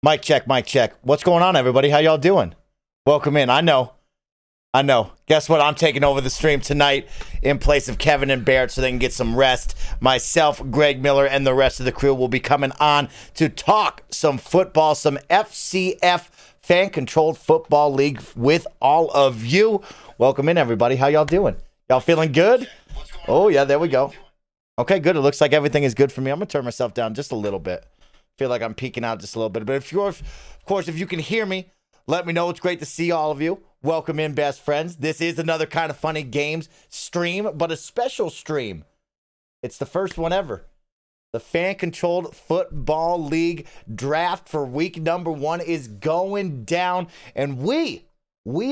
Mic check, mic check. What's going on, everybody? How y'all doing? Welcome in. I know. Guess what? I'm taking over the stream tonight in place of Kevin and Barrett so they can get some rest. Myself, Greg Miller, and the rest of the crew will be coming on to talk some football, some FCF, Fan-Controlled Football League, with all of you. Welcome in, everybody. How y'all doing? Y'all feeling good? Oh, yeah, there we go. Okay, good. It looks like everything is good for me. I'm going to turn myself down just a little bit. Feel like I'm peeking out just a little bit. But of course, if you can hear me, let me know. It's great to see all of you. Welcome in, best friends. This is another kind of funny games stream, but a special stream. It's the first one ever. The Fan-Controlled Football League draft for week number 1 is going down, and we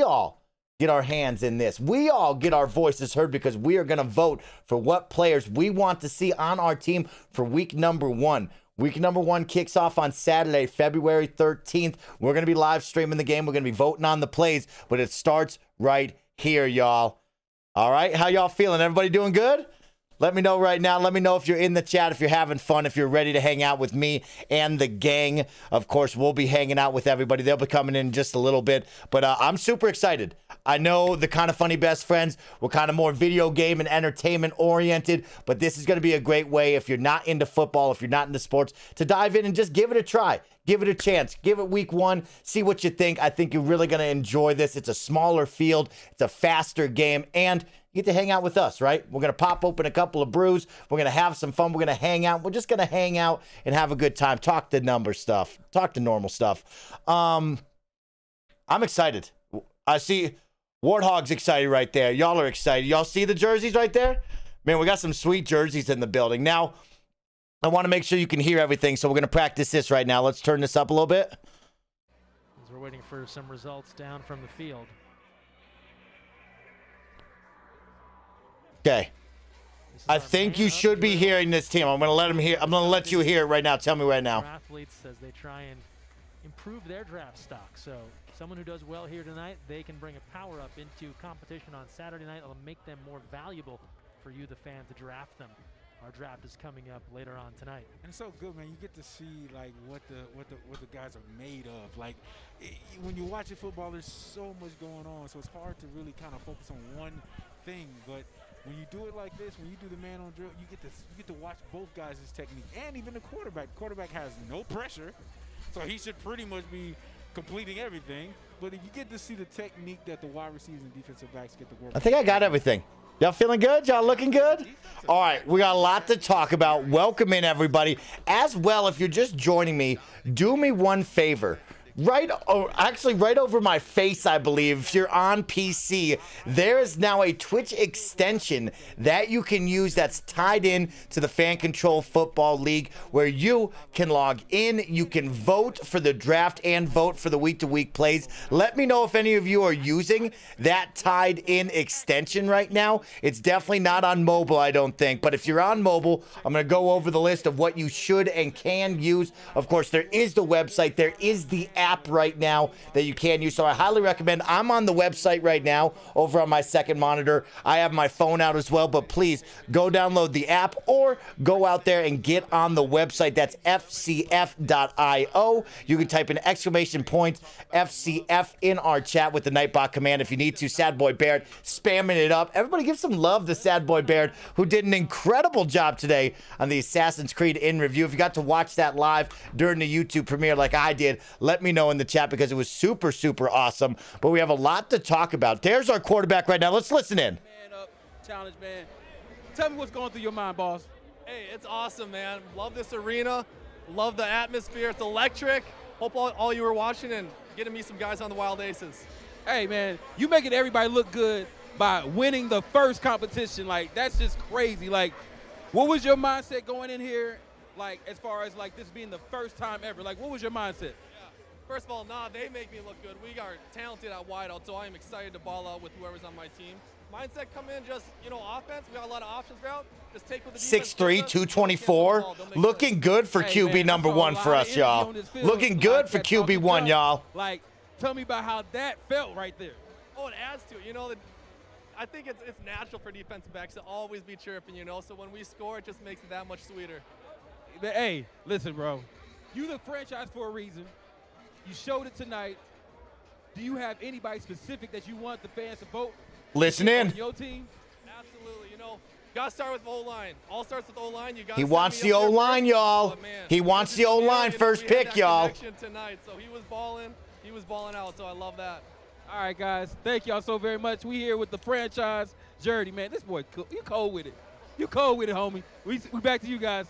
all get our hands in this. We all get our voices heard because we are going to vote for what players we want to see on our team for week number 1. Week number 1 kicks off on Saturday, February 13th. We're going to be live streaming the game. We're going to be voting on the plays, but it starts right here, y'all. All right, how y'all feeling? Everybody doing good? Let me know right now. Let me know if you're in the chat, if you're having fun, if you're ready to hang out with me and the gang. Of course, we'll be hanging out with everybody. They'll be coming in just a little bit, but I'm super excited. I know the kind of funny best friends, we're kind of more video game and entertainment oriented, but this is going to be a great way, if you're not into football, if you're not into sports, to dive in and just give it a try. Give it a chance. Give it week 1. See what you think. I think you're really going to enjoy this. It's a smaller field. It's a faster game, and you get to hang out with us, right? We're going to pop open a couple of brews. We're going to have some fun. We're going to hang out. We're just going to hang out and have a good time. Talk the number stuff. Talk the normal stuff. I'm excited. I see Warthog's excited right there. Y'all are excited. Y'all see the jerseys right there? Man, we got some sweet jerseys in the building. Now, I want to make sure you can hear everything, so we're going to practice this right now. Let's turn this up a little bit. As we're waiting for some results down from the field. Okay. I think you should be hearing this team. I'm going to let him hear. I'm going to let you hear it right now. Tell me right now. Athletes as they try and improve their draft stock. So someone who does well here tonight, they can bring a power up into competition on Saturday night. It'll make them more valuable for you, the fan, to draft them. Our draft is coming up later on tonight. And it's so good, man. You get to see like what the guys are made of. Like when you're watching football, there's so much going on, so it's hard to really kind of focus on one thing. But when you do it like this, when you do the man on drill, you get to watch both guys' technique, and even the quarterback. The quarterback has no pressure, so he should pretty much be completing everything. But you get to see the technique that the wide receivers and defensive backs get to work. I think I got everything. Y'all feeling good? Y'all looking good? All right, we got a lot to talk about. Welcome in, everybody. As well, if you're just joining me, do me one favor. Right over my face, I believe, if you're on PC, there is now a Twitch extension that you can use that's tied in to the Fan-Controlled Football League, where you can log in, you can vote for the draft and vote for the week-to-week plays. Let me know if any of you are using that tied-in extension right now. It's definitely not on mobile, I don't think, but if you're on mobile, I'm going to go over the list of what you should and can use. Of course, there is the website, there is the app right now that you can use, so I highly recommend. I'm on the website right now over on my second monitor. I have my phone out as well, but please go download the app or go out there and get on the website. That's fcf.io. You can type in exclamation point FCF in our chat with the Nightbot command if you need to. Sad Boy Barrett spamming it up. Everybody give some love to Sad Boy Barrett, who did an incredible job today on the Assassin's Creed in review. If you got to watch that live during the YouTube premiere like I did, let me know in the chat because it was super, super awesome. But we have a lot to talk about. There's our quarterback right now. Let's listen in. Man up, challenge, man. Tell me what's going through your mind, boss. Hey, it's awesome, man. Love this arena. Love the atmosphere. It's electric. Hope all you were watching and getting me some guys on the Wild Aces. Hey, man, you making everybody look good by winning the first competition. Like, that's just crazy. Like, what was your mindset going in here, like, as far as, like, this being the first time ever? Like, what was your mindset? First of all, they make me look good. We are talented at wideout, so I am excited to ball out with whoever's on my team. Mindset come in, just, offense. We got a lot of options route. Just take with the 6'3", 224. Looking good for QB number 1 for us, y'all. Looking good for QB 1, y'all. Like, tell me about how that felt right there. Oh, it adds to it. I think it's natural for defensive backs to always be chirping, so when we score, it just makes it that much sweeter. Hey, listen, bro. You the franchise for a reason. You showed it tonight. Do you have anybody specific that you want the fans to vote? Listen in. On your team? Absolutely. You know, gotta start with O-line. All starts with O-line. You got. He wants the O-line, y'all. He wants the O-line first pick, y'all. Tonight, so he was balling. He was balling out. So I love that. All right, guys. Thank y'all so very much. We here with the franchise Gettys, man. This boy, you cold with it. You cold with it, homie. We back to you guys.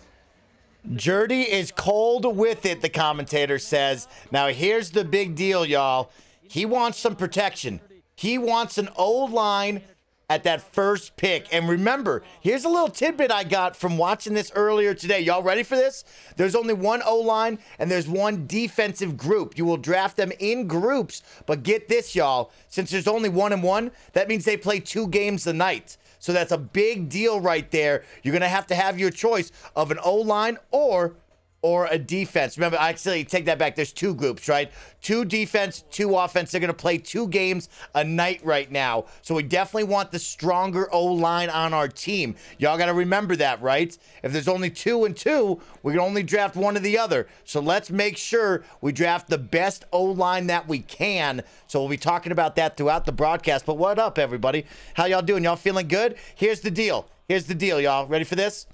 Gettys is cold with it, the commentator says. Now, here's the big deal, y'all. He wants some protection. He wants an O-line at that first pick. And remember, here's a little tidbit I got from watching this earlier today. Y'all ready for this? There's only one O-line and there's one defensive group. You will draft them in groups. But get this, y'all. Since there's only 1 and 1, that means they play 2 games a night. So that's a big deal right there. You're going to have your choice of an O-line or a defense. Remember, actually, take that back. There's 2 groups, right? 2 defense, 2 offense. They're going to play 2 games a night right now. So we definitely want the stronger O-line on our team. Y'all got to remember that, right? If there's only 2 and 2, we can only draft one or the other. So let's make sure we draft the best O-line that we can. So we'll be talking about that throughout the broadcast. But what up, everybody? How y'all doing? Y'all feeling good? Here's the deal. Here's the deal, y'all. Ready for this?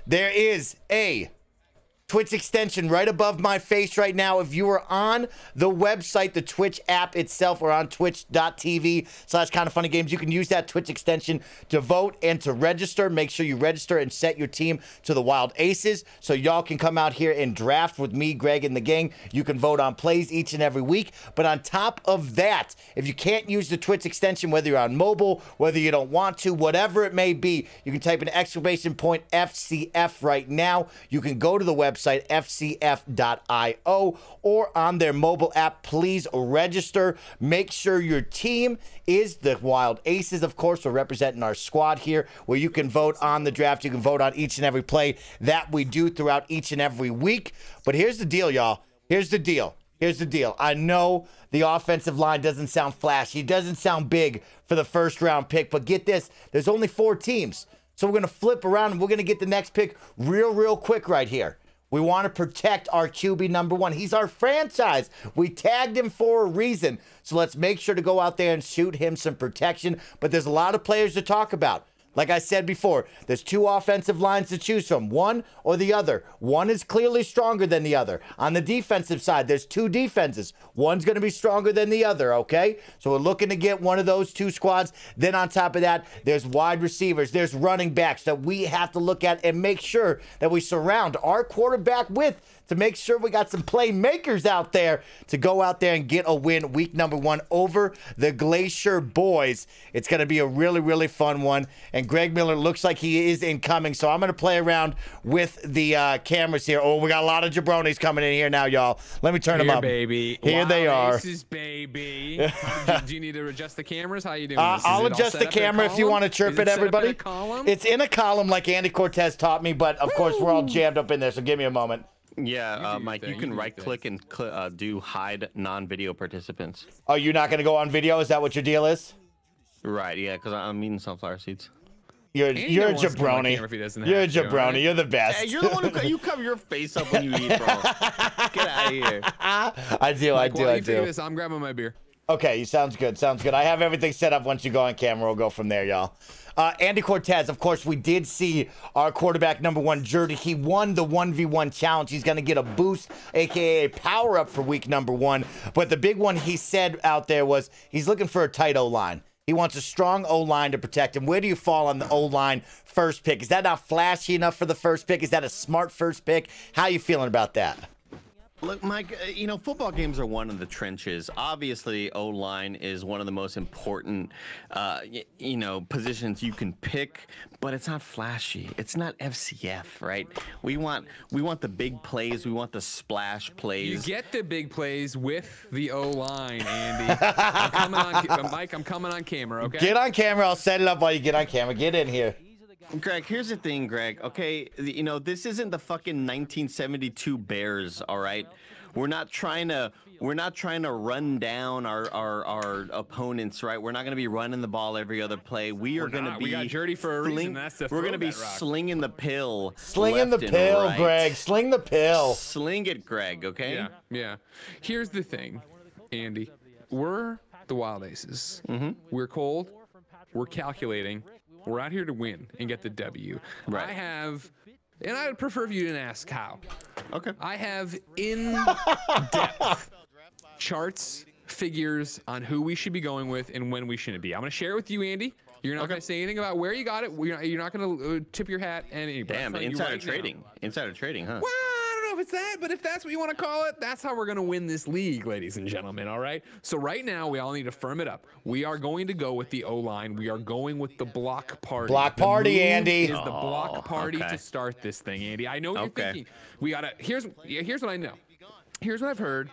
There is a Twitch extension right above my face right now. If you are on the website, the Twitch app itself, or on twitch.tv/kindafunnygames, you can use that Twitch extension to vote and to register. Make sure you register and set your team to the Wild Aces so y'all can come out here and draft with me, Greg, and the gang. You can vote on plays each and every week. But on top of that, if you can't use the Twitch extension, whether you're on mobile, whether you don't want to, whatever it may be, you can type an !FCF right now. You can go to the website, fcf.io, or on their mobile app. Please register. Make sure your team is the Wild Aces, of course. We're representing our squad here, where you can vote on the draft. You can vote on each and every play that we do throughout each and every week. But here's the deal, y'all. Here's the deal. Here's the deal. I know the offensive line doesn't sound flashy. It doesn't sound big for the first round pick. But get this, there's only 4 teams. So we're going to flip around and we're going to get the next pick real quick right here. We want to protect our QB number 1. He's our franchise. We tagged him for a reason. So let's make sure to go out there and shoot him some protection. But there's a lot of players to talk about. Like I said before, there's 2 offensive lines to choose from, one or the other. One is clearly stronger than the other. On the defensive side, there's 2 defenses. One's going to be stronger than the other, okay? So we're looking to get one of those 2 squads. Then on top of that, there's wide receivers. There's running backs that we have to look at and make sure that we surround our quarterback with, to make sure we got some playmakers out there to go out there and get a win week number 1 over the Glacier Boys. It's going to be a really fun one. And Greg Miller looks like he is incoming, so I'm going to play around with the cameras here. Oh, we got a lot of jabronis coming in here now, y'all. Let me turn them up. Baby. Here Wild they are. Aces, baby. Do you need to adjust the cameras? How you doing? I'll adjust the camera if you want to chirp it, everybody. It's in a column like Andy Cortez taught me, but of course we're all jammed up in there, so give me a moment. Yeah, Mike, you can right-click and do hide non-video participants. Oh, you're not going to go on video? Is that what your deal is? Right, yeah, because I'm eating sunflower seeds. You're a jabroni. You're a jabroni. You're the best. Hey, you're the one who you cover your face up when you eat, bro. Get out of here. I do. While you figure this, I'm grabbing my beer. Okay, sounds good. Sounds good. I have everything set up. Once you go on camera, we'll go from there, y'all. Andy Cortez, of course, we did see our quarterback number 1, Gettys. He won the 1v1 challenge. He's going to get a boost, a.k.a. a power-up for week number 1. But the big one he said out there was he's looking for a tight O-line. He wants a strong O-line to protect him. Where do you fall on the O-line first pick? Is that not flashy enough for the first pick? Is that a smart first pick? How are you feeling about that? Look, Mike, you know, football games are one of the trenches. Obviously, O-line is one of the most important, you know, positions you can pick, but it's not flashy. It's not FCF, right? We want the big plays. We want the splash plays. You get the big plays with the O-line, Andy. I'm coming on, Mike, I'm coming on camera, okay? Get on camera. I'll set it up while you get on camera. Get in here. Greg, here's the thing, Greg. Okay, you know, this isn't the fucking 1972 Bears, all right? we're not trying to run down our opponents, right? We're not going to be running the ball every other play. We are going to be. We got Gettys for a reason. That's to we're going to be that rock. slinging the pill. Slinging the pill, right. Greg. Sling the pill. Sling it, Greg. Okay. Yeah, yeah. Here's the thing, Andy. We're the Wild Aces. We're cold. We're calculating. We're out here to win and get the W. Right. I have, and I'd prefer if you didn't ask how. Okay. I have in-depth charts, figures on who we should be going with and when we shouldn't be. I'm going to share it with you, Andy. You're not going to say anything about where you got it. You're not going to tip your hat. And Damn, but insider trading. Insider trading, huh? Well, I don't know if it's that, but if that's what you want to call it, that's how we're going to win this league, ladies and gentlemen, all right? So right now, we all need to firm it up. We are going to go with the O-line. We are going with the block party. Block party, Andy. Is the block party to start this thing, Andy. I know what you're thinking. We got to, here's what I know. Here's what I've heard.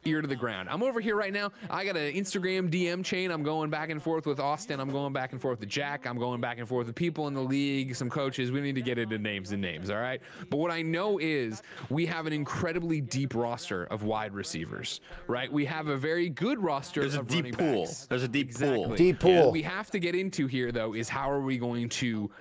Ear to the ground. I'm over here right now. I got an Instagram DM chain. I'm going back and forth with Austin. I'm going back and forth with Jack. I'm going back and forth with people in the league, some coaches. We need to get into names, all right? But what I know is we have an incredibly deep roster of wide receivers, right? We have a very good roster of running backs. There's a deep pool. Deep pool. What we have to get into here, though, is how are we going to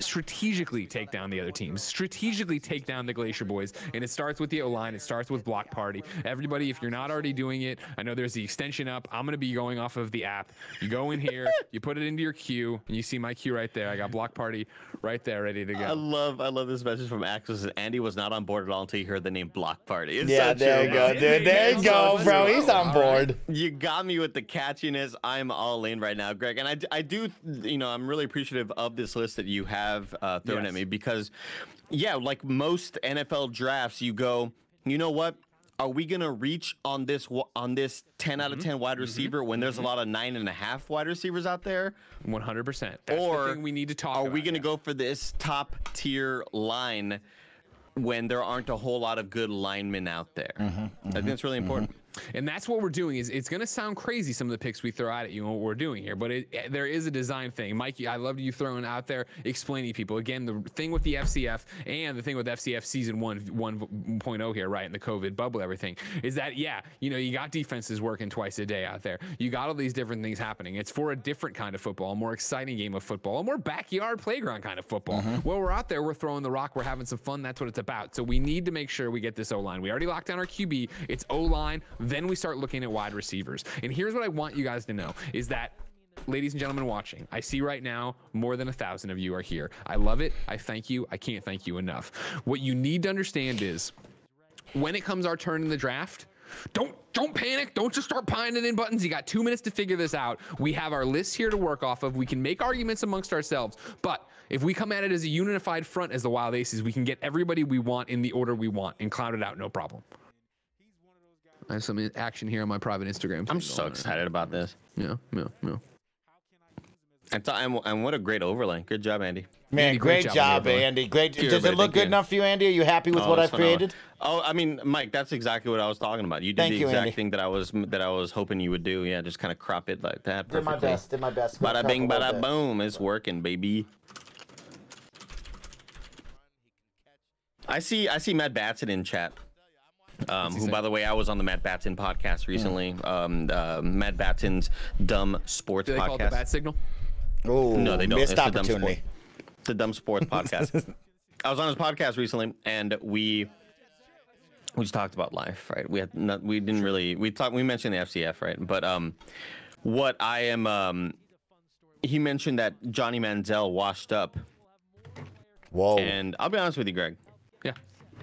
strategically take down the other teams, strategically take down the Glacier Boys, and it starts with the O-line, it starts with block party. Everybody, if you're not already doing it, I know there's the extension up. I'm going to be going off of the app. You go in here, you put it into your queue, and you see my queue right there. I got block party right there, ready to go. I love this message from Axel. Andy was not on board at all until you heard the name block party. It's Yeah, so there true. you go, dude. There you go, bro. He's on board. You got me with the catchiness. I'm all in right now, Greg. And I do, I'm really appreciative of this list that you have thrown at me because, yeah, like most NFL drafts, you go, you know what? Are we gonna reach on this 10 out of 10 wide receiver when there's a lot of 9.5 wide receivers out there? 100%. Or the thing we need to talk are about. we gonna go for this top tier line when there aren't a whole lot of good linemen out there? I think that's really important. And that's what we're doing. Is it's going to sound crazy, some of the picks we throw out at you and what we're doing here, but there is a design thing. Mikey, I love you throwing out there, explaining to people. Again, the thing with the FCF and the thing with FCF season 1.0 here, right, in the COVID bubble, everything, is that, yeah, you got defenses working twice a day out there. You got all these different things happening. It's for a different kind of football, a more exciting game of football, a more backyard playground kind of football. While we're out there, we're throwing the rock, we're having some fun. That's what it's about. So we need to make sure we get this O-line. We already locked down our QB. It's O-line. Then we start looking at wide receivers. And here's what I want you guys to know is that, ladies and gentlemen watching, I see right now more than 1,000 of you are here. I love it. I thank you. I can't thank you enough. What you need to understand is when it comes our turn in the draft, don't panic. Don't just start pining in buttons. You got 2 minutes to figure this out. We have our list here to work off of. We can make arguments amongst ourselves, but if we come at it as a unified front as the Wild Aces, we can get everybody we want in the order we want and cloud it out, no problem. I have some action here on my private Instagram. I'm so excited about this. Yeah. And what a great overlay. Good job, Andy. Man, Andy, great job, Andy. Great. Does it look good enough for you, Andy? Are you happy with what I've created? Oh, I mean, Mike, that's exactly what I was talking about. You did the exact thing that I was hoping you would do. Yeah, just kind of crop it like that. Did my best. Did my best. Bada bing, bada boom. It's working, baby. I see Matt Batson in chat. Who, by the way, I was on the Matt Batson podcast recently. Matt Batson's Dumb Sports Do they podcast. call it the bat signal? Oh, No, they don't. Missed It's opportunity. The Dumb Sports podcast. I was on his podcast recently, and we just talked about life, right? We mentioned the FCF, right? But he mentioned that Johnny Manziel washed up. Whoa. And I'll be honest with you, Greg. Yeah.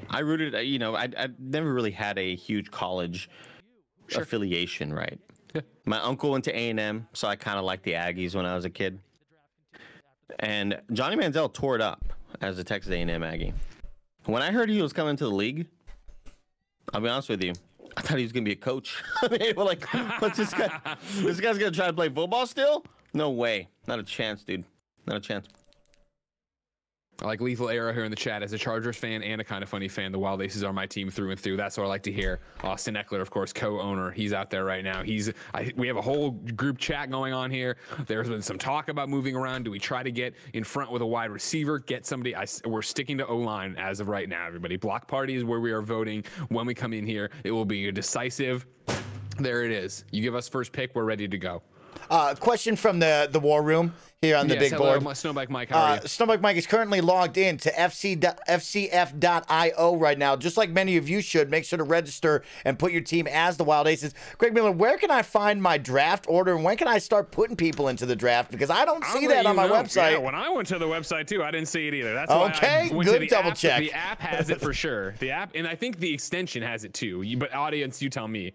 I rooted, I never really had a huge college affiliation, right? Yeah. My uncle went to A&M, so I kind of liked the Aggies when I was a kid. And Johnny Manziel tore it up as a Texas A&M Aggie. When I heard he was coming to the league, I'll be honest with you, I thought he was going to be a coach. I mean, like, what's this guy? This guy's going to try to play football still? No way. Not a chance, dude. Not a chance. I like Lethal Arrow here in the chat. As a Chargers fan and a Kind of Funny fan, the Wild Aces are my team through and through. That's what I like to hear. Austin Eckler, of course, co-owner. He's out there right now. We have a whole group chat going on here. There's been some talk about moving around. Do we try to get in front with a wide receiver, get somebody? We're sticking to O-line as of right now, everybody. Block Party is where we are voting. When we come in here, it will be decisive. There it is. You give us first pick, we're ready to go. Question from the war room here on the big board. Snowbike Mike, how are you? Snowbike Mike is currently logged in to FCF.io right now. Just like many of you should, make sure to register and put your team as the Wild Aces. Greg Miller, where can I find my draft order, and when can I start putting people into the draft? Because I don't see that on my website. Yeah, when I went to the website too, I didn't see it either. That's okay. Why I went Good to the double app. check. The app has it for sure. The app, and I think the extension has it too. But audience, you tell me.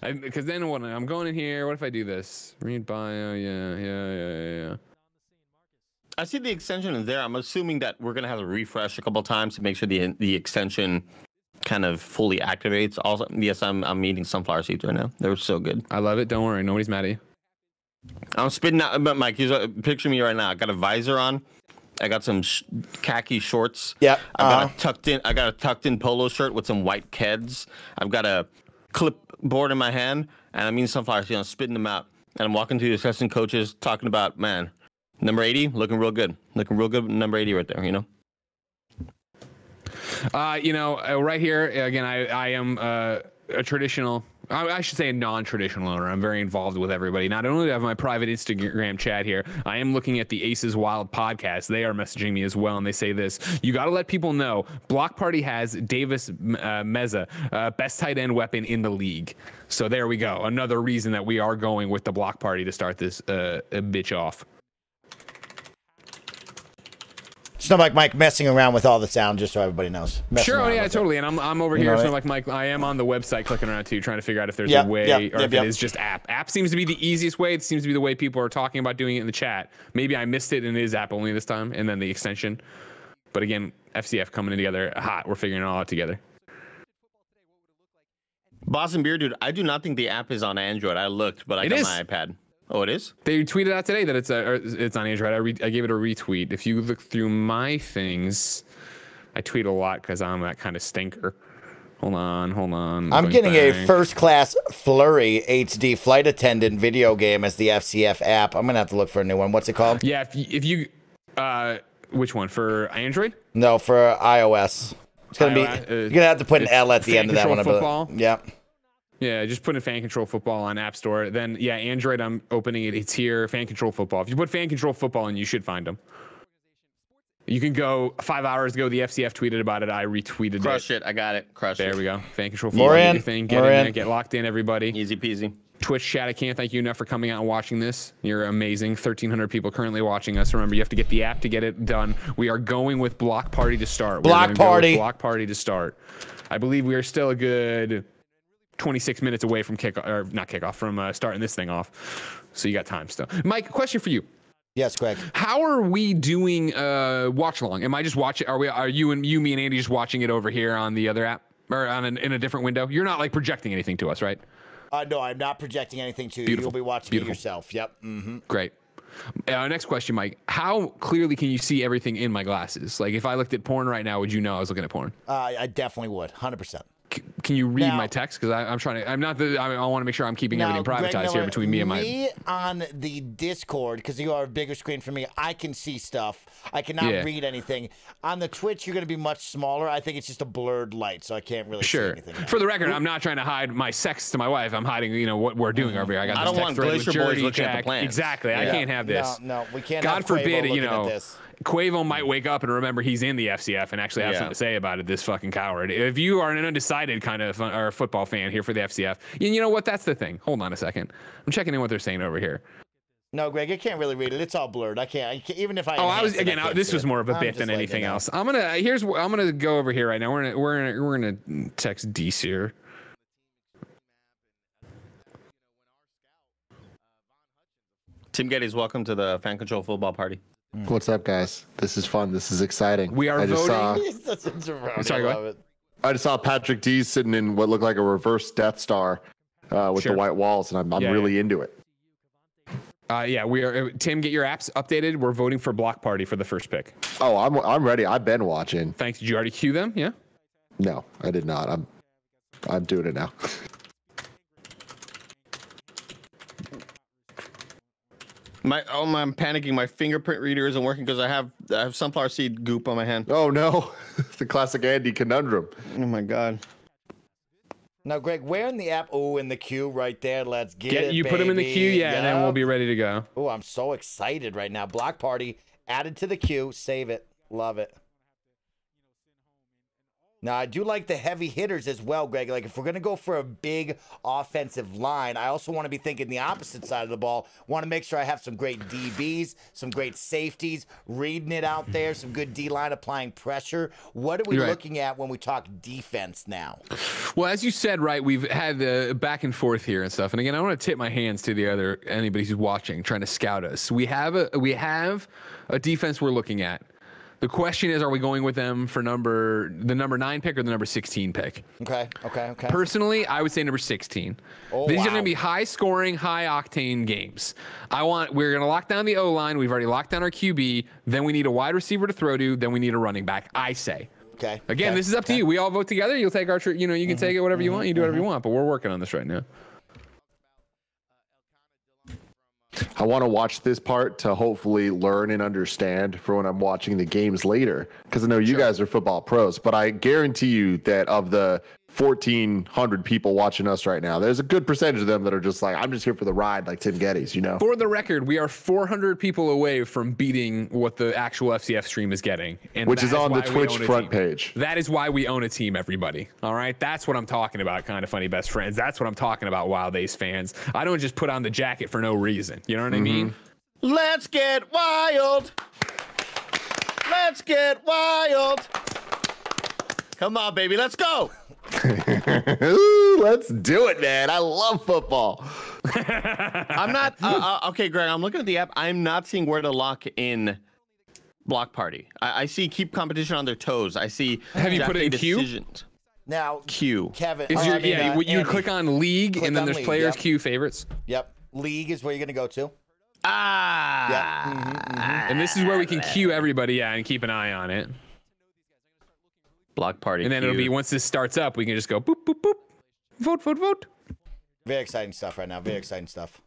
Because then when I'm going in here, what if I do this? Read bio, yeah. I see the extension is there. I'm assuming that we're gonna have to refresh a couple times to make sure the extension kind of fully activates. Also, yes, I'm eating sunflower seeds right now. They're so good. I love it. Don't worry, nobody's mad at you. I'm spitting out, but Mike, picture me right now. I got a visor on. I got some khaki shorts. Yeah. I got a tucked in polo shirt with some white Keds. I've got a clipboard in my hand, and I'm eating sunflower seeds. I'm spitting them out, and I'm walking to the assistant coaches talking about, man, number 80 looking real good, number 80 right there, right here again. I am a traditional. I should say a non-traditional owner. I'm very involved with everybody. Not only do I have my private Instagram chat here, I am looking at the Aces Wild podcast. They are messaging me as well, and they say this. You got to let people know Block Party has Davis Meza, best tight end weapon in the league. So there we go. Another reason that we are going with the Block Party to start this bitch off. Snowbike Mike messing around with all the sound, just so everybody knows. Sure, yeah, totally. And I'm over here, Snowbike Mike. I am on the website clicking around too, trying to figure out if there's a way, or if it is just app. App seems to be the easiest way. It seems to be the way people are talking about doing it in the chat. Maybe I missed it and it is app only this time, and then the extension. But again, FCF coming together hot. We're figuring it all out together. Boston Beer Dude, I do not think the app is on Android. I looked, but I got my iPad. Oh, it is? They tweeted out today that it's on Android. I gave it a retweet. If you look through my things, I tweet a lot because I'm that kind of stinker. Hold on. I'm getting a first-class Flurry HD flight attendant video game as the FCF app. I'm going to have to look for a new one. What's it called? Yeah, if you which one? For Android? No, for iOS. It's going to be, you're going to have to put an L at the end of that one. Football? Yep. Yeah, just put in Fan Control Football on App Store. Then, yeah, Android, I'm opening it. It's here, Fan Control Football. If you put Fan Control Football in, you should find them. You can go 5 hours ago. The FCF tweeted about it. I retweeted Crush it. I got it. Crush it. There we go. Fan Control Football. Everything. Get in there. Get locked in, everybody. Easy peasy. Twitch chat, I can't thank you enough for coming out and watching this. You're amazing. 1,300 people currently watching us. Remember, you have to get the app to get it done. We are going with Block Party to start. Block Party. Block Party to start. I believe we are still a good 26 minutes away from from starting this thing off. So you got time still. Mike, question for you. Yes, Greg. How are we doing watch along? Am I just watching? Are you, me, and Andy just watching it over here on the other app or in a different window? You're not like projecting anything to us, right? No, I'm not projecting anything to you. You'll be watching it yourself. Yep. Mm-hmm. Great. Next question, Mike. How clearly can you see everything in my glasses? Like if I looked at porn right now, would you know I was looking at porn? I definitely would. 100%. Can you read my text? Because I want to make sure I'm keeping everything privatized here between me and my. Me on the Discord, because you are a bigger screen for me, I can see stuff. I cannot read anything. On the Twitch, you're going to be much smaller. I think it's just a blurred light, so I can't really see anything. For the record, I'm not trying to hide my sex to my wife. I'm hiding, what we're doing over here. I don't want Glacier Boys looking at the plans. Exactly. I can't have this. No, we can't. God forbid, Quavo might wake up and remember he's in the FCF and actually have something to say about it, this fucking coward. If you are an undecided kind of or football fan here for the FCF, you know what? That's the thing. Hold on a second. I'm checking in what they're saying over here. No, Greg, I can't really read it. It's all blurred. I can't even if I. This was more of a bit than anything else. I'm gonna go over here right now. We're gonna text Deece here. Tim Gettys, welcome to the Fan Control Football Party. What's up, guys? This is fun. This is exciting. We are voting. I just saw Patrick D sitting in what looked like a reverse Death Star with the white walls, and I'm really into it. Yeah, we are. Tim, get your apps updated. We're voting for Block Party for the first pick. Oh, I'm ready. I've been watching. Thanks. Did you already cue them? Yeah. No, I did not. I'm doing it now. I'm panicking. My fingerprint reader isn't working because I have sunflower seed goop on my hand. Oh no, the classic Andy conundrum. Oh my god. Now, Greg, where in the app? Oh, in the queue right there. Let's get it, You put them in the queue, yeah, and then we'll be ready to go. Oh, I'm so excited right now. Block Party added to the queue. Save it. Love it. Now, I do like the heavy hitters as well, Greg. Like, if we're going to go for a big offensive line, I also want to be thinking the opposite side of the ball. Want to make sure I have some great DBs, some great safeties, reading it out there, some good D-line applying pressure. What are we looking at when we talk defense now? Well, as you said, right, we've had the back and forth here and stuff. And again, I want to tip my hands to anybody who's watching, trying to scout us. We have a defense we're looking at. The question is, are we going with them for the number 9 pick or the number 16 pick? Okay. Personally, I would say number 16. These are going to be high scoring, high octane games. We're going to lock down the O-line. We've already locked down our QB. Then we need a wide receiver to throw to. Then we need a running back, I say. Okay. Again, this is up to you. We all vote together. You'll take our, you can take it whatever you want. You do whatever you want, but we're working on this right now. I want to watch this part to hopefully learn and understand for when I'm watching the games later. Because I know you guys are football pros, but I guarantee you that of the 1,400 people watching us right now, there's a good percentage of them that are just like, I'm just here for the ride, like Tim Gettys, you know? For the record, we are 400 people away from beating what the actual FCF stream is getting. And which is on the Twitch front page. That is why we own a team, everybody. All right? That's what I'm talking about, Kind of Funny Best Friends. That's what I'm talking about, Wild Ace fans. I don't just put on the jacket for no reason. You know what I mean? Let's get wild. Let's get wild. Come on, baby. Let's go. Ooh, let's do it, man. I love football. I'm not okay, Greg. I'm looking at the app. I'm not seeing where to lock in Block Party. I see keep competition on their toes. I see. Have you put it in queue? Decisions. Now, Queue. Kevin. You click on league, and then there's league, players, queue, favorites. Yep. League is where you're going to go to. And this is where we can queue everybody, and keep an eye on it. Block Party. And then it'll be, once this starts up, we can just go boop, boop, boop. Vote, vote, vote. Very exciting stuff right now. Very exciting stuff.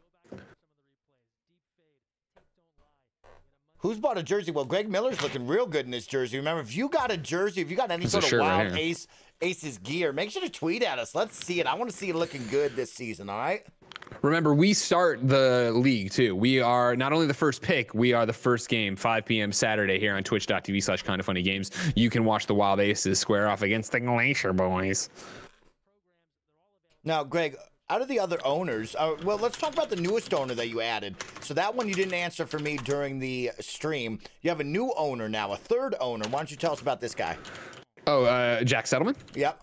Who's bought a jersey? Well, Greg Miller's looking real good in this jersey. Remember, if you got a jersey, if you got any sort of Wild Aces gear, make sure to tweet at us. Let's see it. I want to see it looking good this season, all right? Remember, we start the league, too. We are not only the first pick, we are the first game, 5 p.m. Saturday here on twitch.tv/kindoffunnygames. You can watch the Wild Aces square off against the Glacier Boys. Now, Greg, out of the other owners, well, let's talk about the newest owner that you added. So that one you didn't answer for me during the stream. You have a new owner now, a third owner. Why don't you tell us about this guy? Oh, Jack Settleman? Yep,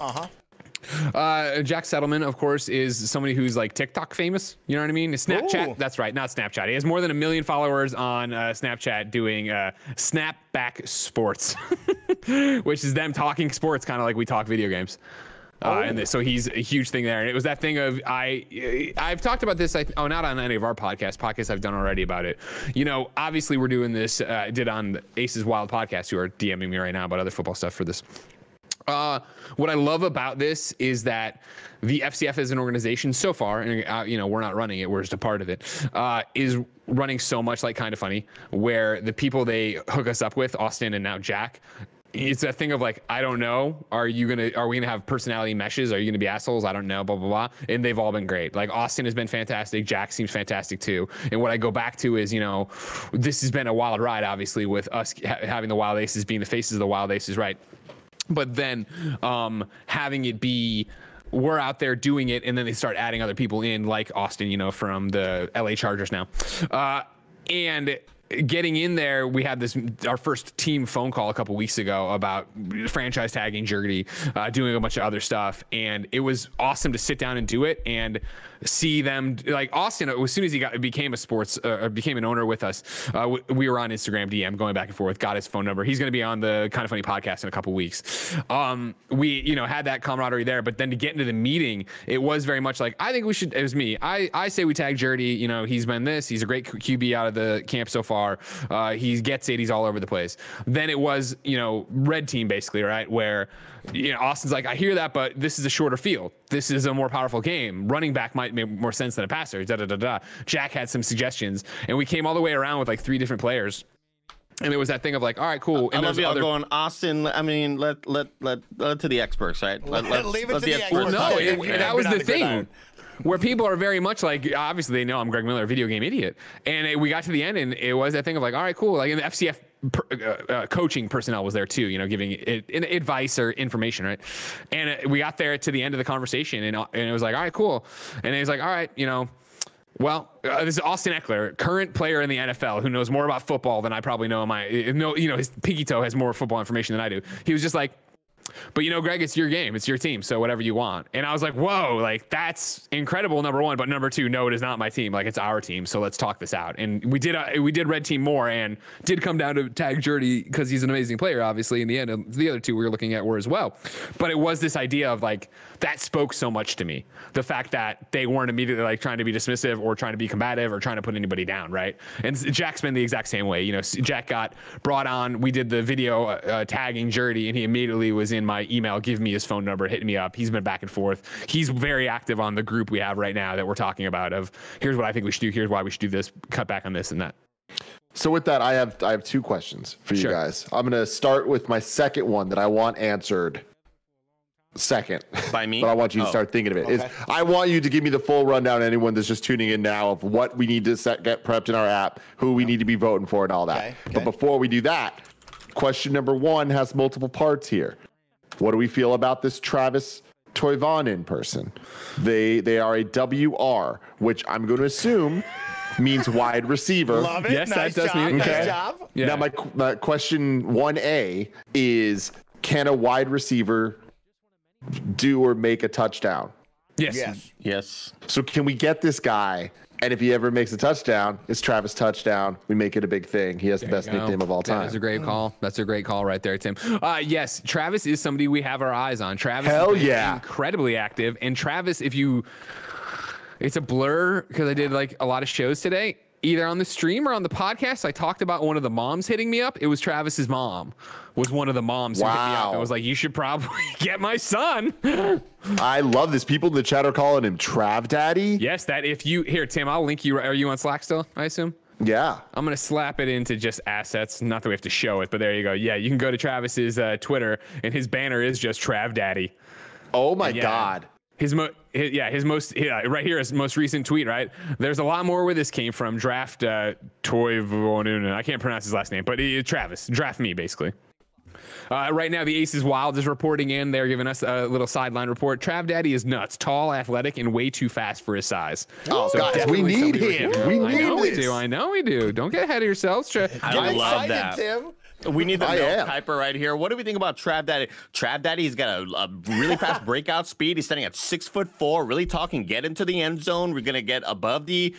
Jack Settleman, of course, is somebody who's like TikTok famous. You know what I mean? Snapchat. Ooh. That's right. Not Snapchat. He has more than 1 million followers on Snapchat doing Snapback Sports, which is them talking sports, kind of like we talk video games. So he's a huge thing there. And it was that thing of, I've talked about this, not on any of our podcasts I've done already about it. You know, obviously we're doing this, did on the Aces Wild podcast, who are DMing me right now about other football stuff for this. What I love about this is that the FCF as an organization so far, and we're not running it, we're just a part of it, is running so much like Kind of Funny, where the people they hook us up with, Austin and now Jack, it's a thing of like, I don't know, are we gonna have personality meshes? Are you gonna be assholes? I don't know, blah, blah, blah. And they've all been great. Like Austin has been fantastic. Jack seems fantastic too. And what I go back to is, this has been a wild ride, obviously, with us having the Wild Aces being the faces of the Wild Aces, right? But then having it be, we're out there doing it, and then they start adding other people in, like Austin, from the LA Chargers now. And getting in there, we had our first team phone call a couple weeks ago about franchise tagging Gertie, doing a bunch of other stuff, and it was awesome to sit down and do it and see them. Like Austin, as soon as he became an owner with us, we were on Instagram DM going back and forth, got his phone number. He's going to be on the Kind of Funny podcast in a couple weeks. We had that camaraderie there, but then to get into the meeting, it was very much like, I think we should. It was me. I say we tag Gertie. He's been this. He's a great QB out of the camp so far. He gets it. He's all over the place. Then it was red team basically, right? Where Austin's like, I hear that, but this is a shorter field. This is a more powerful game. Running back might make more sense than a passer. Jack had some suggestions, and we came all the way around with like 3 different players. And it was that thing of like, all right, cool. And I love y'all going, Austin. I mean, let to the experts, right? Leave it to the experts. Well, no, that was the thing. Where people are very much like, obviously they know I'm Greg Miller, video game idiot. And we got to the end, and it was that thing of like, all right, cool. Like in the FCF coaching personnel was there too, giving advice or information, right? And we got there to the end of the conversation, and it was like, all right, cool. And it was like, all right, well, this is Austin Eckler, current player in the NFL who knows more about football than I probably know. His pinky toe has more football information than I do. He was just like, but Greg, it's your game, it's your team, so whatever you want. And I was like, whoa, like that's incredible, number one. But number two, no, it is not my team. Like it's our team, so let's talk this out. And we did red team more, and did come down to tag Gertie because he's an amazing player, obviously. In the end, and the other 2 we were looking at were as well. But it was this idea of like that spoke so much to me. The fact that they weren't immediately like trying to be dismissive or trying to be combative or trying to put anybody down, right? And Jack's been the exact same way. Jack got brought on. We did the video tagging Gertie, and he immediately was in my email, give me his phone number, hitting me up. He's been back and forth. He's very active on the group we have right now that we're talking about of here's what I think we should do, here's why we should do this, cut back on this and that. So with that, I have 2 questions for you guys. I'm going to start with my second one that I want answered second by me, but I want you to start thinking of it. Okay. I want you to give me the full rundown, anyone that's just tuning in now, of what we need to get prepped in our app, who we need to be voting for, and all that. Okay. But before we do that, question number 1 has multiple parts here. What do we feel about this Travis Toivonen person? They are a WR, which I'm going to assume means wide receiver. Love it. Yes, nice that does job. mean Nice job. Yeah. Now my question 1A is, can a wide receiver do or make a touchdown? Yes. So can we get this guy? And if he ever makes a touchdown, it's Travis touchdown. We make it a big thing. He has the best nickname of all time. That's a great call. That's a great call right there, Tim. Yes, Travis is somebody we have our eyes on. Travis is incredibly active. And Travis, it's a blur because I did like a lot of shows today. Either on the stream or on the podcast, I talked about one of the moms hitting me up. It was Travis's mom. Was one of the moms who hit me up. I was like, you should probably get my son. I love this. People in the chat are calling him Trav Daddy. Yes, here, Tim, I'll link you. Are you on Slack still, I assume? Yeah. I'm going to slap it into just assets. Not that we have to show it, but there you go. Yeah, you can go to Travis's Twitter, and his banner is just Trav Daddy. Oh, my God. Right here, his most recent tweet, right? There's a lot more where this came from. Draft Toivonen. I can't pronounce his last name, but Travis. Draft me, basically. Right now, the Aces Wild is reporting in. They're giving us a little sideline report. Trav Daddy is nuts, tall, athletic, and way too fast for his size. Oh, so guys, we need him. I know we do. Don't get ahead of yourselves. I love that. Tim. We need the milk hyper right here. What do we think about Trav Daddy? Trav Daddy's got a really fast breakout speed. He's standing at 6'4", really talking, get into the end zone. We're going to get above the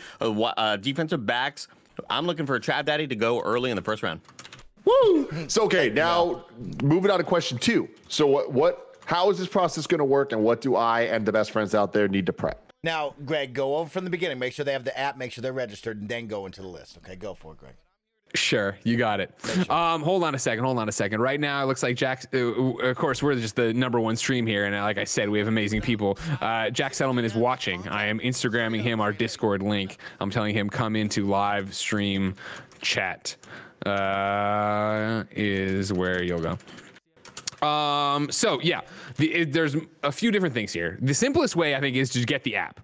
defensive backs. I'm looking for a Trav Daddy to go early in the first round. Woo! So, okay, now moving on to question 2. So how is this process going to work, and what do I and the best friends out there need to prep? Now, Greg, go over from the beginning. Make sure they have the app, make sure they're registered, and then go into the list. Okay, go for it, Greg. Sure, you got it. Hold on a second. Right now, it looks like Jack. Of course, we're just the #1 stream here, and like I said, we have amazing people. Jack Settleman is watching. I am Instagramming him our Discord link. I'm telling him come into live stream chat. Is where you'll go. So yeah, there's a few different things here. The simplest way I think is to get the app.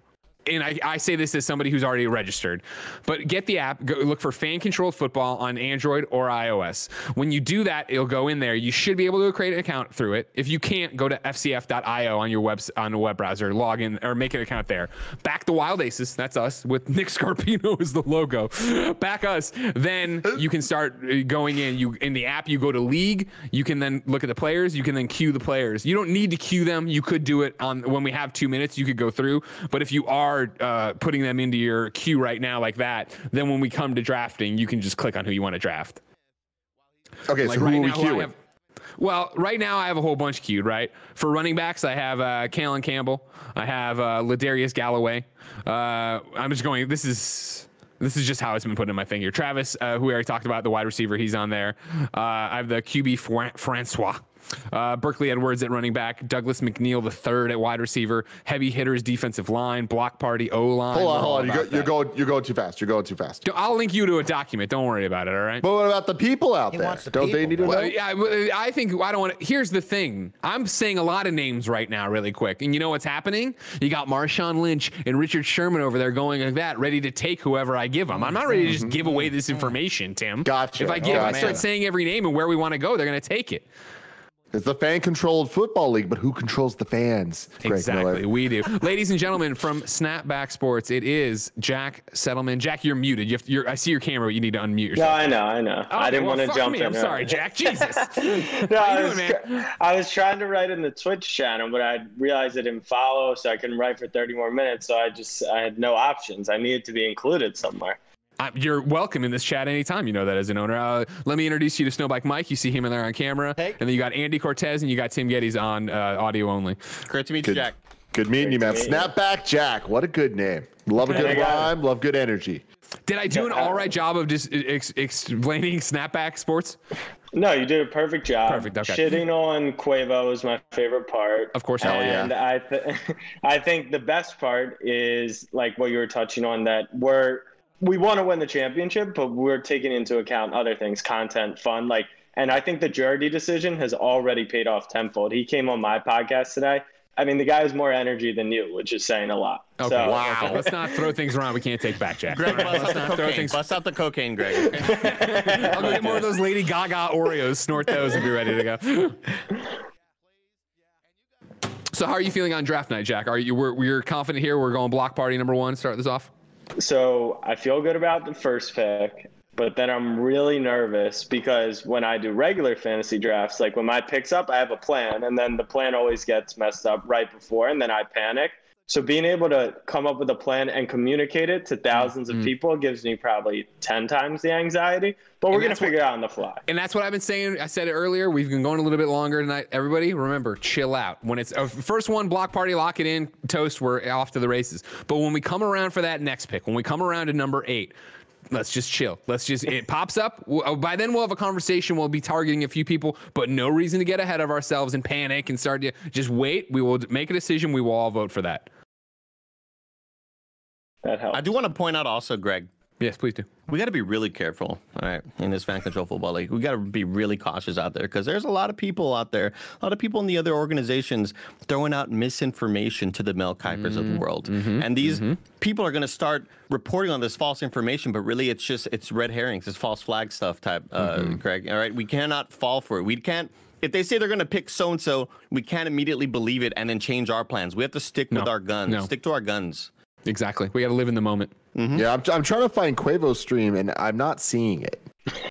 and I say this as somebody who's already registered, but get the app, go look for Fan Controlled Football on Android or iOS. When you do that, it'll go in there. You should be able to create an account through it. If you can't, go to fcf.io on your on the web browser, log in or make an account there. Back the Wild Aces, that's us with Nick Scarpino as the logo. Back us. Then you can start going in the app. You go to league. You can then look at the players. You can then queue the players. You don't need to queue them. You could do it on when we have 2 minutes. You could go through. But if you are putting them into your queue right now like that, then when we come to drafting, you can just click on who you want to draft. Okay, like so right who are we now, queuing? Well, right now I have a whole bunch queued, right? For running backs, I have Kalen Campbell. I have Ladarius Galloway. I'm just going, this is just how it's been put in my thing here. Travis, who we already talked about, the wide receiver, he's on there. I have the QB Francois. Berkeley Edwards at running back, Douglas McNeil the third at wide receiver, heavy hitters defensive line, block party O-line. Hold on. You're going too fast. You're going too fast. I'll link you to a document. Don't worry about it. All right. But what about the people out there? Don't they need to know? Well, yeah, I think I don't want to. Here's the thing. I'm saying a lot of names right now, really quick. And you know what's happening? You got Marshawn Lynch and Richard Sherman over there going like that, ready to take whoever I give them. I'm not ready to just give away this information, Tim. Gotcha. If I start saying every name and where we want to go, they're going to take it. It's the fan-controlled football league, but who controls the fans? Exactly, we do. Ladies and gentlemen, from Snapback Sports, it is Jack Settleman. Jack, you're muted. I see your camera, but you need to unmute yourself. No, I know. Okay, I didn't want to jump in. I'm sorry, Jack. Jesus. No, I was trying to write in the Twitch channel, but I realized I didn't follow, so I couldn't write for 30 more minutes. So I had no options. I needed to be included somewhere. You're welcome in this chat anytime. You know that as an owner. Let me introduce you to Snowbike Mike. You see him in there on camera. Hey. And then you got Andy Cortez and you got Tim Gettys on audio only. Great to meet you, Jack. Good meeting you, man. Snapback Jack. What a good name. Love a good rhyme. Love good energy. Did I do an all right job of just explaining Snapback Sports? No, you did a perfect job. Perfect. Okay. Shitting on Quavo is my favorite part. Of course. And I think the best part is like what you were touching on, that we want to win the championship, but we're taking into account other things, content, fun. And I think the Jordy decision has already paid off tenfold. He came on my podcast today. I mean, the guy has more energy than you, which is saying a lot. Okay. So, wow. Let's not throw things around we can't take back, Jack. Greg, bust out the cocaine, Greg. Okay? I'll go get more of those Lady Gaga Oreos, snort those, and be ready to go. So how are you feeling on draft night, Jack? We're confident here? We're going block party number one, start this off? So I feel good about the first pick, but then I'm really nervous because when I do regular fantasy drafts, like when my pick's up, I have a plan, and then the plan always gets messed up right before, and then I panic. So being able to come up with a plan and communicate it to thousands of people gives me probably 10 times the anxiety, but we're going to figure it out on the fly. And that's what I've been saying. I said it earlier. We've been going a little bit longer tonight. Everybody, remember, chill out. When it's first one, block party, lock it in, toast, we're off to the races. But when we come around for that next pick, when we come around to number 8, let's just chill. It pops up. By then we'll have a conversation. We'll be targeting a few people, but no reason to get ahead of ourselves and panic and start to just wait. We will make a decision. We will all vote for that. That helps. I do want to point out also, Greg. Yes, please do. We got to be really careful, all right, in this fan control football league. We got to be really cautious out there because there's a lot of people out there, a lot of people in the other organizations throwing out misinformation to the Mel Kipers of the world. And these people are going to start reporting on this false information, but really it's red herrings, it's false flag stuff type, Greg. All right, we cannot fall for it. We can't. If they say they're going to pick so-and-so, we can't immediately believe it and then change our plans. We have to stick with our guns, stick to our guns. Exactly. We got to live in the moment. Yeah, I'm trying to find Quavo's stream, and I'm not seeing it.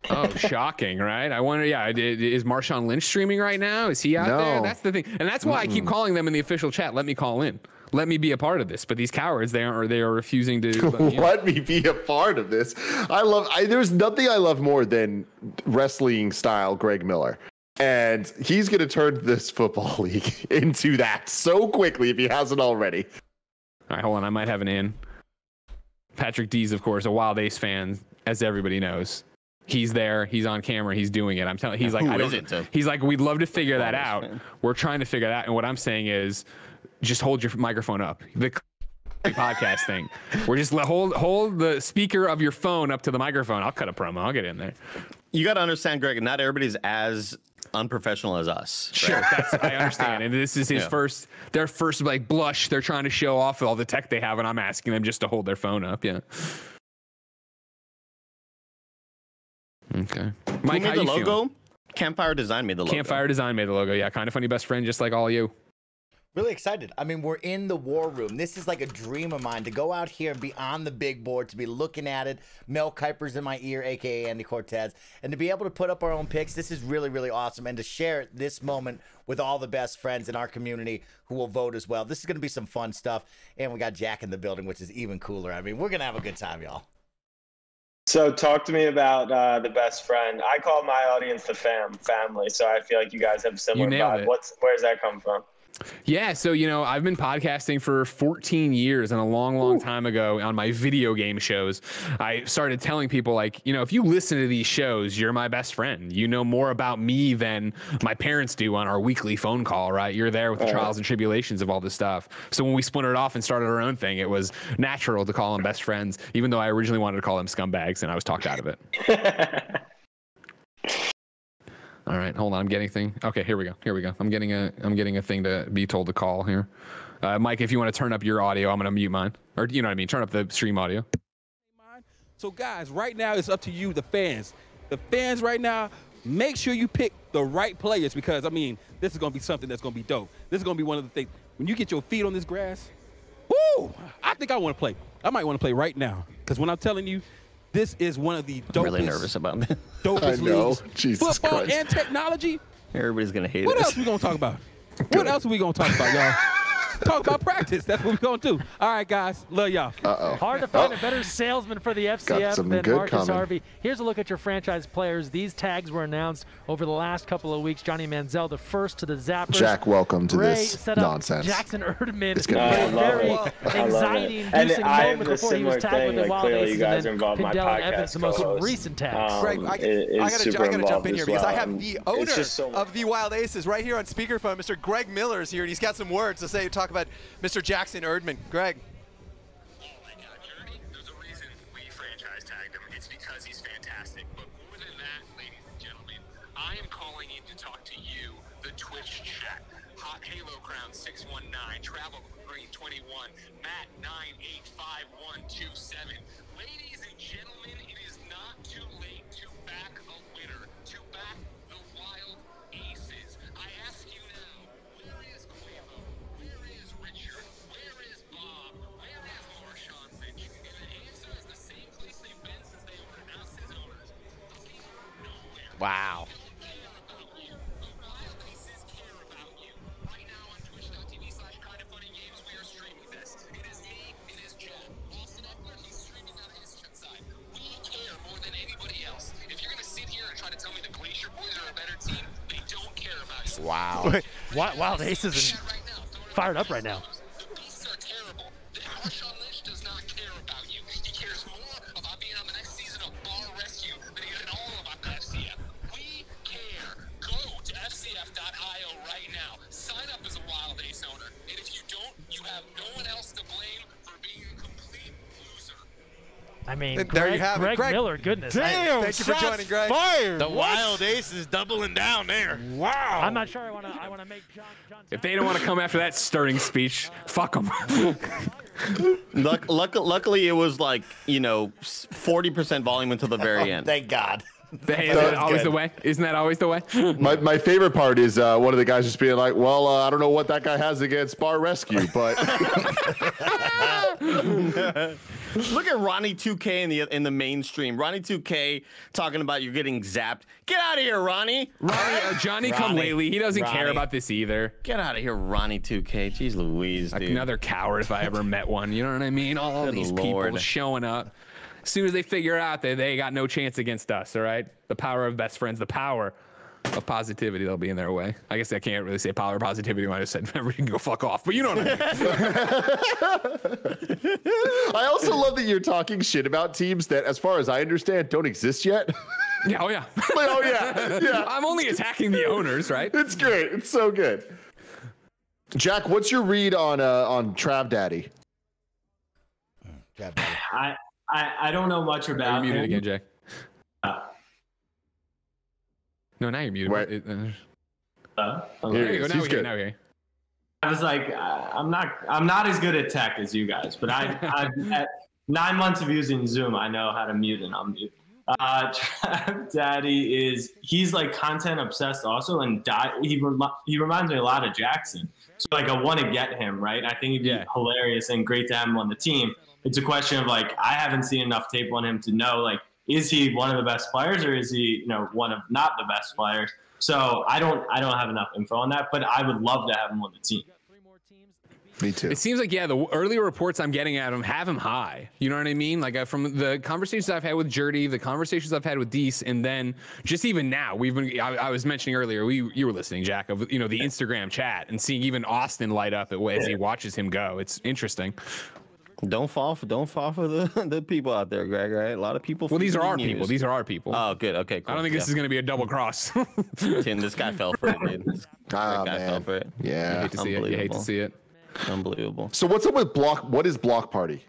Oh, shocking, right? I wonder, is Marshawn Lynch streaming right now? Is he out there? That's the thing. And that's why I keep calling them in the official chat. Let me call in. Let me be a part of this. But these cowards, they are refusing to. Let me be a part of this. There's nothing I love more than wrestling style Greg Miller. And he's going to turn this football league into that so quickly if he hasn't already. All right, hold on. I might have an in. Patrick D's, of course, a Wild Ace fan, as everybody knows. He's there. He's on camera. He's doing it. I'm telling. He's like, he's like, we'd love to figure that out. We're trying to figure that. And what I'm saying is, just hold your microphone up. The podcast thing. We're just hold the speaker of your phone up to the microphone. I'll cut a promo. I'll get in there. You got to understand, Greg. Not everybody's as unprofessional as us. Sure, I understand. And this is their first like blush. They're trying to show off all the tech they have, and I'm asking them just to hold their phone up. Yeah. Okay. Mike, Who made how the you logo? feeling? Campfire Design made the logo. Campfire Design made the logo. Yeah, kind of funny best friend, just like all you. Really excited. I mean, we're in the war room. This is like a dream of mine to go out here and be on the big board, to be looking at it. Mel Kiper's in my ear, aka Andy Cortez, and to be able to put up our own picks. This is really, really awesome, and to share this moment with all the best friends in our community who will vote as well. This is going to be some fun stuff, and we got Jack in the building, which is even cooler. I mean, we're going to have a good time, y'all. So talk to me about the best friend. I call my audience the family, so I feel like you guys have a similar vibe. Where's that come from? Yeah, so, I've been podcasting for 14 years, and a long, long time ago on my video game shows, I started telling people, like, if you listen to these shows, you're my best friend. You know more about me than my parents do on our weekly phone call, right? You're there with the trials and tribulations of all this stuff. So when we splintered off and started our own thing, it was natural to call them best friends, even though I originally wanted to call them scumbags, and I was talked out of it. All right, hold on. I'm getting a thing. Okay, here we go. I'm getting a thing to be told to call here. Mike, if you want to turn up your audio, I'm going to mute mine. Or you know what I mean? Turn up the stream audio. So guys, right now it's up to you, the fans. The fans right now, make sure you pick the right players, because I mean, this is going to be something that's going to be dope. This is going to be one of the things. When you get your feet on this grass, woo! I think I want to play. I might want to play right now, because when I'm telling you, this is one of the dopest. I'm really nervous about this. Dopest I know. leagues. Jesus Football Christ. and technology. Everybody's gonna hate What us. else we gonna talk about? What else are we gonna talk about, y'all? Talk about practice. That's what we're gonna do. All right, guys. Love y'all. Hard to find a better salesman for the FCF some than good Marcus coming. Harvey. Here's a look at your franchise players. These tags were announced over the last couple of weeks. Johnny Manziel, the first to the Zappers. Jack, welcome to Ray this set up nonsense. Jackson Erdman. It's gonna a be very I love it. anxiety-inducing And I have moment a before he was similar tagged thing. with the Like, Wild clearly Aces, you guys and are involved in my Pindell and podcast Evans, the most co-host. recent tags. Greg, I gotta jump in here because I have the owner of the Wild Aces right here on speakerphone. Mr. Greg Miller is here, and he's got some words to talk about Mr. Jackson Erdman. Greg. Oh my God, you ready? There's a reason we franchise tagged him. It's because he's fantastic. But more than that, ladies and gentlemen, I am calling in to talk to you, the Twitch chat. Hot Halo Crown 619, Travel Green 21, Matt 985127. Ladies and gentlemen, it is not too late to back a winner, to back the Wild Aces. I ask you now, where is Quavo? Where is Richard? Where is Bob? Where is Marshawn Lynch? And the answer is the same place they've been since they were announced as owners. Nowhere. Wow. Wow. Wild Aces are fired up right now. The beasts are terrible. Marshawn Lynch does not care about you. He cares more about being on the next season of Bar Rescue than he did all of FCF. We care. Go to FCF.io right now. Sign up as a Wild Ace owner. And if you don't, you have no one else to blame for being a complete loser. I mean, There you have it. Greg Greg Miller, goodness. Damn, Thank you for joining, Greg. Fired. The Wild Ace is doubling down there. Wow. I'm not sure I want to make John. If they don't want to come after that stirring speech, fuck them. Luckily, it was like 40% volume until the very end. Thank God. Hey, isn't that always the way? Isn't that always the way? My favorite part is one of the guys just being like, well, I don't know what that guy has against Bar Rescue, but Look at Ronnie 2K in the mainstream. Ronnie 2K talking about you're getting zapped. Get out of here, Ronnie. Johnny come lately. He doesn't care about this either. Get out of here, Ronnie 2K. Jeez Louise, dude. Another coward if I ever met one. You know what I mean? All Good these Lord. people showing up. As soon as they figure out that they got no chance against us, all right? The power of best friends, the power of positivity, they'll be in their way. I guess I can't really say power of positivity when I just said, remember, you can go fuck off. But you know what I mean. I also love that you're talking shit about teams that, as far as I understand, don't exist yet. Yeah, oh, yeah. Like, oh, yeah. Yeah. I'm only attacking the owners, right? It's great. It's so good. Jack, what's your read on Trav Daddy? I don't know much about You're muted him. again, Jay. No, now you're muted. Right. There you go. Now we hear. Now we hear. I was like, I'm not as good at tech as you guys, but I've at 9 months of using Zoom, I know how to mute and unmute. Daddy he's like content obsessed also, and he reminds me a lot of Jackson. So like I want to get him, right? I think he'd be hilarious and great to have him on the team. It's a question of like, I haven't seen enough tape on him to know, like, is he one of the best players or is he, one of not the best players? So I don't have enough info on that, but I would love to have him on the team. Me too. It seems like, the earlier reports I'm getting at him have him high. You know what I mean? Like from the conversations I've had with Gettys, the conversations I've had with Deese, and then just even now, I was mentioning earlier, you were listening, Jack, of the Instagram chat and seeing even Austin light up as he watches him go. It's interesting. Don't fall for the people out there, Greg. Right? A lot of people. Well, these are our people. These are our people. Oh, good. Okay, cool. I don't think this is going to be a double cross. Tim, this guy fell for it, dude. This guy fell for it. Yeah, you hate to see it. You hate to see it. Unbelievable. So what's up with what is block party?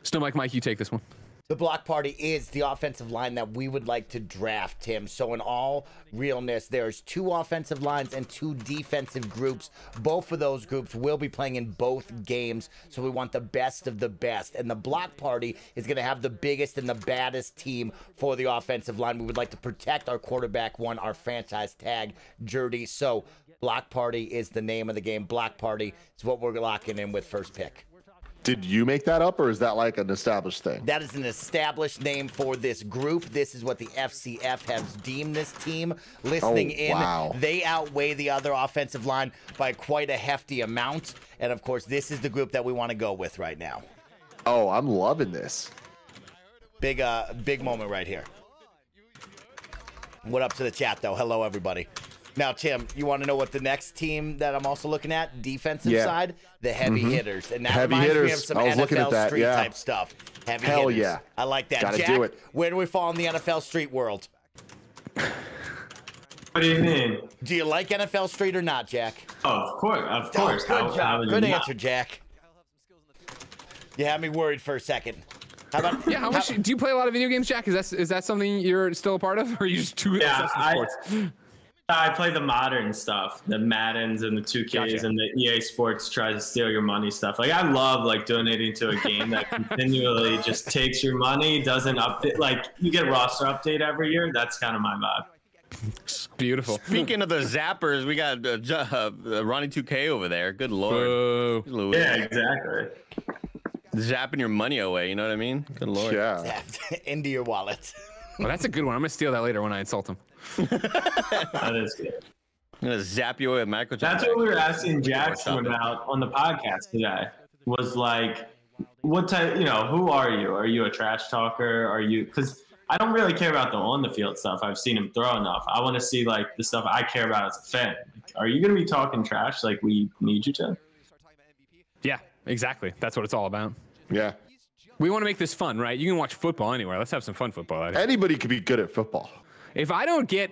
Still, Mike, you take this one. The block party is the offensive line that we would like to draft, Tim. So in all realness, there's 2 offensive lines and 2 defensive groups. Both of those groups will be playing in both games. So we want the best of the best. And the block party is going to have the biggest and the baddest team for the offensive line. We would like to protect our quarterback one, our franchise tag, Gettys. So block party is the name of the game. Block party is what we're locking in with first pick. Did you make that up, or is that like an established thing? That is an established name for this group. This is what the FCF has deemed this team. Listening they outweigh the other offensive line by quite a hefty amount. And, of course, this is the group that we want to go with right now. Oh, I'm loving this. Big moment right here. What up to the chat, though? Hello, everybody. Now, Tim, you want to know what the next team that I'm also looking at, defensive side? The heavy hitters. And that reminds me of some NFL street type stuff. Heavy hitters. Yeah. I like that. Gotta Jack, do it. Where do we fall in the NFL street world? What do you mean? Do you like NFL street or not, Jack? Oh, of course. Of course. Good job. Good answer, Jack. You had me worried for a second. How about, how much do you play a lot of video games, Jack? Is that something you're still a part of, or are you just too obsessed with sports? I play the modern stuff, the Maddens and the 2Ks and the EA Sports tries to steal your money stuff. Like, I love like donating to a game that continually just takes your money, doesn't update. Like, you get roster update every year. That's kind of my vibe. Beautiful. Speaking of the zappers, we got Ronnie 2K over there. Good Lord. Yeah, exactly. Zapping your money away. You know what I mean? Good Lord. Yeah. Zapped into your wallet. Well, that's a good one. I'm going to steal that later when I insult him. That is good. I'm going to zap you away with microchips. That's what we were asking Jackson about on the podcast today. Was like, what type, who are you? Are you a trash talker? Are you, because I don't really care about the on the field stuff. I've seen him throw enough. I want to see like the stuff I care about as a fan. Like, are you going to be talking trash like we need you to? Yeah, exactly. That's what it's all about. Yeah. We want to make this fun, right? You can watch football anywhere. Let's have some fun football out here. Anybody could be good at football. If I don't get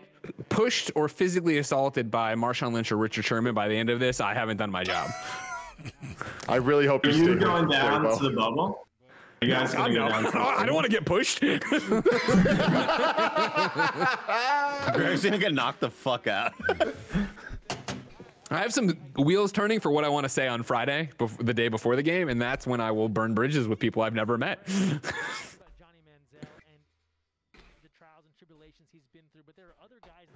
pushed or physically assaulted by Marshawn Lynch or Richard Sherman by the end of this, I haven't done my job. I really hope you're going down to the bubble. You guys gonna go down? I don't want to get pushed. Greg's gonna get knocked the fuck out. I have some wheels turning for what I want to say on Friday, the day before the game, and that's when I will burn bridges with people I've never met.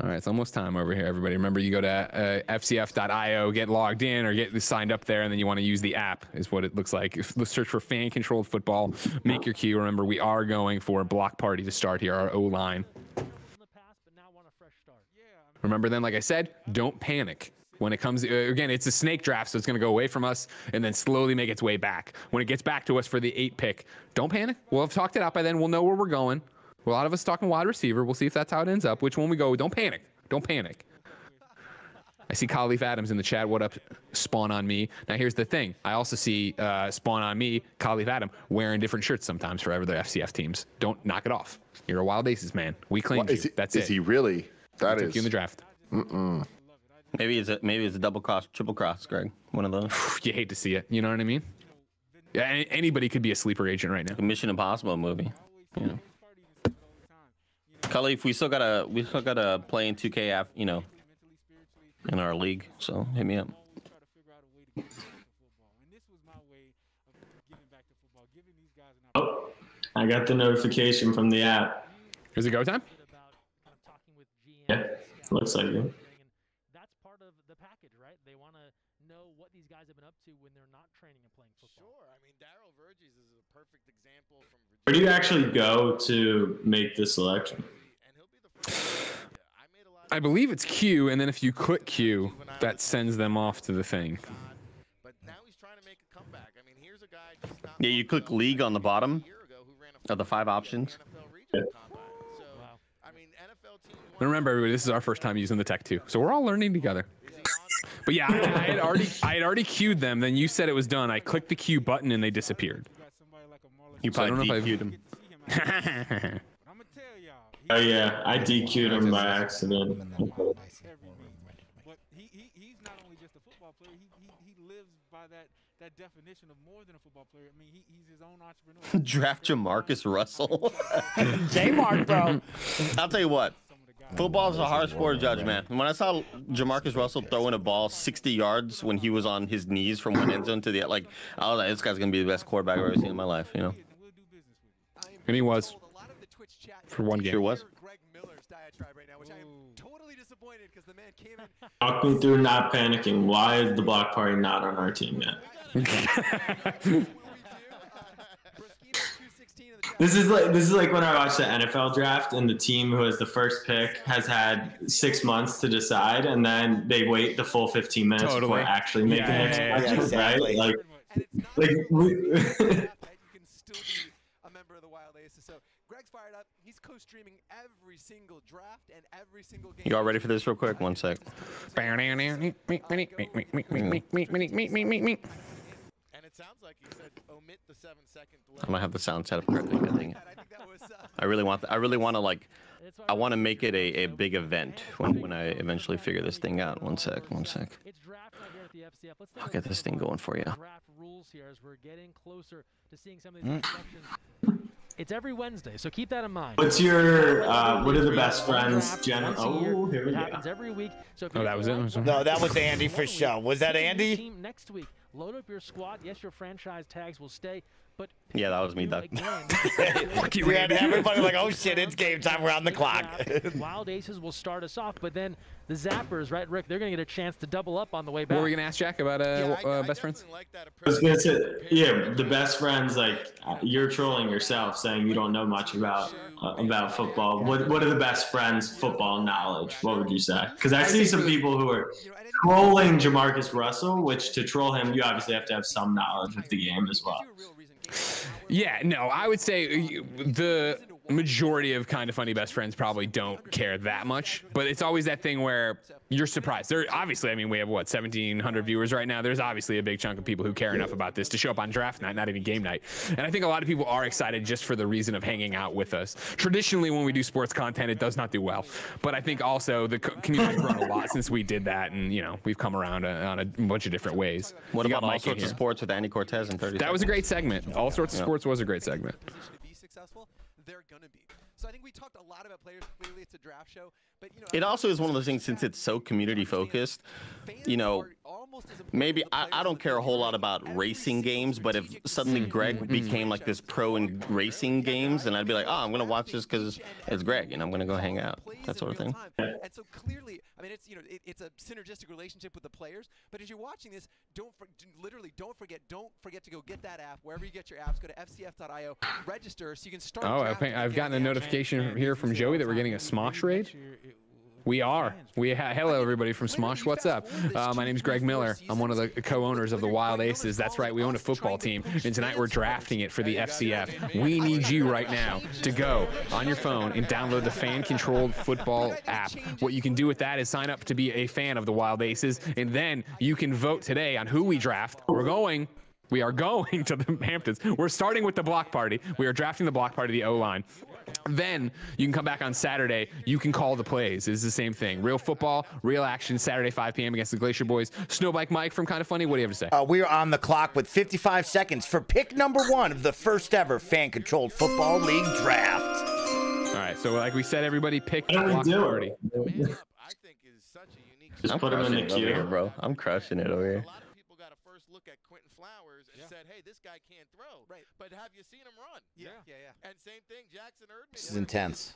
All right, it's almost time over here, everybody. Remember, you go to fcf.io, get logged in, or get signed up there, and then you want to use the app, is what it looks like. Let's search for fan-controlled football. Make your queue. Remember, we are going for a block party to start here, our O-line. Remember then, like I said, don't panic. When it comes, again, it's a snake draft, so it's going to go away from us and then slowly make its way back. When it gets back to us for the 8 pick, don't panic. We'll have talked it out by then. We'll know where we're going. A lot of us talking wide receiver. We'll see if that's how it ends up. Which one we go. Don't panic. Don't panic. I see Khalif Adams in the chat. What up, Spawn on Me? Now, here's the thing. I also see Spawn on Me, Khalif Adam, wearing different shirts sometimes for the FCF teams. Don't knock it off. You're a Wild Aces, man. We claimed you. That's it. Is he really? That took you in the draft. Maybe it's a double cross, triple cross, Greg. One of those. You hate to see it. You know what I mean? Yeah, anybody could be a sleeper agent right now. A Mission Impossible movie. You know. Khalif, we still gotta play in 2K, you know, in our league. So hit me up. Oh, I got the notification from the app. Is it go time? Yeah, looks like it. That's part of the package, right? They want to know what these guys have been up to when they're not training and playing football. Sure. I mean, Daryl Verges is a perfect example from Virginia. Where do you actually go to make the selection? I believe it's Q, and then if you click Q, that sends them off to the thing. But now he's trying to make a comeback. I mean, here's a guy just not Yeah, you click league on the bottom of the 5 options. So, I mean, NFL team And remember, everybody, this is our first time using the tech too, so we're all learning together. But yeah, I had already queued them. Then you said it was done. I clicked the Q button, and they disappeared. You probably DQ'd them. Oh yeah, I DQ'd him by accident. But he's not only just a football player. He lives by that definition of more than a football player. I mean, he's his own entrepreneur. Draft Jamarcus Russell. J-Mark, bro. I'll tell you what. Football is a hard sport to judge, man. When I saw Jamarcus Russell throwing a ball 60 yards when he was on his knees from one end zone to the like, I was like, this guy's gonna be the best quarterback I've ever seen in my life, you know. And he was. For one game. Sure was. Talk me through not panicking. Why is the block party not on our team yet? This is like when I watch the NFL draft and the team who has the first pick has had 6 months to decide, and then they wait the full 15 minutes before actually making the selection, exactly. right? Greg's fired up. He's co-streaming every single draft and every single game. You all ready for this real quick? 1 sec. And it sounds like he said omit the 7-second delay. I might have the sound set up correctly. Good thing. I really want to like. I want to make it a big event when I eventually figure this thing out. 1 sec. I'll get this thing going for you. Draft rules here as we're getting closer to seeing some of these selections. It's every Wednesday, so keep that in mind. What's your what are the best friends? Oh, here we it go. happens every week. So Oh, that was it? No, that was Andy for sure. Was that Andy? Team next week. Load up your squad. Yes, your franchise tags will stay, but Yeah, that was me, Doug. Fuck you, Andy. Everybody like, oh shit, it's game time. We're on the clock. Wild Aces will start us off, but then the Zappers, right, Rick? They're going to get a chance to double up on the way back. What were we going to ask Jack about best friends? I was gonna say, yeah, the best friends. Like you're trolling yourself, saying you don't know much about football. What are the best friends' football knowledge? What would you say? Because I see some people who are trolling Jamarcus Russell, which to troll him, you obviously have to have some knowledge of the game as well. Yeah, no, I would say the majority of Kind of Funny best friends probably don't care that much, but it's always that thing where you're surprised. There, obviously, I mean, we have what, 1,700 viewers right now. There's obviously a big chunk of people who care enough about this to show up on draft night, not even game night. And I think a lot of people are excited just for the reason of hanging out with us. Traditionally, when we do sports content, it does not do well, but I think also the community's grown a lot since we did that, and you know, we've come around on a bunch of different ways. What about All Sorts of Sports with Andy Cortez and 30 That was a great segment. All Sorts of Sports was a great segment. They're gonna be. So I think we talked a lot about players. Clearly, it's a draft show, but you know, It also is one of those things, since it's so community focused, you know, maybe I don't care a whole lot about racing games, but if suddenly Greg became like this pro in racing games, then I'd be like, oh, I'm gonna watch this because it's Greg and I'm gonna go hang out, that sort of thing. And so clearly, I mean, it's, you know, it's a synergistic relationship with the players. But as you're watching this, don't forget to go get that app wherever you get your apps. Go to fcf.io, register so you can start. Oh, I've gotten a notification here from Joey that we're getting a Smosh raid. We are. Hello, everybody from Smosh. What's up? My name's Greg Miller. I'm one of the co-owners of the Wild Aces. That's right. We own a football team, and tonight we're drafting it for the FCF. We need you right now to go on your phone and download the fan-controlled football app. What you can do with that is sign up to be a fan of the Wild Aces, and then you can vote today on who we draft. We are going to the Hamptons. We're starting with the block party. We are drafting the block party, the O-line. Then you can come back on Saturday. You can call the plays. It's the same thing. Real football, real action, Saturday, 5 p.m. against the Glacier Boys. Snowbike Mike from Kind of Funny, what do you have to say? We are on the clock with 55 seconds for pick number 1 of the first ever fan-controlled football league draft. All right, So like we said, everybody pick What do we block do? party. Man up, I think, is such a unique. Just put him in the crushing it over queue. here, bro. I'm crushing it over here. A lot of people got a first look at Quentin Flowers and said, "Hey, this guy can't throw." Right. But have you seen him run? Yeah. And same thing, Jackson Erdman. This is intense.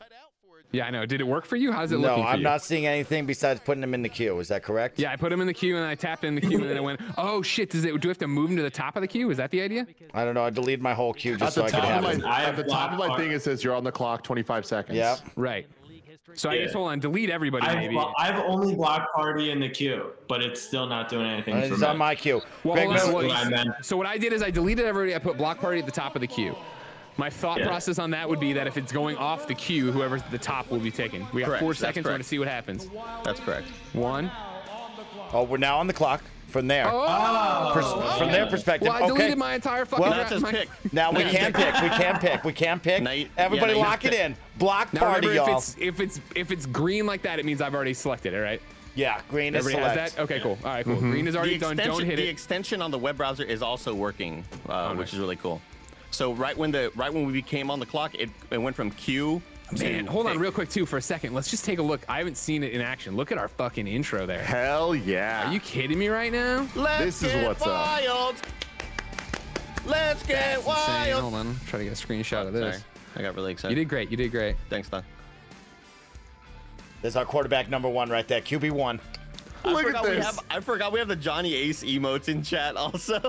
Yeah, I know. Did it work for you? How's it looking No, for I'm you? not seeing anything besides putting him in the queue. Is that correct? Yeah, I put him in the queue and I tapped in the queue and then I went, oh shit, do we have to move him to the top of the queue? Is that the idea? I don't know. I deleted my whole queue just so I could have him. At the top of my thing, it says you're on the clock 25 seconds. Yeah. Right. So I guess, hold on, delete everybody maybe. I've only blocked party in the queue, but it's still not doing anything for It's me. on my queue. Well, Greg hold on, Miller- well, I meant. so what I did is I deleted everybody. I put block party at the top of the queue. My thought process on that would be that if it's going off the queue, whoever's at the top will be taken. We got Correct. 4 That's seconds. We're going correct. to see what happens. That's correct. 1. Oh, we're now on the clock. From there, from their perspective, Well, I deleted okay. my entire fucking. Well, Now just pick. Now we can pick. We can pick. We can pick. Now you- Everybody yeah, now you lock just it pick. in. Block Now party, remember, y'all. if it's green like that, it means I've already selected it, right? Yeah, green is Everybody select. has that. Okay, cool. All right, cool. Green is already done. Don't hit The it. extension on the web browser is also working, which is really cool. So right when we came on the clock, it went from queue. Man, hold on real quick too for a second. Let's just take a look. I haven't seen it in action. Look at our fucking intro there. Hell yeah. Are you kidding me right now? Let's This is what's up. wild. Let's get Insane. wild. Hold on. Try to get a screenshot of this. Sorry, I got really excited. You did great. You did great. Thanks, Don. There's our quarterback number 1 right there, QB1. Look at this. I forgot we have the Johnny Ace emotes in chat also.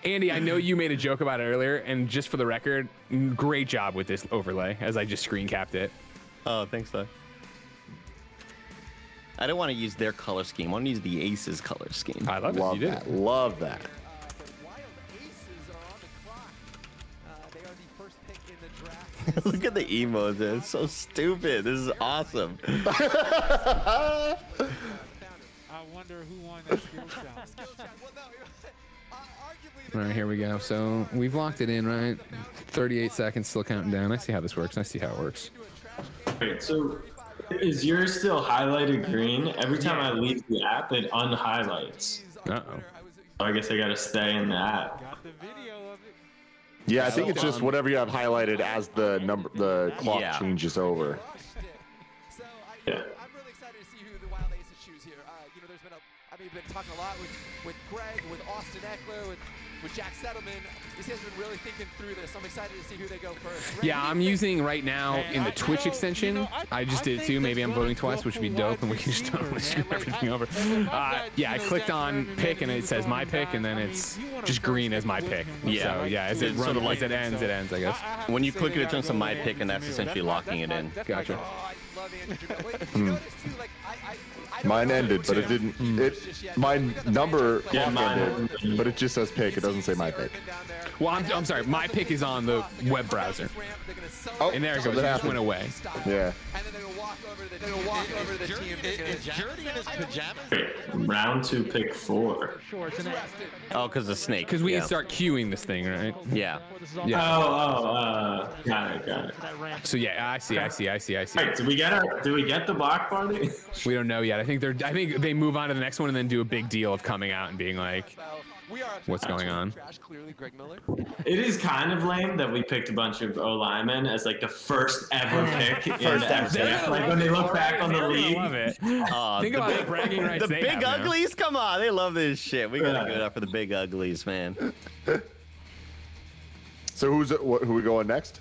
Andy, I know you made a joke about it earlier, and just for the record, great job with this overlay as I just screen capped it. Oh, thanks, Don. I don't want to use their color scheme. I want to use the Aces color scheme. I love it. Love You did that. it. Love that. The Wild Aces are on the clock. They are the first pick in the draft. Look at the emotes. It's so stupid. This is awesome. I wonder who won that skill challenge. All right, here we go. So we've locked it in, right? 38 seconds, still counting down. I see how this works. I see how it works. Wait, so is yours still highlighted green? Every time I leave the app, it unhighlights. Uh-oh. So I guess I gotta stay in the app. Got the video of it. Yeah, I think it's just whatever you have highlighted as the clock Yeah. changes over. Yeah. I'm really excited to see who the Wild Aces choose here. There's been we've been talking a lot with Greg, with Austin Eckler, with Jack Settleman. These guys have been really thinking through this. I'm excited to see who they go first. Yeah, I'm using right now in the Twitch extension. I just did it too. Maybe I'm voting twice, which would be dope, and we can just totally screw everything over. Yeah, I clicked on pick, and it says my pick, and then it's just green as my pick. Yeah. So yeah, as it It's sort runs, of like- as it ends, I guess. When you click it, it turns to my pick, and that's essentially locking it in. Gotcha. Oh, I love Andrew Jamel. Wait, you notice too, like I don't Mine know ended, but it didn't. My number clock mine ended, but it just says pick. It doesn't say my pick. Well, I'm sorry. My pick is on the web browser. Oh, And there it so goes. that It just happened. went away. Yeah. And then they're gonna walk over to the team. Is Jordy in his pajamas? Wait, round 2, pick 4. Shorts and Oh, because the snake. Because we yeah. can start queuing this thing, right? Yeah. Yeah. Got it. So yeah, I see. Wait, did we get the block party? We don't know yet. I think they move on to the next one and then do a big deal of coming out and being like, what's going on? Clearly, Greg Miller. It is kind of lame that we picked a bunch of O linemen as like the first ever pick in First the ever. FCF. Like when they look back on the They're gonna league. love it. Oh, Think the about big- the bragging rights The they big have now. uglies? Come on, they love this shit. We gotta give it up for the big uglies, man. So who we going next?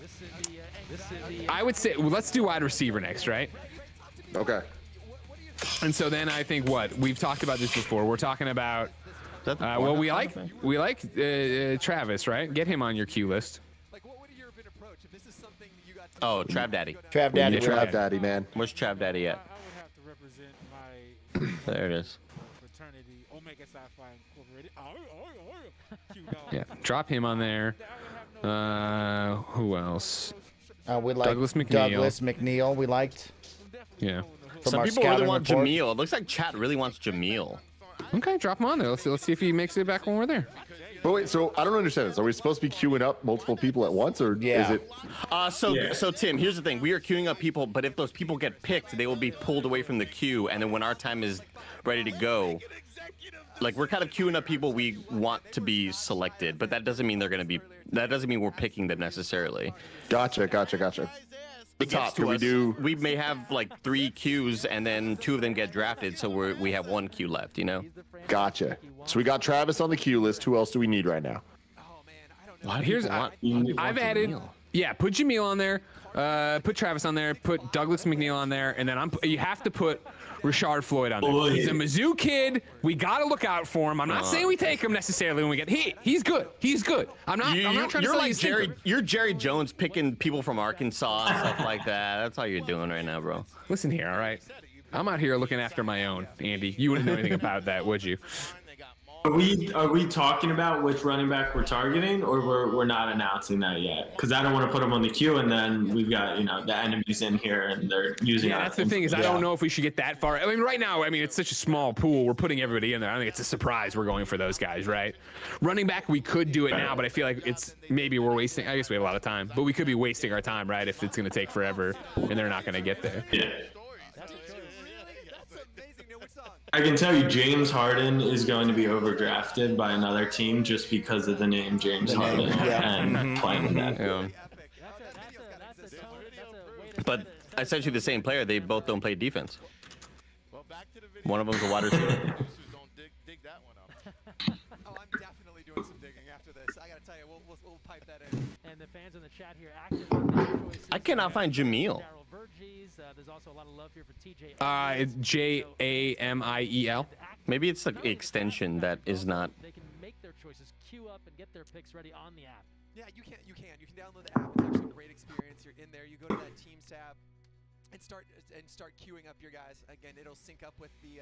I would say, well, let's do wide receiver next, right? Okay. And so then I think we've talked about this before. We're talking about well, we like Travis, right? Get him on your queue list. Oh, Trav Daddy. Trav Daddy. Yeah, Trav Daddy, man. Where's Trav Daddy at? I would have to represent my There it is. fraternity, Omega Sci-Fi Incorporated. Cute dog. Yeah, drop him on there. Who else? We like Douglas McNeil. Douglas McNeil. We liked. Yeah. From Some our people really scouting want report. Jameel. It looks like chat really wants Jameel. Okay, drop him on there. Let's see if he makes it back when we're there. But wait, so I don't understand this. Are we supposed to be queuing up multiple people at once, or Yeah. is it? So Tim, here's the thing. We are queuing up people, but if those people get picked, they will be pulled away from the queue, and then when our time is ready to go, like we're kind of queuing up people we want to be selected, but that doesn't mean they're going to be. That doesn't mean we're picking them necessarily. Gotcha. The top. Can we do? We may have like 3 queues, and then 2 of them get drafted, so we have 1 queue left. You know. Gotcha. So we got Travis on the queue list. Who else do we need right now? Here's I've added. Yeah, put Jamil on there. Put Travis on there. Put Douglas McNeil on there, and then you have to put Rashard Floyd on there. He's a Mizzou kid. We gotta look out for him. I'm not saying we take him necessarily when we get. He's good. He's good. I'm not trying to say he's Jerry. You're Jerry Jones picking people from Arkansas and stuff like that. That's all you're doing right now, bro. Listen here, all right. I'm out here looking after my own, Andy. You wouldn't know anything about that, would you? Are we talking about which running back we're targeting, or we're not announcing that yet? Because I don't want to put them on the queue, and then we've got the enemies in here, and they're using. Yeah, that's the thing is I don't know if we should get that far. I mean, right now, it's such a small pool. We're putting everybody in there. I think it's a surprise we're going for those guys, right? Running back, we could do it now, but I feel like maybe we're wasting. I guess we have a lot of time, but we could be wasting our time, right? If it's going to take forever and they're not going to get there. Yeah. I can tell you James Harden is going to be overdrafted by another team just because of the name James Harden and playing with that. Yeah. But essentially the same player. They both don't play defense. One of them's a wide receiver. Oh, I'm definitely doing some digging after this. I gotta tell you, we'll pipe that in. And the fans in the chat here active on their choices. I cannot find Jamil. There's also a lot of love here for TJ. It's Jamiel. Maybe it's the extension that is not. They can make their choices, queue up, and get their picks ready on the app. Yeah, you can download the app. It's actually a great experience. You're in there. You go to that Teams tab and start queuing up your guys. Again, it'll sync up with the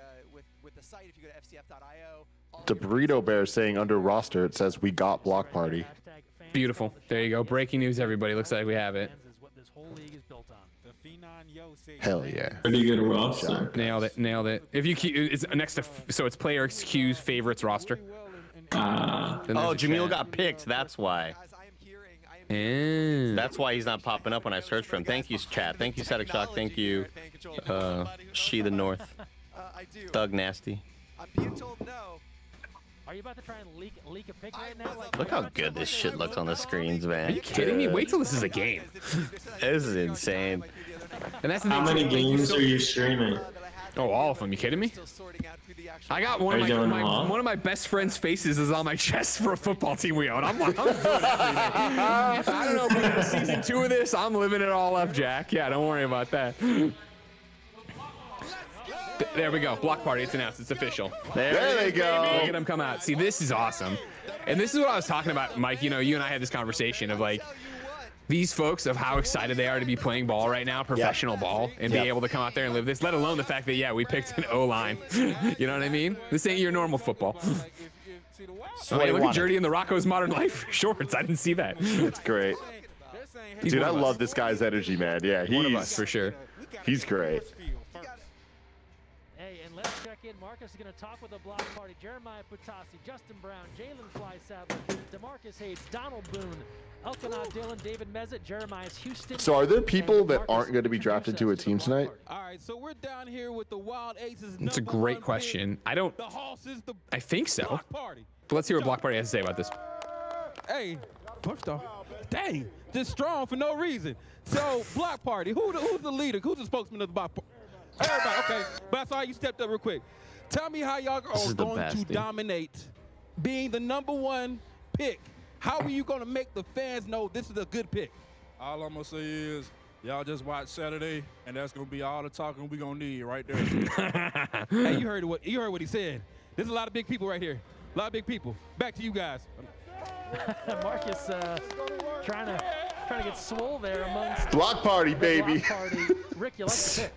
site if you go to fcf.io. The Burrito Bear saying under roster it says we got block party. Beautiful. There you go. Breaking news, everybody. Looks like we have it. Hell yeah. Pretty good roster. Nailed it. If you keep, it's next to, so it's players, queues, favorites roster. Jamil got picked. That's why. That's why he's not popping up when I search for him. Thank you, chat. Thank you, Static Shock. Thank you, She the North. Thug Nasty. I'm being told no. Are you about to try and leak a pick right now? Look how good this shit looks on the screens, man. Are you kidding me? Wait till this is a game. This is insane. And that's how many games are you streaming? Oh, all of them. You kidding me? I got one of my best friend's faces is on my chest for a football team we own. I'm doing everything. I don't know if we have season 2 of this. I'm living it all up, Jack. Yeah, don't worry about that. There we go. Block party. It's announced. It's official. There they go. Look at them come out. See, this is awesome. And this is what I was talking about, Mike. You and I had this conversation of like these folks of how excited they are to be playing ball right now, professional ball, and be able to come out there and live this, let alone the fact that, we picked an O-line. You know what I mean? This ain't your normal football. Hey, look at Jerdy in the Rocco's Modern Life shorts. I didn't see that. That's great. Dude, I love this guy's energy, man. Yeah, he's one of us for sure. He's great. Hey, and let's check in. Marcus is going to talk with the block party. Jeremiah Putasi, Justin Brown, Jalen Fly Sadler, DeMarcus Hayes, Donald Boone, Elkanah Dillon, David Mezzett, Jeremiah's Houston. So are there people that aren't going to be drafted to a team tonight? All right, so we're down here with the Wild Aces. It's a great question. I think so. But let's hear what Block Party has to say about this. Hey, first off, dang, just strong for no reason. So, Block Party, who's the leader? Who's the spokesman of the Block Party? Everybody, okay. But I saw you stepped up real quick. Tell me how y'all are going to dominate being the #1 pick. How are you going to make the fans know this is a good pick? All I'm going to say is y'all just watch Saturday, and that's going to be all the talking we're going to need right there. Hey, you heard what he said. There's a lot of big people right here. A lot of big people. Back to you guys. Marcus trying to get swole there amongst Block Party, baby. Block party. Rick, you like the pick?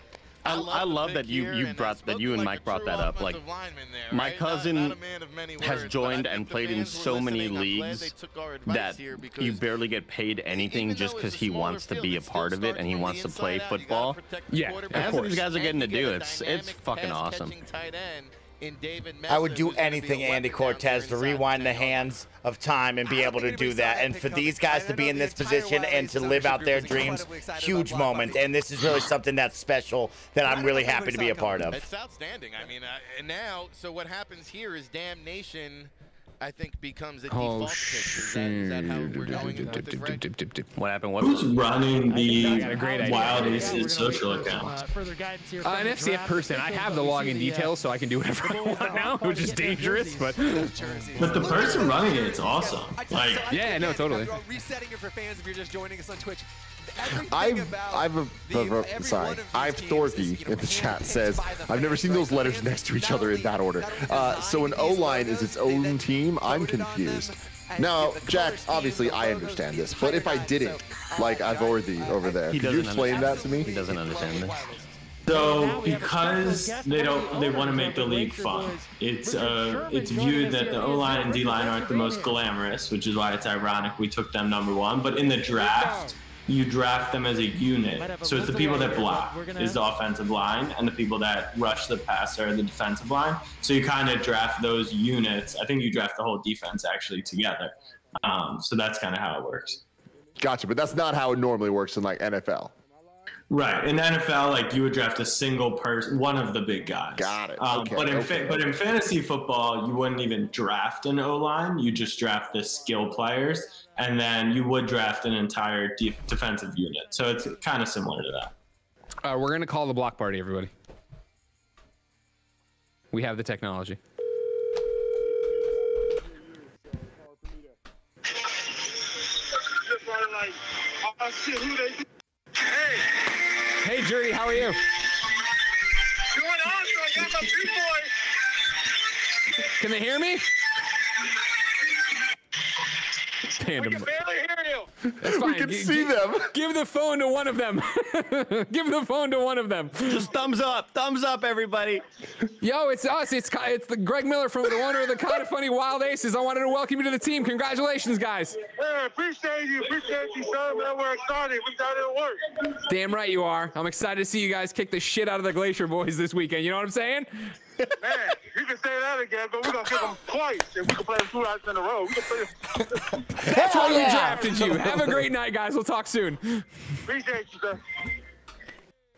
I love that you and Mike brought that up. Like, my cousin has joined and played in so many leagues that you barely get paid anything just because he wants to be a part of it and he wants to play football. Yeah, that's what these guys are getting to do. It's fucking awesome. in David Mesa. I would do who's gonna be anything, a Andy weapon down Cortez, there to inside rewind the 10 yard hands of time and be able to do that. And for these guys to be in this position and to live out their dreams, huge moment. And this is really something that's special that I'm really happy to be a part of. It's outstanding. I mean, and now, so what happens here is Damnation, I think, becomes a default pick. Is that how we're going with it, Greg? What happened? Who's running the got a great idea. Wild Aces social account? Further guidance here. An FCF person. I have the login details, so I can do whatever I want now, which is dangerous, but the person running it's awesome. Like, yeah, no, totally. Resetting it for fans if you're just joining us on Twitch. Thorthy in the chat says, I've never seen those letters next to each other in that order. So an O-line is its own team? I'm confused. Now, Jack, obviously I understand this, but if I didn't, like Ivorthy over there, could you explain that to me? He doesn't understand this. So because they want to make the league fun, it's viewed that the O-line and D-line aren't the most glamorous, which is why it's ironic we took them #1. But in the draft, you draft them as a unit. So it's the people that block is the offensive line, and the people that rush the passer are the defensive line. So you kind of draft those units. I think you draft the whole defense actually together. So that's kind of how it works. Gotcha, but that's not how it normally works in like NFL. Right. In the NFL, like you would draft a single person, one of the big guys. Got it. Okay, but in fantasy football, you wouldn't even draft an O-line. You just draft the skill players, and then you would draft an entire defensive unit. So it's kind of similar to that. We're going to call the block party, everybody. We have the technology. Hey, Jerry, how are you? Doing awesome. I got my big boy. Can they hear me? Tandem. We can barely hear you. That's fine. We can see them. Give the phone to one of them. Give the phone to one of them. Just thumbs up, everybody. Yo, it's us. It's the Greg Miller from the owner of the Kind of Funny Wild Aces. I wanted to welcome you to the team. Congratulations, guys. Man, appreciate you, son. Man, we're excited. We got it to work. Damn right you are. I'm excited to see you guys kick the shit out of the Glacier Boys this weekend. You know what I'm saying? Man, you can say that again, but we're going to kick them twice. If we can play them 2 nights in a row, we can play them. That's why we drafted you. Have a great night, guys. We'll talk soon. Appreciate you, sir.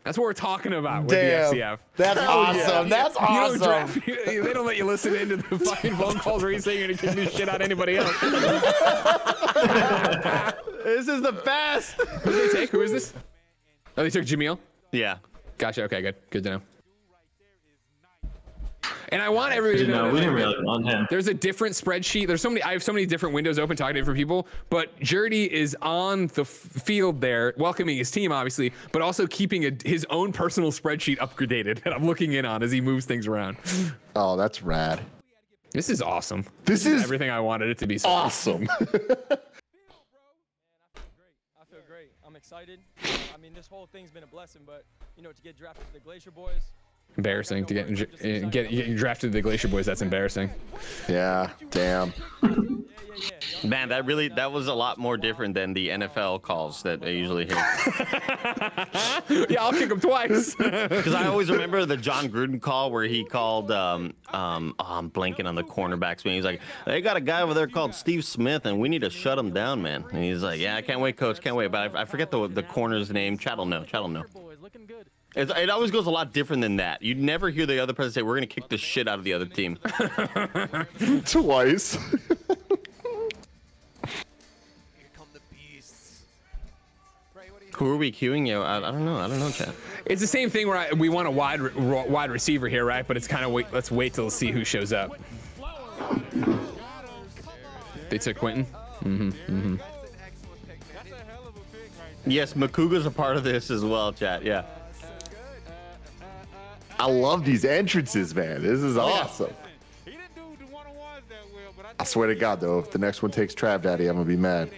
That's what we're talking about with Damn, the FCF. that's awesome. Yeah. That's awesome. They don't let you listen into the fucking phone calls where you say you're going to kick the shit out of anybody else. This is the best. Who did they take? Who is this? Oh, they took Jamil? Yeah. Gotcha. Okay, good. Good to know. And I want everybody to know we didn't really want him. There's a different spreadsheet. I have so many different windows open talking to different people, but Jerdy is on the field there, welcoming his team, obviously, but also keeping his own personal spreadsheet updated that I'm looking in on as he moves things around. Oh, that's rad. This is awesome. This is everything I wanted it to be. Awesome. I feel great. I'm excited. I mean, this whole thing's been a blessing, but, you know, to get drafted to the Glacier Boys, embarrassing to get drafted to the Glacier Boys. That's embarrassing. Yeah, damn. Man, that was a lot more different than the NFL calls that I usually hear. Yeah, I'll kick him twice. Because I always remember the John Gruden call where he called, I'm blanking on the cornerbacks, man. He's like, they got a guy over there called Steve Smith, and we need to shut him down, man. And he's like, yeah, I can't wait, coach, can't wait. But I forget the corner's name. Chat'll know. It always goes a lot different than that. You'd never hear the other person say, we're going to kick the shit out of the other team. Twice. Who are we queuing? Yo, I don't know, chat. It's the same thing where we want a wide receiver here, right? But it's kind of let's wait till see who shows up. They took Quentin. Yes, Makuga's a part of this as well, chat. Yeah. I love these entrances, man. This is awesome. I swear to God, though, if the next one takes Trav Daddy, I'm gonna be mad.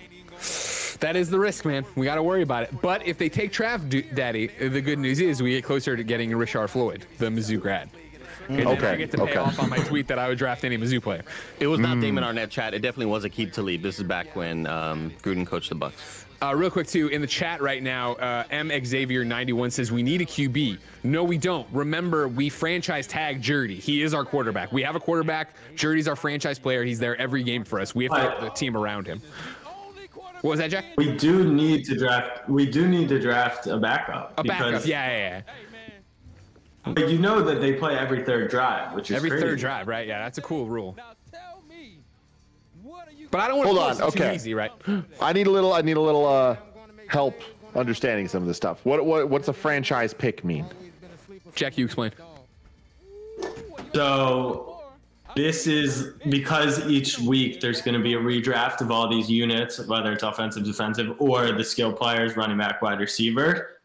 That is the risk, man. We got to worry about it. But if they take Trav Daddy, the good news is we get closer to getting Richard Floyd, the Mizzou grad. And then I get to pay off on my tweet that I would draft any Mizzou player. It was not Damon Arnett chat. It definitely was Aqib Talib. This is back when Gruden coached the Bucks. Real quick, too, in the chat right now, MXavier91 says, we need a QB. No, we don't. Remember, we franchise tag Jurdy. He is our quarterback. We have a quarterback. Jurdy's our franchise player. He's there every game for us. We have to get the team around him. What was that, Jack? We do need to draft. We do need to draft a backup. A backup, yeah. But you know that they play every third drive, which is every crazy. third drive, right? Yeah, that's a cool rule. But I don't want to too easy, right? I need a little help understanding some of this stuff. What's a franchise pick mean? Jack, you explain. So this is because each week there's going to be a redraft of all these units, whether it's offensive, defensive, or the skill players, running back, wide receiver.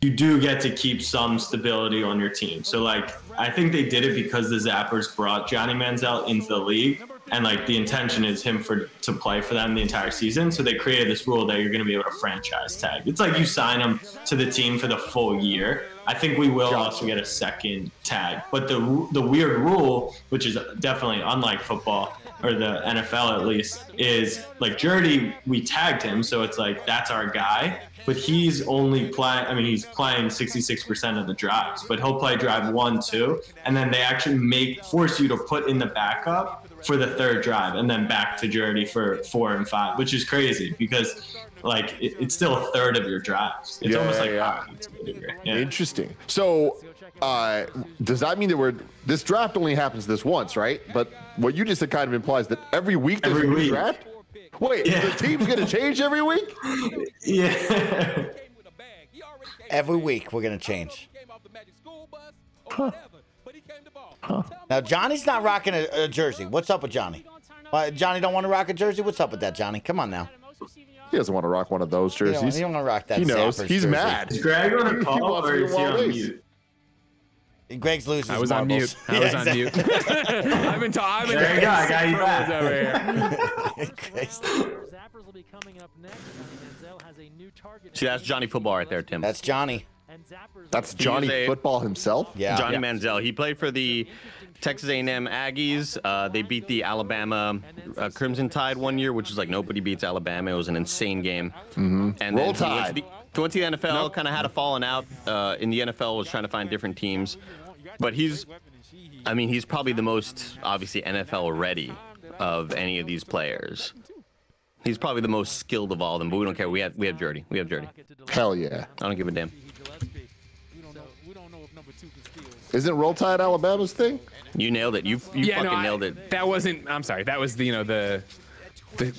You do get to keep some stability on your team. So, like, I think they did it because the Zappers brought Johnny Manziel into the league, and, like, the intention is him to play for them the entire season. So they created this rule that you're going to be able to franchise tag. It's like you sign him to the team for the full year. I think we will also get a second tag. But the weird rule, which is definitely unlike football, or the NFL at least, is, like, Jurdy, we tagged him, so it's like that's our guy. But he's only playing, he's playing 66% of the drives, but he'll play drive 1, 2, and then they actually force you to put in the backup for the third drive and then back to Jurdy for 4 and 5, which is crazy because, like, it's still a third of your drives. It's almost like hockey to a degree. Yeah. Interesting. So does that mean that this draft only happens this once, right? But what you just said kind of implies that every week there's a new draft? Wait, the team's going to change every week? Yeah. Every week we're going to change. Huh. Now, Johnny's not rocking a jersey. What's up with Johnny? Johnny don't want to rock a jersey? What's up with that, Johnny? Come on now. He doesn't want to rock one of those jerseys. He don't want to rock that. He knows. Zappers He's jersey. mad. Is Greg on a call or is he on mute? Greg's losing. I was on mute. I was on mute. I've been talking. There you go. I got you back. Over here. Zappers will be coming up next. Manziel has a new target. See, that's Johnny Football right there, Tim. That's Johnny. That's Johnny Football himself? Yeah. Johnny Manziel. He played for the Texas A&M Aggies. They beat the Alabama Crimson Tide one year, which is like nobody beats Alabama. It was an insane game. Mm-hmm. And Roll then Tide. he went to the NFL, kind of had a falling out in the NFL, was trying to find different teams. But he's probably the most, obviously, NFL ready of any of these players. He's probably the most skilled of all of them, but we don't care. We have Jurdy. We have Jurdy. Hell yeah. I don't give a damn. Isn't Roll Tide Alabama's thing? You nailed it. You nailed it. That wasn't. I'm sorry. That was the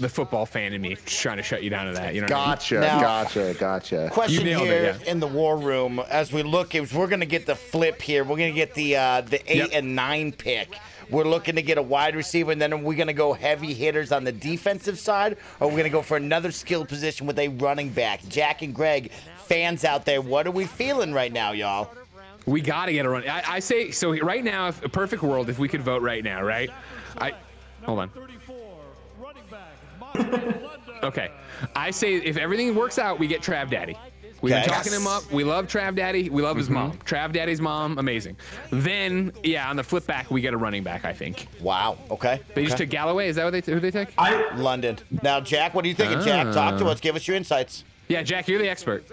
football fan in me trying to shut you down to that. You know. Gotcha. Now, Gotcha. Question You nailed here it, in the war room as we look is we're gonna get the flip here. We're gonna get the 8 and 9 pick. We're looking to get a wide receiver, and then are we gonna go heavy hitters on the defensive side, or are we gonna go for another skill position with a running back? Jack and Greg, fans out there, what are we feeling right now, y'all? We got to get a run. I say so right now. If a perfect world, if we could vote right now, right? Hold on. Okay, I say if everything works out, we get Trav Daddy. We've been talking him up. We love Trav Daddy. We love his mom. Trav Daddy's mom, amazing. Then, yeah, on the flip back, we get a running back, I think. Wow. Okay. They just took Galloway. Is that who they take? London. Now, Jack, what are you thinking? Jack, talk to us. Give us your insights. Yeah, Jack, you're the expert.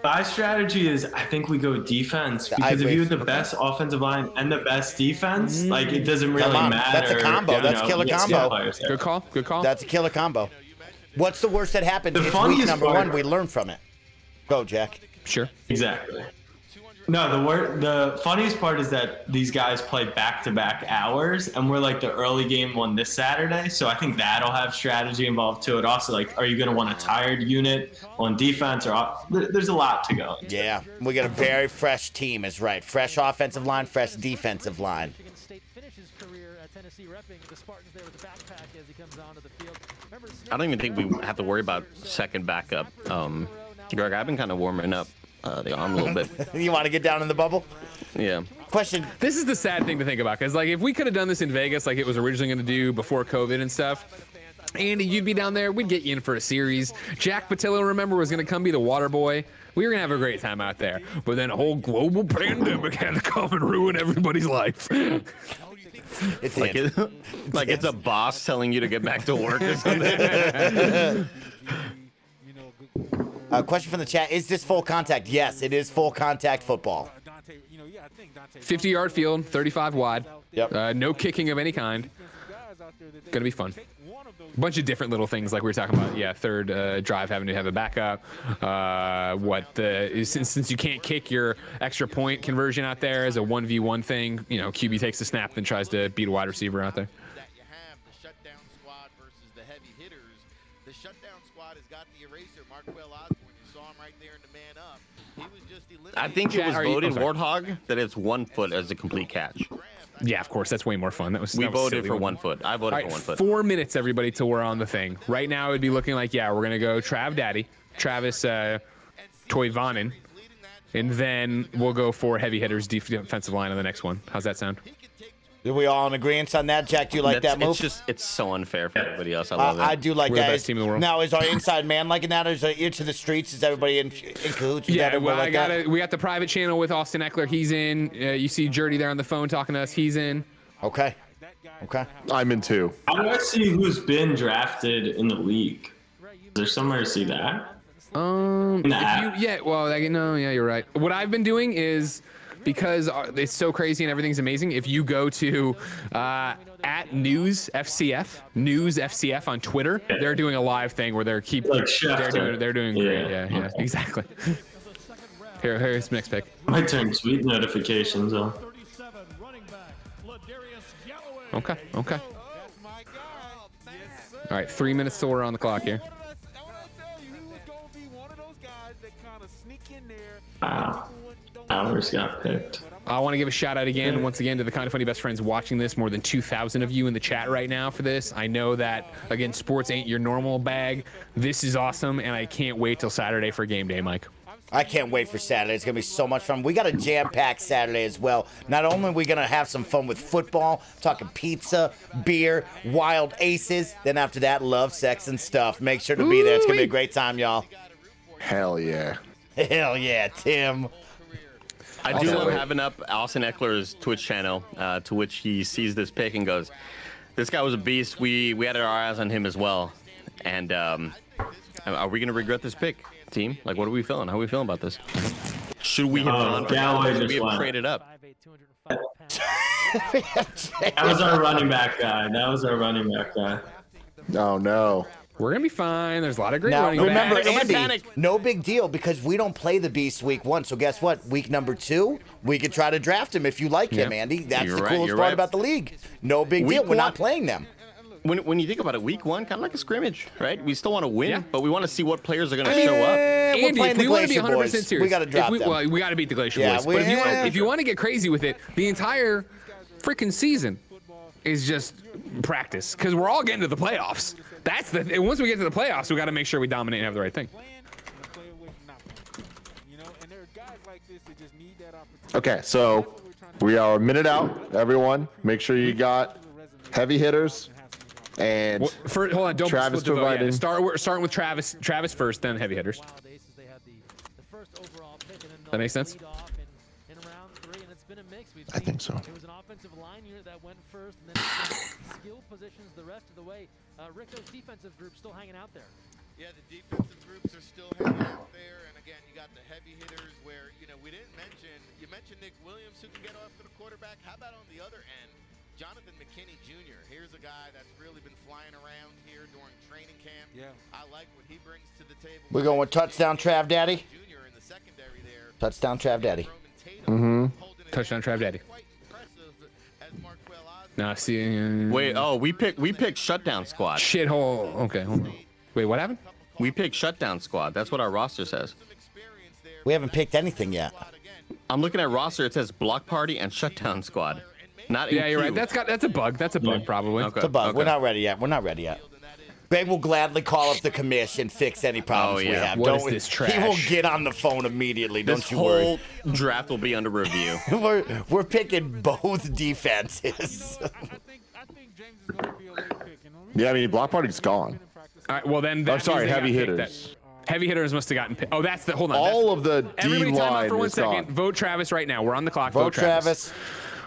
My strategy is I think we go defense because if you have the best offensive line and the best defense, like it doesn't really matter. That's a combo. That's a killer combo. Good call. Good call. That's a killer combo. What's the worst that happened? It's week number 1. We learn from it. Go, Jack. Sure. Exactly. No, the funniest part is that these guys play back-to-back hours, and we're like the early game on this Saturday, so I think that'll have strategy involved to it. Also, like, are you going to want a tired unit on defense? Or there's a lot to go. Yeah, we got a very fresh team, is right. Fresh offensive line, fresh defensive line. I don't even think we have to worry about second backup. Greg, I've been kind of warming up the arm a little bit. You want to get down in the bubble? Yeah. Question. This is the sad thing to think about, because like if we could have done this in Vegas like it was originally going to do before COVID and stuff, Andy, you'd be down there. We'd get you in for a series. Jack Patillo, remember, was going to come be the water boy We were gonna have a great time out there, but then a whole global pandemic had to come and ruin everybody's life. It's like it's a boss telling you to get back to work or something. Question from the chat: is this full contact? Yes, it is full contact football. 50-yard field, 35 wide. Yep. No kicking of any kind. Gonna be fun. Bunch of different little things like we were talking about. Yeah, third drive having to have a backup. Since you can't kick, your extra point conversion out there is a 1v1 thing. You know, QB takes the snap, then tries to beat a wide receiver out there. That you have the shutdown squad versus the heavy hitters. The shutdown squad has got the eraser, Marquell Osborne. You saw him right there in the man up. He was just eliminated. I think it was voted Warthog that it's 1 foot as a complete catch. Yeah, of course. That's way more fun. We voted for 1 foot. I voted for 1 foot. 4 minutes, everybody, till we're on the thing. Right now, it'd be looking like, yeah, we're gonna go Travis Toivonen, and then we'll go for heavy hitters, defensive line on the next one. How's that sound? Are we all in agreement on that, Jack? Do you like that move? It's so unfair for everybody else. I love it. I do like We're that. the best team in the world. Now, is our inside man liking that? Or is our ear to the streets? Is everybody in cahoots with Yeah, that? well, we got the private channel with Austin Eckler. He's in. You see Jerdy there on the phone talking to us. He's in. Okay. I'm in too. How do I see who's been drafted in the league? Is there somewhere to see that? Yeah, you're right. What I've been doing is, because it's so crazy and everything's amazing, if you go to at News FCF on Twitter, they're doing a live thing where they're doing great. Yeah, exactly. Here's next pick. My turn tweet notifications on. Okay. All right, 3 minutes till we're on the clock here. Wow. Ours got picked. I want to give a shout out again, once again, to the Kind of Funny best friends watching this. More than 2,000 of you in the chat right now for this. I know that, again, sports ain't your normal bag. This is awesome, and I can't wait till Saturday for game day, Mike. I can't wait for Saturday. It's going to be so much fun. We got a jam-packed Saturday as well. Not only are we going to have some fun with football, talking pizza, beer, wild aces, then after that, love, sex, and stuff. Make sure to be there. It's going to be a great time, y'all. Hell yeah. Hell yeah, Tim. I do love having up Austin Eckler's Twitch channel, to which he sees this pick and goes, this guy was a beast. We had our eyes on him as well. And are we going to regret this pick, team? Like, what are we feeling? How are we feeling about this? Should we have gone for Should we have traded up? That was our running back guy. Oh, no. We're going to be fine. There's a lot of great now, running remember, backs. Andy, no big deal because we don't play the Beast week 1. So guess what? Week number 2, we could try to draft him if you like him, Andy. That's the coolest part about the league. No big deal. We're not playing them. When you think about it, week 1, kind of like a scrimmage, right? We still want to win, but we want to see what players are going to show up. Andy, if we want to be 100% serious, we got to drop them. Well, we got to beat the Glacier Boys. But if you want to get crazy with it, the entire freaking season is just practice because we're all getting to the playoffs. That's once we get to the playoffs, we got to make sure we dominate and have the right thing. Okay, so we are a minute out. Everyone, make sure you got heavy hitters and hold on, don't Travis split the vote yet. providing. We're starting with Travis first, then heavy hitters. That makes sense. I think so. It was an offensive line unit that went first, and then skill positions the rest of the way. Rick, those defensive groups still hanging out there. Yeah, the defensive groups are still hanging out there, and again, you got the heavy hitters where, you know, we didn't mention, you mentioned Nick Williams who can get off to the quarterback. How about on the other end, Jonathan McKinney Jr.? Here's a guy that's really been flying around here during training camp. Yeah. I like what he brings to the table. We're going with touchdown, Trav Daddy. Touchdown, Trav Daddy. Touchdown, Trav Daddy. Nah, see. Wait, we picked shutdown squad. Shithole. Okay, hold on. Wait, what happened? We picked shutdown squad. That's what our roster says. We haven't picked anything yet. I'm looking at roster. It says block party and shutdown squad. Not yeah, you're right. That's a bug. That's a bug, probably. Okay. It's a bug. Okay. We're not ready yet. Greg will gladly call up the commission, fix any problems we have. What is this trash? He will get on the phone immediately. This Don't you worry. whole draft will be under review. we're picking both defenses. Yeah, I mean, block party's gone. All right, well then. I'm sorry, heavy hitters. Heavy hitters must have gotten picked. Oh, that's the, hold on. All of the D everybody time out line for 1 is second. gone. Vote Travis right now. We're on the clock. Vote Travis.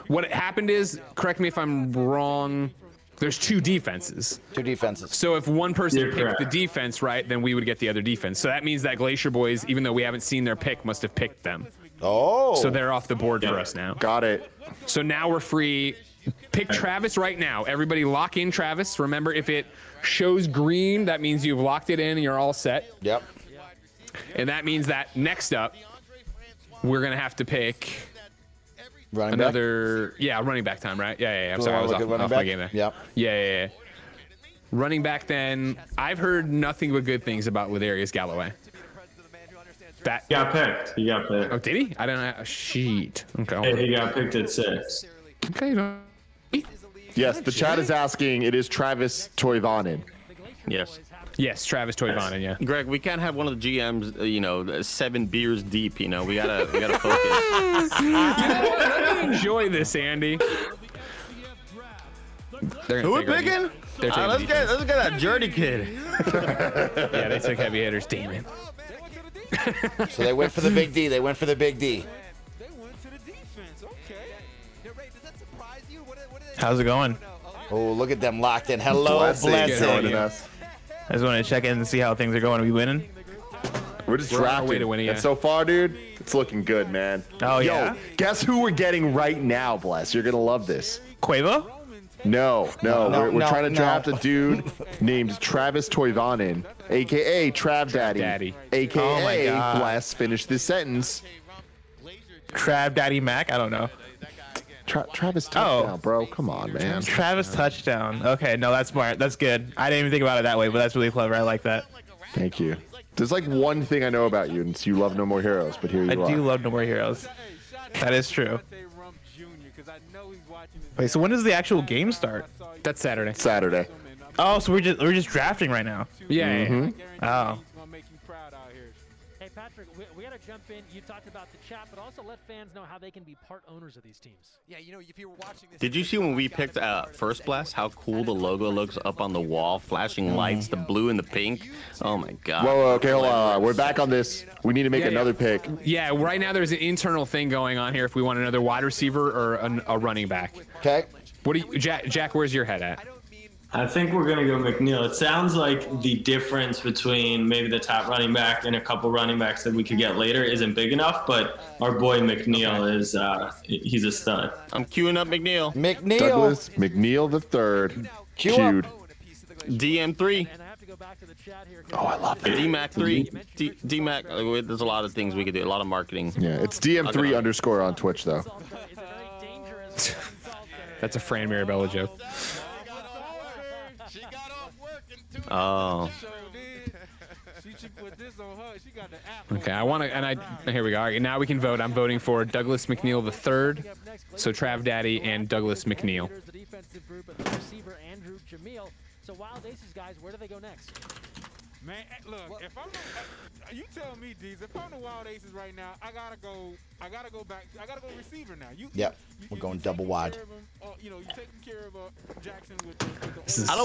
What happened is, correct me if I'm wrong, there's 2 defenses. 2 defenses. So if one person You're picked correct. the defense, right, then we would get the other defense. So that means that Glacier Boys, even though we haven't seen their pick, must have picked them. Oh. So they're off the board for us now. Got it. So now we're free. Pick Travis right now. Everybody lock in Travis. Remember, if it shows green, that means you've locked it in and you're all set. Yep. And that means that next up, we're going to have to pick Running another, running back time, right? Yeah. I'm sorry, I was off my game there. Yep. Yeah. Running back then, I've heard nothing but good things about Ladarius Galloway. That He got picked. He got picked. Oh, did he? I don't know. Sheet. Okay. Yeah, he got picked at 6. Okay. Yes, the chat is asking. It is Travis Toivonen. Yes. Yes, Travis Toivonen, yeah. Greg, we can't have one of the GMs, 7 beers deep. We gotta focus. You know what? Let me enjoy this, Andy. Who we picking? Let's get that Journey kid. Yeah, they took heavy hitters. Damn it. So they went for the big D. They went for the big D. They went to the defense. Okay. How's it going? Oh, look at them locked in. Hello, Blessing. I just want to check in and see how things are going. Are we winning? We're just We're on our way drafting. to winning, yeah. And so far, dude, it's looking good, man. Oh, Yo, yeah? guess who we're getting right now, Bless? You're going to love this. Quavo? No. We're trying to draft a dude named Travis Toivonen, a.k.a. Trav Daddy, a.k.a. Oh my God. Bless. Finish this sentence. Trav Daddy Mac? I don't know. Travis touchdown, bro. Come on, man. Travis touchdown. Okay, no, that's smart. That's good. I didn't even think about it that way, but that's really clever. I like that. Thank you. There's like one thing I know about you, and it's you love No More Heroes, but here you are. I do love No More Heroes. That is true. Wait, so when does the actual game start? That's Saturday. Saturday. Oh, so we're just drafting right now. Yeah. Oh. Hey, Patrick, we got to jump in. You talked about the chat, but also let fans know how they can be part owners of these teams. Yeah, if you were watching this. Did you see when we picked First Blast, how cool the logo looks up on the wall, flashing lights, the blue and the pink? Oh my God. Whoa, okay, hold on. We're back on this. We need to make another pick. Yeah, right now there's an internal thing going on here if we want another wide receiver or a running back. Okay. What do you, Jack, where's your head at? I think we're going to go McNeil. It sounds like the difference between maybe the top running back and a couple running backs that we could get later isn't big enough, but our boy McNeil is, he's a stud. I'm queuing up McNeil. Douglas McNeil III. Queued. DM3. Oh, I love it. DMAC3. DMAC. There's a lot of things we could do. A lot of marketing. Yeah, it's DM3 underscore on Twitch, though. That's a Fran Mirabella joke. Oh. Okay, I want to, and here we go. All right, now we can vote. I'm voting for Douglas McNeil III, so Trav Daddy and Douglas McNeil. The defensive group of receiver Andrew Jamil. So Wild Aces guys, where do they go next? Man, look, if I'm you tell me, D's, if I'm the Wild Aces right now, I gotta go back. I gotta go receiver now. We're going double wide. You taking care of Jackson with the I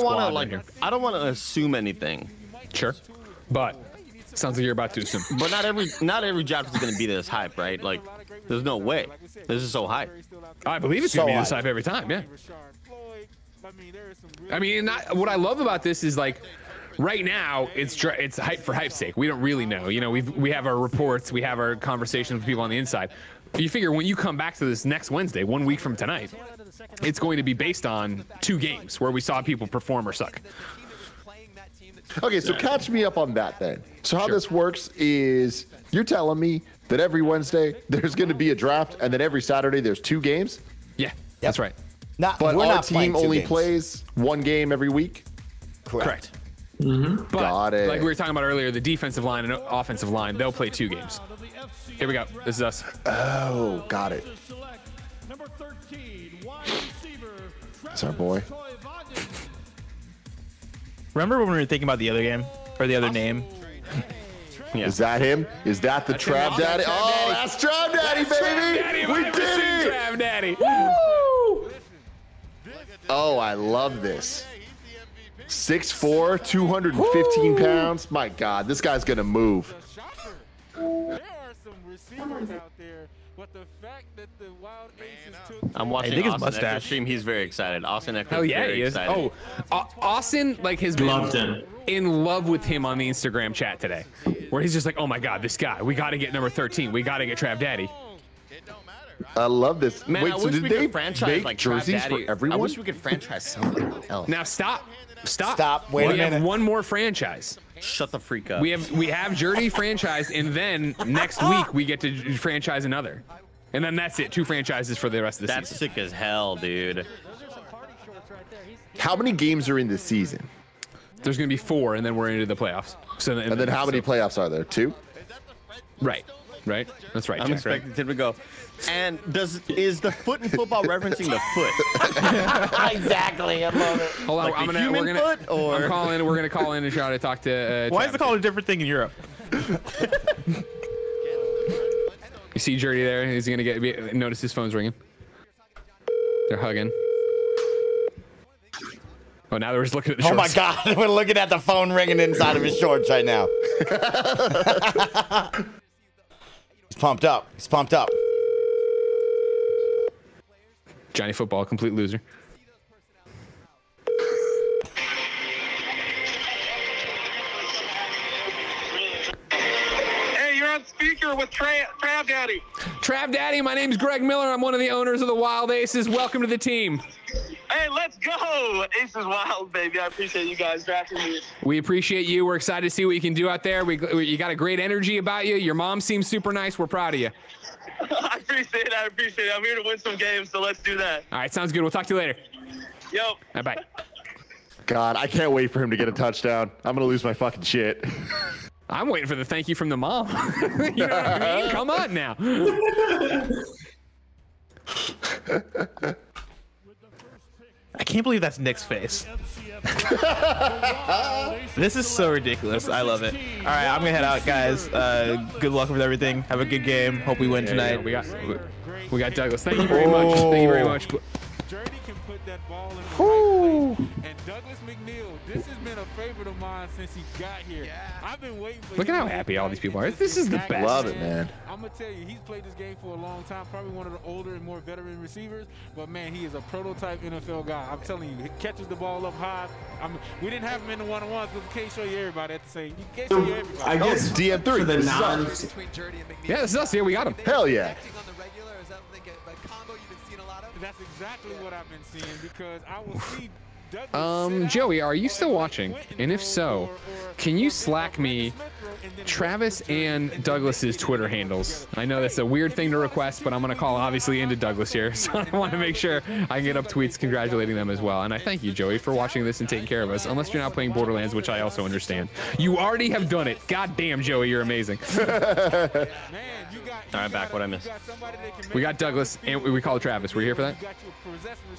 don't want to assume anything. Sure, but sounds like you're about to assume. But not every draft is going to be this hype, right? Like, there's no way. This is so hype. I believe it's going to be this hype every time. Yeah. I mean, what I love about this is like. Right now, it's hype for hype's sake. We don't really know. We have our reports, we have our conversations with people on the inside. You figure when you come back to this next Wednesday, 1 week from tonight, it's going to be based on 2 games where we saw people perform or suck. Okay, so catch me up on that then. So how this works is you're telling me that every Wednesday there's going to be a draft, and then every Saturday there's 2 games? Yeah, that's right. But our team only plays 1 game every week? Correct. But Got it. like we were talking about earlier, the defensive line and offensive line, they'll play 2 games. Here we go. This is us. Oh, got it. That's our boy. Remember when we were thinking about the other game or the other name? Yeah. Is that him? Is that the Trav Daddy? Oh, that's Trav Daddy, baby! We did it! Trav Daddy. Woo! Oh, I love this. 6'4", 215 pounds. My God, this guy's gonna move. There are some receivers out there, but the fact that the Wild Aces took I'm watching his Austin mustache. Eckler stream. He's very excited. Austin Eckler. Hell yeah, very he is. excited. Oh, Austin has been in love with him on the Instagram chat today, where he's just like, oh my God, this guy. We got to get number 13. We got to get Trav Daddy. I love this. Man, Wait, I so wish did we they could franchise make like jerseys Trav Daddy. for everyone? I wish we could franchise something else. Now stop. Wait a We have minute. one more franchise. Shut the freak up. We have Jersey franchise, and then next week we get to franchise another, and then that's it. 2 franchises for the rest of the That's season. sick as hell, dude. How many games are in the season? There's gonna be 4, and then we're into the playoffs. So And then how many playoffs are there? 2? Right. That's right. I'm Jack, right? expecting him to go. And is the foot in football referencing the foot? Exactly. I love it. Hold on, Like the human foot, or We're gonna call in and try to talk to. Why is it called a different thing in Europe? You see Jerdy there? He's gonna notice his phone's ringing. They're hugging. Oh, now they're just looking at the Oh my shorts. God, we're looking at the phone ringing inside of his shorts right now. He's pumped up. He's pumped up. Johnny Football, complete loser. Hey, you're on speaker with Trav Daddy. Trav Daddy, my name's Greg Miller. I'm one of the owners of the Wild Aces. Welcome to the team. Hey, let's go. Aces Wild, baby. I appreciate you guys drafting me. We appreciate you. We're excited to see what you can do out there. You got a great energy about you. Your mom seems super nice. We're proud of you. I appreciate it. I'm here to win some games, so let's do that. All right, sounds good. We'll talk to you later. Yo. All right, bye. God, I can't wait for him to get a touchdown. I'm gonna lose my fucking shit. I'm waiting for the thank you from the mom. You know what I mean? Come on now. I can't believe that's Nick's face. This is so ridiculous. I love it. All right, I'm gonna head out, guys. Good luck with everything. Have a good game. Hope we win tonight. We got Douglas. Thank you very much. Thank you very much. Journey can put that ball in the right place. And Douglas McNeil, this has been a favorite of mine since he got here. I've been waiting for Look at how happy all these people are. This is the best. Love it, man. I'm going to tell you, he's played this game for a long time, probably one of the older and more veteran receivers. But, man, he is a prototype NFL guy. I'm telling you, he catches the ball up high. We didn't have him in the one-on-ones because we can't show you everybody at the same. You can't show you everybody. I guess DM3. for the This is non, us. Yeah, this is us. Yeah, we got him. Hell yeah. That's exactly what I've been seeing because I will see Douglas Joey, are you still watching? And if so, can you Slack me Travis and Douglas's Twitter handles? I know that's a weird thing to request, but I'm gonna call obviously into Douglas here, so I want to make sure I get up tweets congratulating them as well. And I thank you, Joey, for watching this and taking care of us. Unless you're not playing Borderlands, which I also understand. You already have done it. God damn, Joey, you're amazing. All right, back. What I missed? We got Douglas and we call Travis. Were you here for that?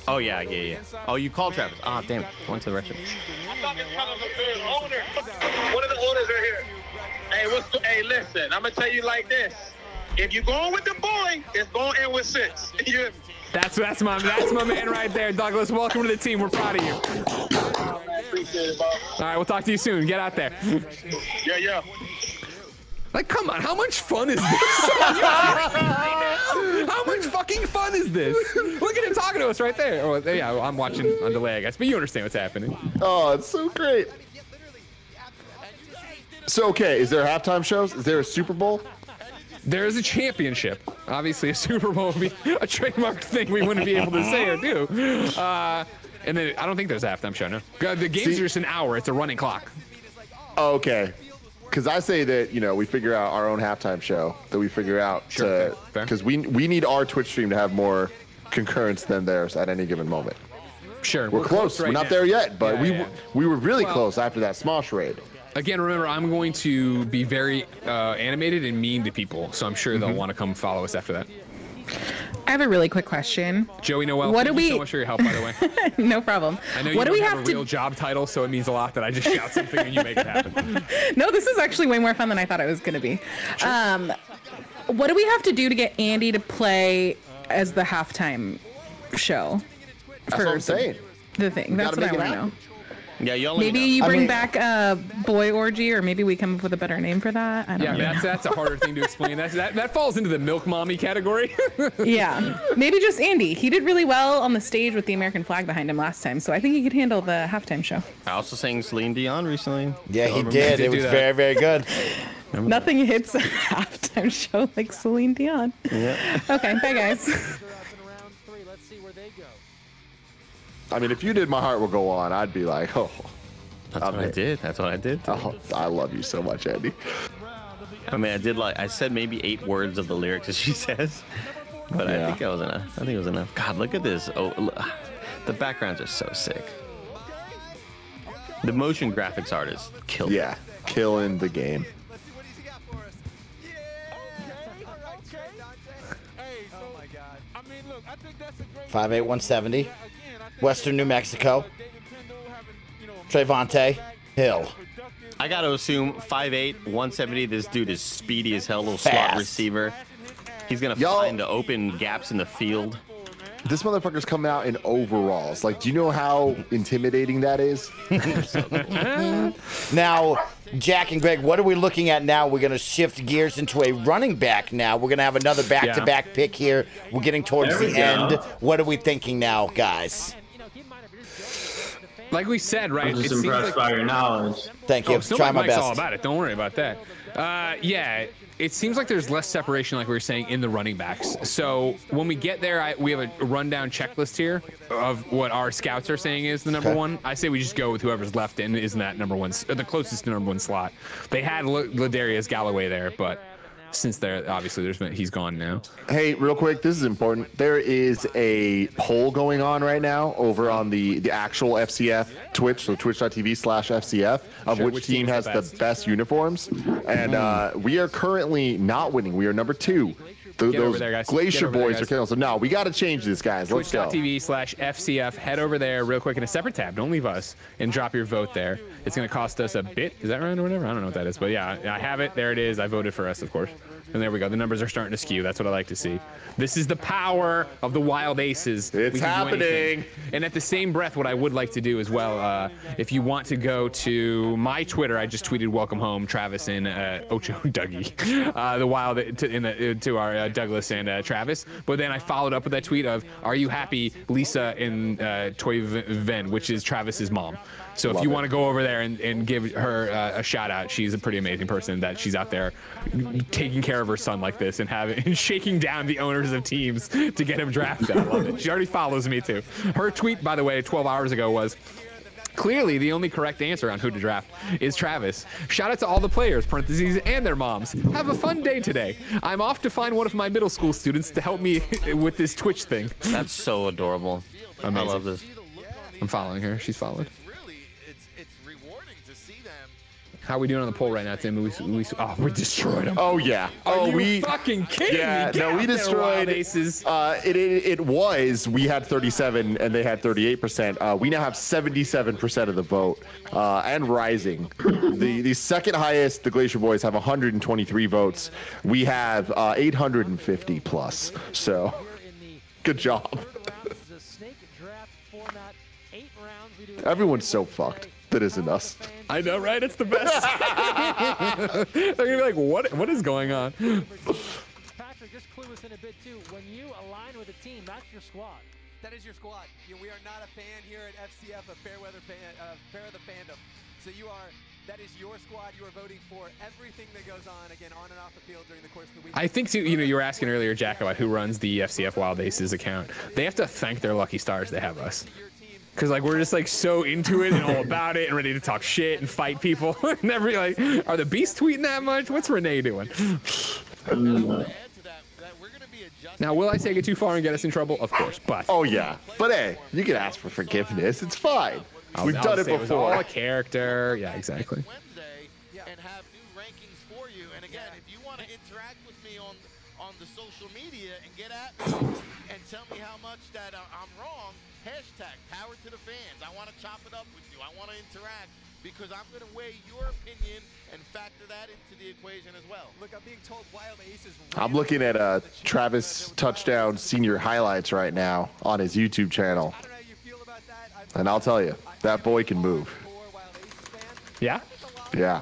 Oh yeah. Oh, you called Travis. Ah, damn it. Went to the restaurant. I'm talking about the owner. One of the owners are here. Hey, listen. I'm gonna tell you like this. If you're going with the boy, it's going in with 6. That's my man right there, Douglas. Welcome to the team. We're proud of you. Appreciate it, Bob. All right, we'll talk to you soon. Get out there. Yeah. Like, come on, how much fun is this? How much fucking fun is this? Look at him talking to us right there. Oh, yeah, I'm watching on delay, I guess, but you understand what's happening. Oh, it's so great. So, okay, is there halftime shows? Is there a Super Bowl? There is a championship. Obviously, a Super Bowl would be a trademarked thing we wouldn't be able to say or do. And then I don't think there's a halftime show, no. The games are just an hour. It's a running clock. Okay. Because I say that, we figure out our own halftime show that we figure out because we need our Twitch stream to have more concurrence than theirs at any given moment. Sure. We're close. We're not there yet, but we were really close after that Smosh raid. Again, remember, I'm going to be very animated and mean to people, so I'm sure they'll want to come follow us after that. I have a really quick question. Joey Noel, thank you so much for your help, by the way. No problem. I know you don't have a real job title, so it means a lot that I just shout something and you make it happen. No, this is actually way more fun than I thought it was going to be. Sure. What do we have to do to get Andy to play as the halftime show? That's what I'm saying. The thing. That's what I want to know. Yeah, you only Maybe you bring back a boy orgy, or maybe we come up with a better name for that. I don't know. Yeah, that's a harder thing to explain. That falls into the milk mommy category. Yeah, maybe just Andy. He did really well on the stage with the American flag behind him last time, so I think he could handle the halftime show. I also sang Celine Dion recently. Yeah, he did. It was very, very good. Nothing hits a halftime show like Celine Dion. Yeah. Okay, bye guys. I mean, if you did My Heart Will Go On, I'd be like, oh. That's what I did. That's what I did. Oh, I love you so much, Andy. I mean, I said maybe 8 words of the lyrics that she says, but I think that was enough. I think it was enough. God, look at this. Oh, look. The backgrounds are so sick. The motion graphics artist killed it. Yeah, killing the game. 5'8", 170. Western New Mexico. Trevante Hill. I got to assume 5'8", 170. This dude is speedy as hell, little Fast. slot receiver. He's going to find the open gaps in the field. This motherfucker's coming out in overalls. Like, do you know how intimidating that is? Now, Jack and Greg, what are we looking at now? We're going to shift gears into a running back now. We're going to have another back-to-back pick here. We're getting towards the end. What are we thinking now, guys? Like we said, right? I'm just impressed by your knowledge. Thank you. Try my best. All about it. Don't worry about that. Yeah, it seems like there's less separation, like we were saying, in the running backs. So when we get there, we have a rundown checklist here of what our scouts are saying is the number one. I say we just go with whoever's left in is in that number one, or the closest to number one slot. They had Ladarius Galloway there, but since obviously he's gone now. Hey, real quick, this is important. There is a poll going on right now over on the actual FCF Twitch, so twitch.tv/FCF, of which team has the best uniforms. And we are currently not winning. We are number 2. Those there, guys. Glacier boys are killing. So no, we got to change this, guys. Let's go. Twitch.tv/FCF. Head over there real quick in a separate tab. Don't leave us, and drop your vote there. It's going to cost us a bit. Is that right or whatever? I don't know what that is, but yeah, I have it. There it is. I voted for us, of course. And there we go. The numbers are starting to skew. That's what I like to see. This is the power of the Wild Aces. It's happening. And at the same breath, what I would like to do as well, if you want to go to my Twitter, I just tweeted "Welcome home, Travis and Ocho Dougie." The Wild to our Douglas and Travis. But then I followed up with that tweet of "Are you happy, Lisa and Toy Ven," which is Travis's mom. So if you want to go over there and give her a shout out, she's a pretty amazing person that she's out there taking care of her son like this and shaking down the owners of teams to get him drafted. I love it. She already follows me too. Her tweet, by the way, 12 hours ago was, clearly the only correct answer on who to draft is Travis. Shout out to all the players, parentheses, and their moms. Have a fun day today. I'm off to find one of my middle school students to help me with this Twitch thing. That's so adorable. Amazing. I love this. I'm following her. She's followed. How are we doing on the poll right now, Tim? We destroyed them. Oh yeah. We fucking kidding me? No, we destroyed Aces. We had 37 and they had 38%. We now have 77% of the vote and rising. The second highest, the Glacier Boys have 123 votes. We have 850 plus. So good job. Everyone's so fucked. That isn't us. I know, right? It's the best. They're gonna be like, what is going on? Patrick, just clue us in a bit too. When you align with a team, that's your squad. That is your squad. We are not a fan here at FCF, a fair weather fandom. So that is your squad. You are voting for everything that goes on, again, on and off the field during the course of the week. I think too, you were asking earlier, Jack, about who runs the FCF Wild Aces account. They have to thank their lucky stars they have us. Because we're just so into it and all about it and ready to talk shit and fight people. Never are the Beasts tweeting that much? What's Renee doing? Now, will I take it too far and get us in trouble? Of course, but oh yeah, but hey, you can ask for forgiveness. It's fine. We've done it before. It was all a character. Yeah, exactly. And have new rankings for you. And again, if you want to interact with me on the social media and get at me and tell me how much that I'm wrong. Hashtag power to the fans. I want to chop it up with you. I want to interact because I'm going to weigh your opinion and factor that into the equation as well. Look, I'm being told Wild Aces. I'm looking at Travis touchdown senior highlights right now on his YouTube channel. I don't know how you feel about that. And I'll tell you, that boy can move. Yeah? Yeah.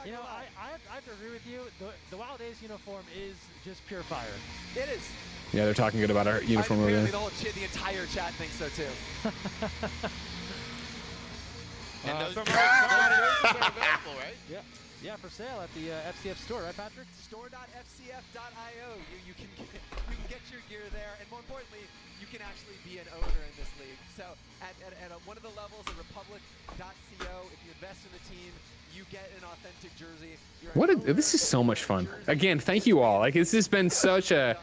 You know, I have to agree with you. The Wild Ace uniform is just pure fire. It is. Yeah, they're talking good about our uniform over there. The entire chat thinks so too. And those jerseys are available, right? Yeah, for sale at the FCF store, right, Patrick? Store.fcf.io. You can get your gear there, and more importantly, you can actually be an owner in this league. So at one of the levels of republic.co, if you invest in the team, you get an authentic jersey. This is so much fun. Again, thank you all. Like, this has been such a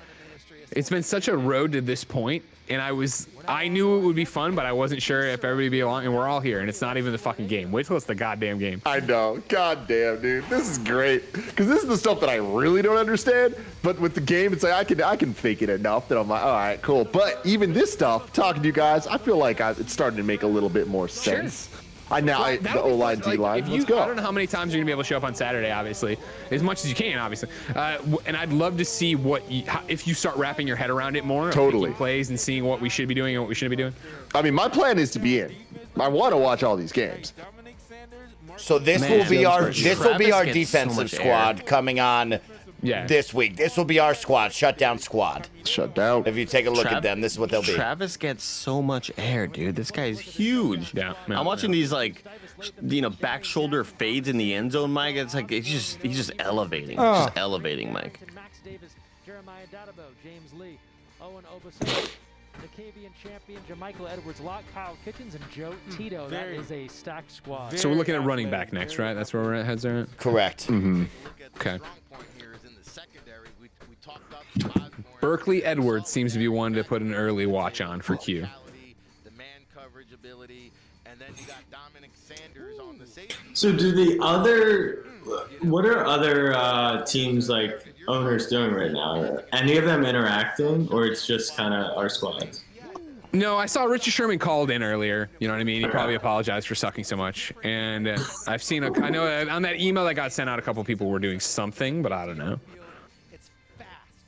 road to this point, and I knew it would be fun, but I wasn't sure if everybody would be along, and we're all here, and it's not even the fucking game. Wait till it's the goddamn game. I know. Goddamn, dude. This is great. Because this is the stuff that I really don't understand. But with the game, it's like I can fake it enough that I'm like, all right, cool. But even this stuff, talking to you guys, I feel like it's starting to make a little bit more sense. The O-line, D-line, let's go. I don't know how many times you're going to be able to show up on Saturday, obviously. As much as you can, obviously. And I'd love to see if you start wrapping your head around it more. Totally. Plays and seeing what we should be doing and what we shouldn't be doing. I mean, my plan is to be in. I want to watch all these games. So this will be our defensive squad coming on this week. This will be our squad, shutdown squad. Shutdown. If you take a look at them, this is what they'll be. Travis gets so much air, dude. This guy is huge. Yeah. I'm watching these back shoulder fades in the end zone, Mike. It's like he's just elevating. Just elevating, Mike. Max Davis, Jeremiah Dadabo, James Lee, Owen Obasola, the KVN champion, Jamichael Edwards-Locke, Kyle Kitchens, and Joe Tito. That is a stacked squad. So we're looking at running back next, right? That's where we're at, heads are at? Correct. Mm-hmm. Okay. Berkeley Edwards seems to be one to put an early watch on for Q. So what are other teams like owners doing right now? Are any of them interacting, or it's just kind of our squads? No, I saw Richard Sherman called in earlier. You know what I mean? He probably apologized for sucking so much. And I've seen, I know on that email that got sent out, a couple people were doing something, but I don't know.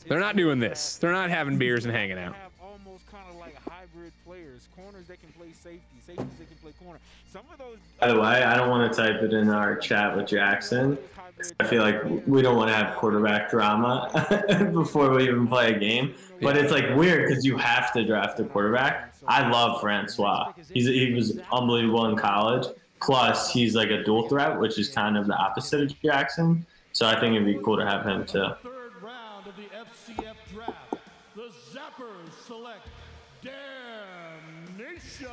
They're not doing this. They're not having beers and hanging out. Almost kind of like hybrid players, corners that can play safety, safeties that can play corner. Some of those. By the way, I don't want to type it in our chat with Jackson. I feel like we don't want to have quarterback drama before we even play a game. But it's like weird because you have to draft a quarterback. I love Francois. He was unbelievable in college. Plus, he's like a dual threat, which is kind of the opposite of Jackson. So I think it'd be cool to have him too.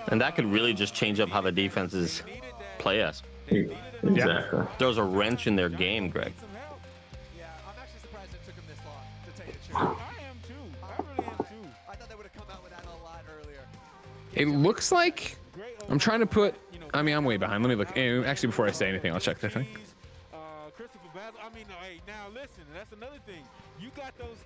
And that could really just change up how the defenses play us. Exactly. Throws a wrench in their game, Greg. Yeah, I'm actually surprised it took him this long to take the trigger. I am too. I really am too. I thought they would have come out with that a lot earlier. It looks like I'm trying to put. I mean, I'm way behind. Let me look. Actually, before I say anything, I'll check that thing. Christopher Bass. I mean, hey, now listen. That's another thing. You got those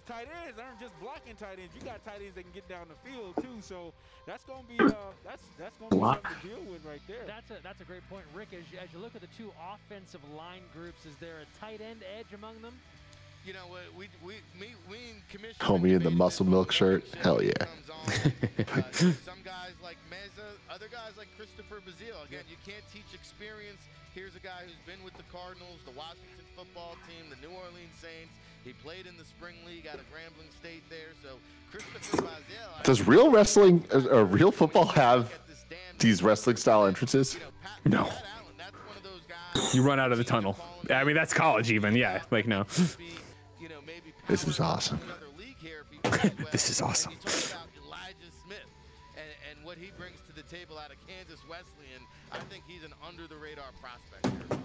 tight ends aren't just blocking tight ends. You got tight ends that can get down the field too. So that's gonna be that's gonna be something to deal with right there. That's a great point, Rick. As you look at the two offensive line groups, is there a tight end edge among them? You know what? We in commission. Homie in the muscle milk shirt. Hell yeah. Some guys like Meza, other guys like Christopher Bazile. Again, you can't teach experience. Here's a guy who's been with the Cardinals, the Washington football team, the New Orleans Saints. He played in the spring league out of Grambling State there. So Christopher Bazile. Does real wrestling or real football have these wrestling style entrances? No. You run out of the tunnel. I mean, that's college even. Yeah, like no. This is awesome. This is awesome. Elijah Smith and what he brings to the table out of Kansas Wesleyan. I think he's an under-the-radar prospect here.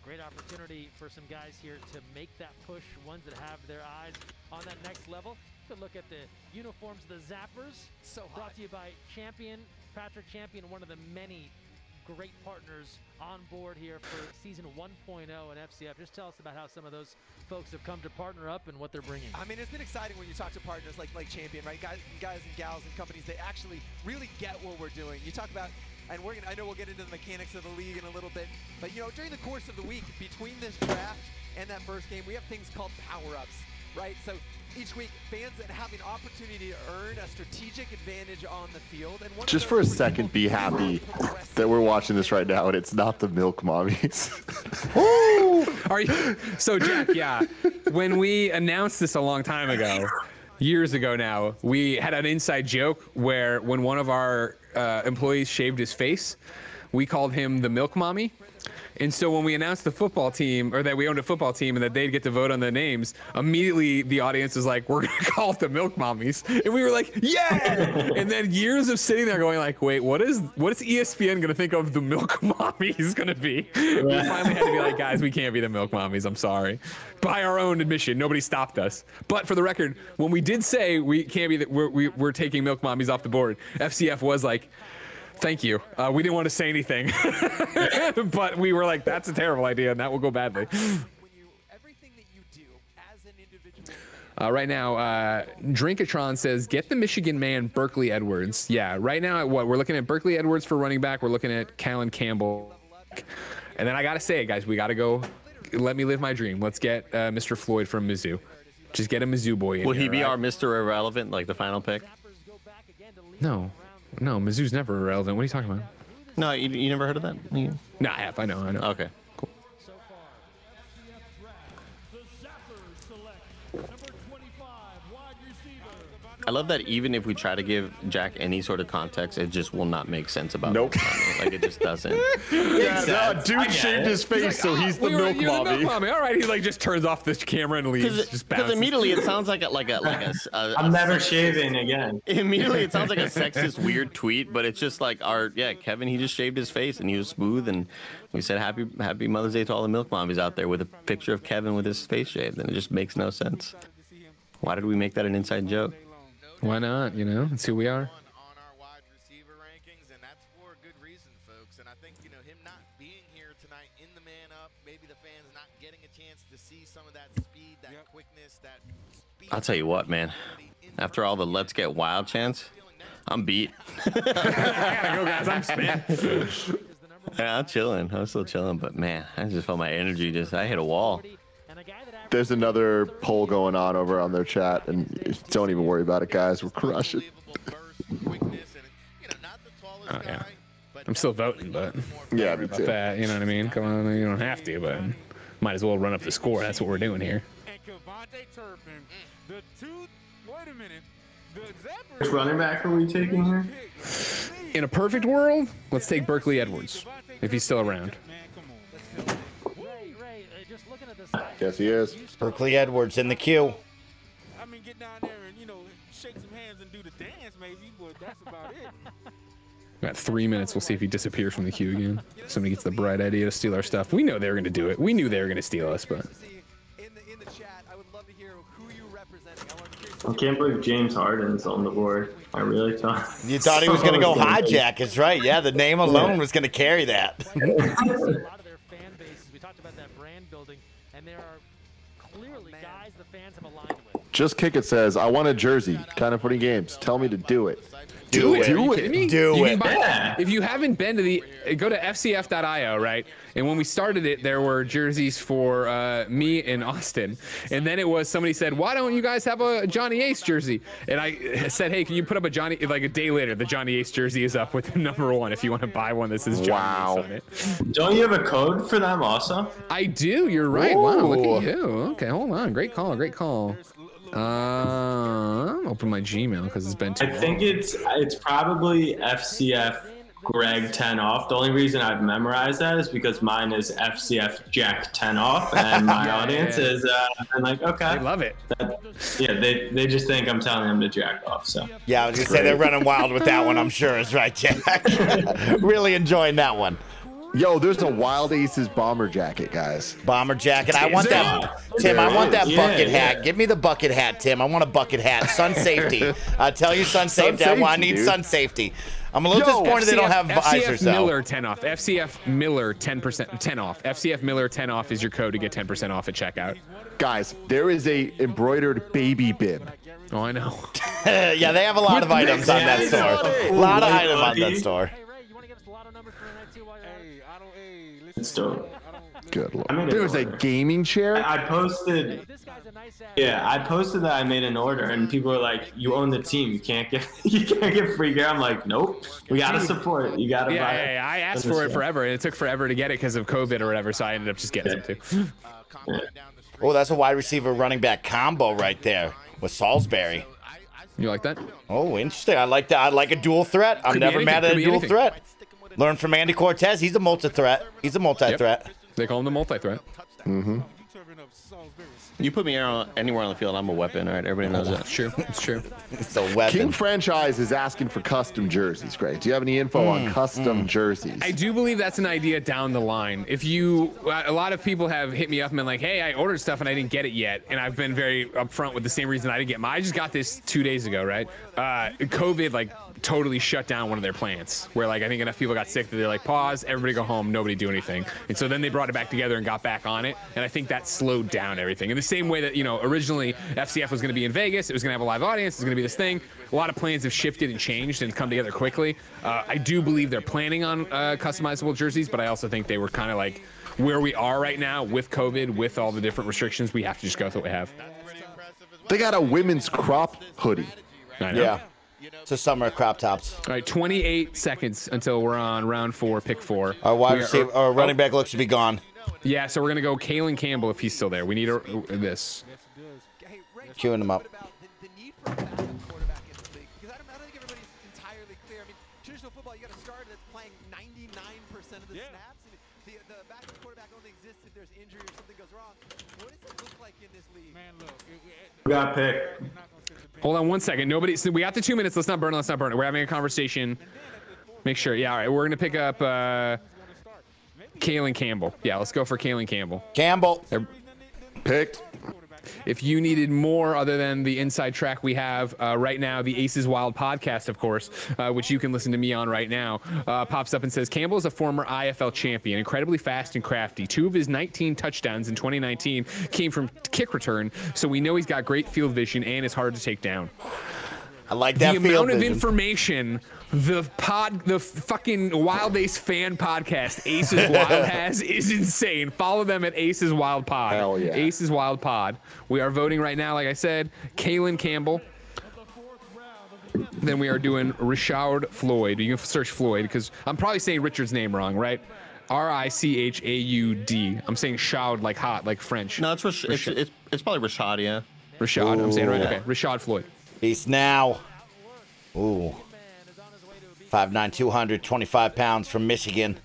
Great opportunity for some guys here to make that push, ones that have their eyes on that next level. Good look at the uniforms of the Zappers. So brought to you by Patrick Champion, one of the many great partners on board here for season 1.0 in FCF. Just tell us about how some of those folks have come to partner up and what they're bringing. I mean, it's been exciting when you talk to partners like Champion, right? Guys and gals and companies that actually really get what we're doing. You talk about, and I know we'll get into the mechanics of the league in a little bit, but you know, during the course of the week, between this draft and that first game, we have things called power-ups. right? So each week, fans that have an opportunity to earn a strategic advantage on the field. And Just for a second, be happy that we're watching this right now and it's not the Milk Mommies. Are you? So, Jack, yeah, when we announced this a long time ago, years ago now, we had an inside joke where when one of our employees shaved his face, we called him the Milk Mommy. And so when we announced the football team, or that we owned a football team and that they'd get to vote on the names, immediately the audience was like, we're going to call it the Milk Mommies. And we were like, yeah! And then years of sitting there going like, wait, what is ESPN going to think of the Milk Mommies going to be? We finally had to be like, guys, we can't be the Milk Mommies. I'm sorry. By our own admission, nobody stopped us. But for the record, when we did say we can't be, we're taking Milk Mommies off the board, FCF was like, thank you. We didn't want to say anything, but we were like, that's a terrible idea, and that will go badly. Right now, Drinkatron says, get the Michigan man, Berkeley Edwards. Yeah, right now, we're looking at Berkeley Edwards for running back. We're looking at Callan Campbell. And then I got to say it, guys, we got to go. Let me live my dream. Let's get Mr. Floyd from Mizzou. Just get a Mizzou boy in. Will he be our Mr. Irrelevant, like the final pick? No. No, Mizzou's never irrelevant. What are you talking about? No, you never heard of that? No, I have. I know. Okay, cool. I love that even if we try to give Jack any sort of context, it just will not make sense about Milk Mommy. Like, it just doesn't. Dude shaved his face, so he's the Milk Mommy. All right, he like just turns off the camera and leaves. Because immediately it sounds like a I'm never shaving again. Immediately it sounds like a sexist weird tweet, but it's just like Kevin, he just shaved his face and he was smooth, and we said happy Mother's Day to all the Milk Mommies out there with a picture of Kevin with his face shaved, and it just makes no sense. Why did we make that an inside joke? Why not? You know, that's who we are. On our wide receiver rankings, and that's for a good reason, folks. And I think, him not being here tonight in the man up, maybe the fans not getting a chance to see some of that speed, that quickness, that speed. I'll tell you what, man. After all the Let's Get Wild chants, I'm beat. I gotta go, guys. I'm spent. Yeah, I'm chilling. I'm still chilling, but man, I just felt my energy I hit a wall. There's another poll going on over on their chat, and don't even worry about it, guys. We're crushing. Oh, yeah. I'm still voting, but yeah, me too. That, you know what I mean? Come on, you don't have to, but might as well run up the score. That's what we're doing here. Which running back are we taking here? In a perfect world, let's take Berkeley Edwards, if he's still around. Yes, he is. Berkeley Edwards in the queue. I mean, get down there and, shake some hands and do the dance, maybe, but that's about it. Got 3 minutes. We'll see if he disappears from the queue again. Somebody gets the bright idea to steal our stuff. We know they were going to do it. We knew they were going to steal us, but. In the chat, I would love to hear who you representing. I can't believe James Harden's on the board. I really thought. You thought he was going to go hijack. It's right. Yeah, the name alone was going to carry that. A lot of their fan bases. We talked about that brand building, and there are clearly guys the fans have aligned with. Just Kick It says, I want a jersey. Kind of funny games. Tell me to do it. Do it. Are you Do kidding it. me? Do You it. can buy, if you haven't been to the, go to fcf.io, right? And when we started it, there were jerseys for me in Austin. And then it was, somebody said, why don't you guys have a Johnny Ace jersey? And I said, hey, can you put up a Johnny, like a day later, the Johnny Ace jersey is up with the #1 if you want to buy one that says Johnny Ace on it. Don't you have a code for them also? I do, you're right. Wow, look at you. Okay, hold on. Great call, great call. Open my Gmail because it's been too long. I think it's probably FCF Greg 10 off. The only reason I've memorized that is because mine is FCF Jack 10 off, and my audience is I'm like, okay, they love it. Yeah, they just think I'm telling them to jack off. So yeah, I was gonna say they're running wild with that one. I'm sure is right, Jack. Really enjoying that one. Yo, there's a Wild Aces bomber jacket, guys. Bomber jacket. I want that, Tim. I want that bucket hat. Give me the bucket hat, Tim. I want a bucket hat. Sun safety. I tell you, sun safety. I need sun safety. I'm a little disappointed they don't have visors, FCF Miller 10 off. FCF Miller 10% off. FCF Miller 10 off is your code to get 10% off at checkout. Guys, there is a embroidered baby bib. Oh, I know. Yeah, they have a lot of items on that store. A lot of items on that store. it's dope. Good lord. There was a gaming chair. I posted. Yeah, I posted that I made an order, and people were like, "You own the team. You can't get free gear." I'm like, "Nope. We gotta support. You gotta buy it." Yeah, I asked for it forever, and it took forever to get it because of COVID or whatever. So I ended up just getting it too. Oh, that's a wide receiver running back combo right there with Salisbury. You like that? Oh, interesting. I like that. I like a dual threat. I'm never mad at a dual threat. Learn from Andy Cortez. He's a multi-threat. He's a multi-threat. Yep. They call him the multi-threat. Mm-hmm. You put me anywhere on the field, I'm a weapon. All right, everybody knows that. It's true. It's true. It's a weapon. King Franchise is asking for custom jerseys, Greg. Do you have any info on custom jerseys? I do believe that's an idea down the line. If you, a lot of people have hit me up and been like, "Hey, I ordered stuff and I didn't get it yet," and I've been very upfront with the same reason I didn't get mine. I just got this 2 days ago, right? COVID like totally shut down one of their plants where like I think enough people got sick that they're like, pause, everybody go home, nobody do anything. And so then they brought it back together and got back on it. And I think that slowed down everything. In the same way that, you know, originally FCF was going to be in Vegas, it was going to have a live audience, it's going to be this thing. A lot of plans have shifted and changed and come together quickly. I do believe they're planning on customizable jerseys, but I also think they were kind of like where we are right now with COVID, with all the different restrictions, we have to just go with what we have. They got a women's crop hoodie. I know. Yeah. It's a summer crop tops. All right, 28 seconds until we're on round 4, pick 4. Our wide receiver, our running back looks to be gone. Yeah, so we're gonna go Kalen Campbell if he's still there. We need this. Queuing him up. Traditional football, you got a starter that's playing 99% of the snaps, and the backup quarterback only exists if there's injury or something goes wrong. What does it look like in this league? Man, look, We got picked. Hold on 1 second. Nobody. So we got the 2 minutes. Let's not burn it. Let's not burn it. We're having a conversation. Make sure. Yeah. All right. We're gonna pick up Kalen Campbell. Yeah. Let's go for Kalen Campbell. Campbell. Picked. If you needed more other than the inside track we have right now, the Aces Wild podcast, of course, which you can listen to me on right now, pops up and says, Campbell is a former IFL champion, incredibly fast and crafty. 2 of his 19 touchdowns in 2019 came from kick return, so we know he's got great field vision and is hard to take down. I like that. The amount of information the fucking Wild Ace fan podcast Aces Wild has is insane. Follow them at Aces Wild Pod. Hell yeah. Aces Wild Pod. We are voting right now, like I said, Kalen Campbell. Then we are doing Rashad Floyd. You can search Floyd because I'm probably saying Richard's name wrong, right? Richaud. I'm saying Shaud like hot, like French. No, it's probably Rashad, yeah. Rashad, I'm saying it right. Ooh. Okay, Rashad Floyd. Beast now. Ooh. 5'9", 225 pounds from Michigan.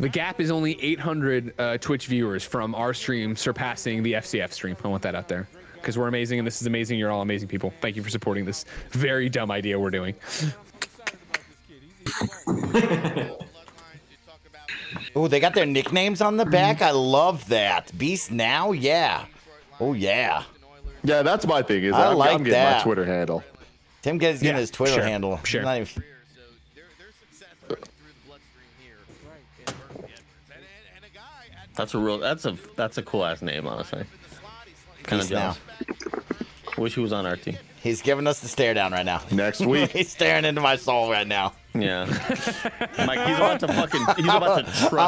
The gap is only 800 Twitch viewers from our stream surpassing the FCF stream. I want that out there because we're amazing and this is amazing. You're all amazing people. Thank you for supporting this very dumb idea we're doing. Oh, they got their nicknames on the back. I love that. Beast now, yeah. Oh yeah. Yeah, that's my thing. Is I I'm like getting that. my Twitter handle. Tim gets getting his Twitter handle. Sure. Not even- That's a cool ass name, honestly. Kind of Peace now. jealous. Wish he was on our team. He's giving us the stare down right now. Next week. He's staring into my soul right now. Yeah. Mike, he's about to truck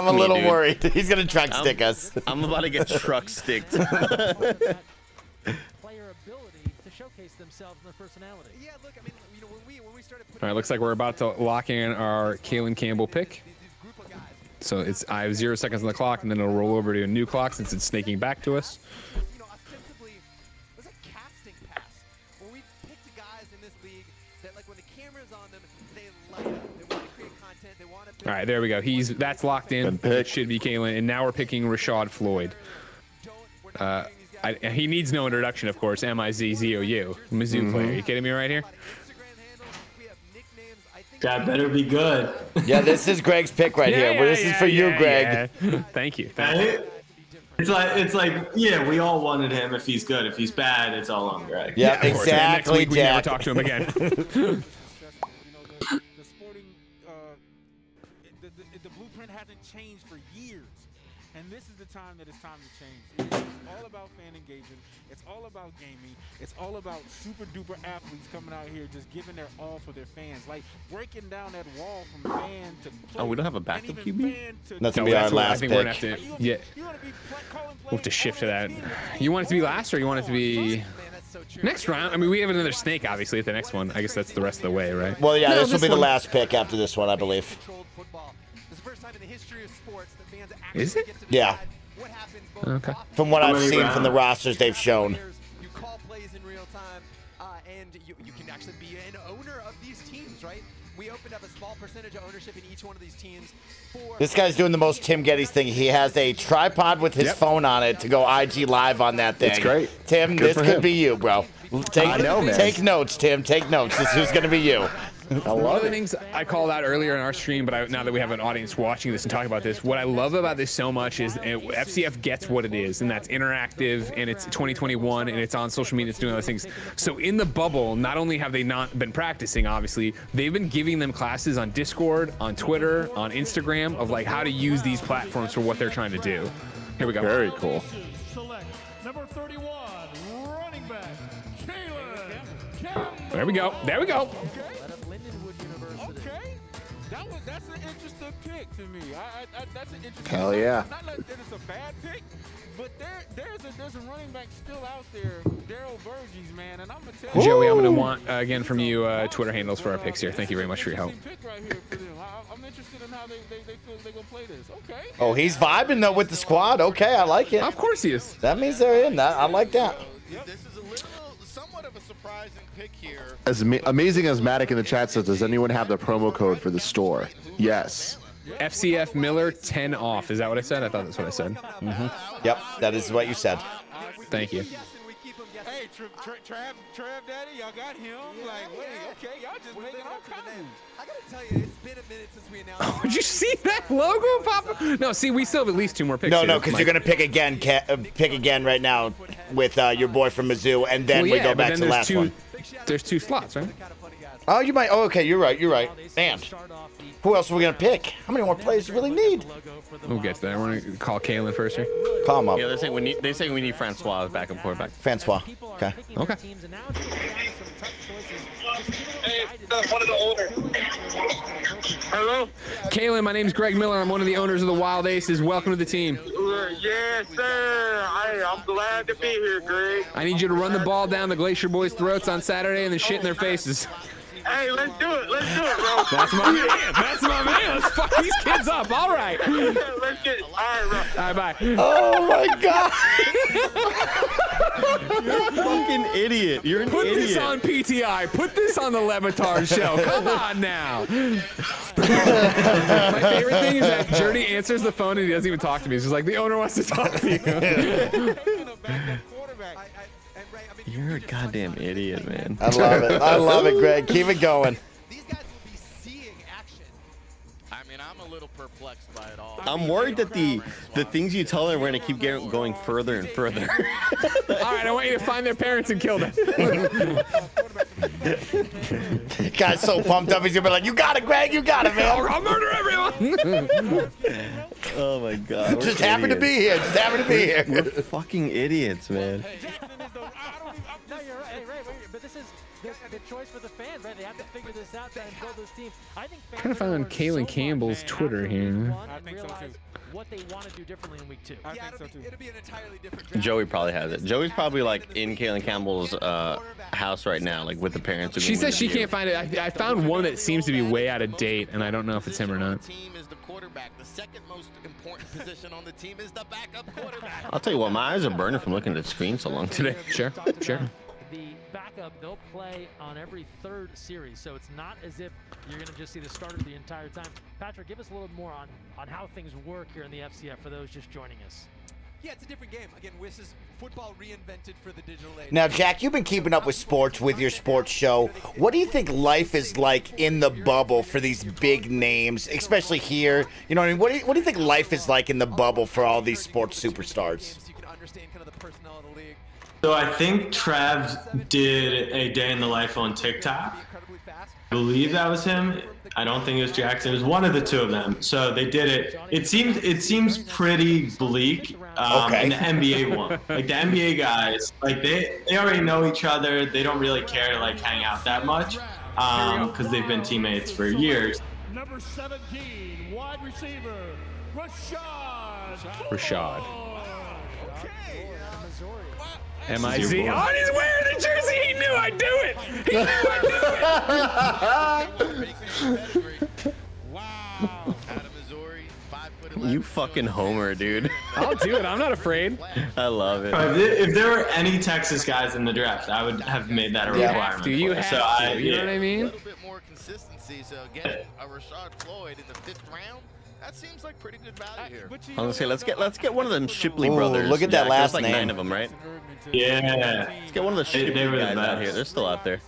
I'm a me, little dude. worried. He's gonna truck stick us. I'm about to get truck sticked. Player ability to showcase themselves and their personality. Yeah, look, I mean, you know, when we started All right, looks like we're about to lock in our Kalen Campbell pick. So I have 0 seconds on the clock, and then it'll roll over to a new clock since it's snaking back to us. you know, ostensibly, it was a casting pass. When we picked guys in this league that, like, when the camera's on them, they light up. They want to create content. They want to. All right, there we go. That's locked in. It should be Kalen, and now we're picking Rashad Floyd. He needs no introduction, of course. M-I-Z-Z-O-U, Mizzou player. Are you kidding me right here? That better be good. Yeah, this is Greg's pick right here. Well, this is for you, Greg. Yeah. Thank you. It's like, yeah, we all wanted him if he's good. If he's bad, it's all on Greg. Yeah, of course. And next exactly, week we never Jack. talk to him again. The blueprint hasn't changed for years. And this is the time that it's time to change. It's all about fan engagement. It's all about gaming. It's all about super duper athletes coming out here just giving their all for their fans. Like breaking down that wall from fan to player. Oh, we don't have a backup QB? That's gonna be our last pick. We're gonna have to, yeah. We'll have to shift to that. You want it to be last, or you want it to be next round? I mean, we have another snake, obviously, at the next one. I guess that's the rest of the way, right? Well, yeah, this will be the last pick after this one, I believe. Is it? Yeah. Okay. From what I've seen from the rosters they've shown. You call plays in real time, and you can actually be an owner of these teams, right? We opened up a small percentage of ownership in each one of these teams. This guy's doing the most Tim Gettys thing. He has a tripod with his phone on it to go IG live on that thing. It's great. Tim, Good this for could him. be you, bro. Take notes, Tim. Take notes. This is going to be you. One of the things I called out earlier in our stream, but now that we have an audience watching this and talking about this, what I love about this so much is FCF gets what it is, and that's interactive, and it's 2021, and it's on social media, it's doing other things. So in the bubble, not only have they not been practicing, obviously, they've been giving them classes on Discord, on Twitter, on Instagram, of like how to use these platforms for what they're trying to do. Here we go. Very cool. Select number 31, running back, Caleb. There we go. There we go. That's an interesting pick to me. That's an interesting Hell pick. yeah. Not that it's a bad pick, but there's a running back still out there, Daryl Burgess, man, and I'm gonna tell you. Joey, I'm going to want, again, from you Twitter handles for our picks here. Thank you very much for your help. I'm interested in how they feel they're gonna play this. Okay. Oh, he's vibing though with the squad. Okay, I like it. Of course he is. That means they're in. I like that. This is a little, somewhat of a surprising pick here. As amazing as Matic in the chat says, does anyone have the promo code for the store? Yes. FCF Miller 10 off. Is that what I said? I thought that's what I said. Yep, that is what you said. Thank you. Hey, Trav Daddy, y'all got him? Like, wait, okay, y'all just making all kinds. I gotta tell you, it's been a minute since we announced. Did you see that logo pop up? No, see, we still have at least 2 more picks. No, because you're gonna pick again right now with your boy from Mizzou, and then we go back to the last one. There's 2 slots, right? Oh, you might. Oh, okay, you're right. You're right. Damn. Who else are we gonna pick? How many more players do you really need? We'll get to that. We're gonna call Kalen first here. Call him up. Yeah, they say we need Francois as backup quarterback. Francois. Okay. Okay. Hey, one of the owners. Hello? Kalen, my name's Greg Miller. I'm one of the owners of the Wild Aces. Welcome to the team. Yes, sir. I'm glad to be here, Greg. I need you to run the ball down the Glacier Boys' throats on Saturday and then shit in their faces. Hey, let's do it. Let's do it, bro. That's my man. That's my man. Let's fuck these kids up. All right. Let's get it. All right, bro. All right, bye. Oh, my God. You're a fucking idiot. You're an Put idiot. this on PTI. Put this on the Levitard show. Come on now. My favorite thing is that Journey answers the phone and he doesn't even talk to me. He's just like, the owner wants to talk to you. You're a goddamn idiot, man. I love it. I love it, Greg. Keep it going. I mean, I'm a little perplexed by it all. I'm worried that the things you tell them are going to keep going further and further. All right, I want you to find their parents and kill them. Guy's so pumped up. He's going to be like, you got it, Greg. You got it, man. I'll murder everyone. Oh, my God. Just happy to be here. Just happy to be here. We're fucking idiots, man. No, you're right. Hey, right. But this is the choice for the fans, right? They have to figure this out and build this team. I think fans I'm trying to find Kalen Campbell's Twitter here. I think so too. What they want to do differently in week 2. I think so too. It'll be an entirely different draft. Joey probably has it. Joey's probably like in Kalen Campbell's house right now, like with the parents. She says she can't find it. I found one that seems to be way out of date, and I don't know if it's him or not. Team is the quarterback. The second most important position on the team is the backup quarterback. I'll tell you what, my eyes are burning from looking at the screen so long today. Sure, sure. The backup, they'll play on every 3rd series, so it's not as if you're going to just see the starter the entire time. Patrick, give us a little more on how things work here in the FCF for those just joining us. Yeah, it's a different game. Again, this is football reinvented for the digital age. Now, Jack, you've been keeping up with sports with your sports show. What do you think life is like in the bubble for these big names, especially here? You know what I mean? What do you think life is like in the bubble for all these sports superstars? You can understand kind of the personnel of the league. So I think Trav did a day in the life on TikTok. Incredibly fast. believe that was him. I don't think it was Jackson. It was one of the two of them. So they did it. It seems pretty bleak in the NBA one. Like the NBA guys, like they already know each other. They don't really care to like hang out that much because they've been teammates for years. Number 17, wide receiver, Rashad. Okay. M-I-Z. Oh, and he's wearing the jersey. He knew I'd do it. He knew I'd do it. Wow. Out of Missouri, 5'11". You fucking homer, dude. I'll do it. I'm not afraid. I love it. If there were any Texas guys in the draft, I would have made that a requirement. You have to. You know what I mean? A little bit more consistency. So again, a Rashad Floyd in the 5th round. That seems like pretty good value here. I was gonna say let's get one of them Shipley Ooh, brothers. look at that last there's like name. 9 of them, right? Yeah. Let's get one of the Shipley guys out here. They're still out there.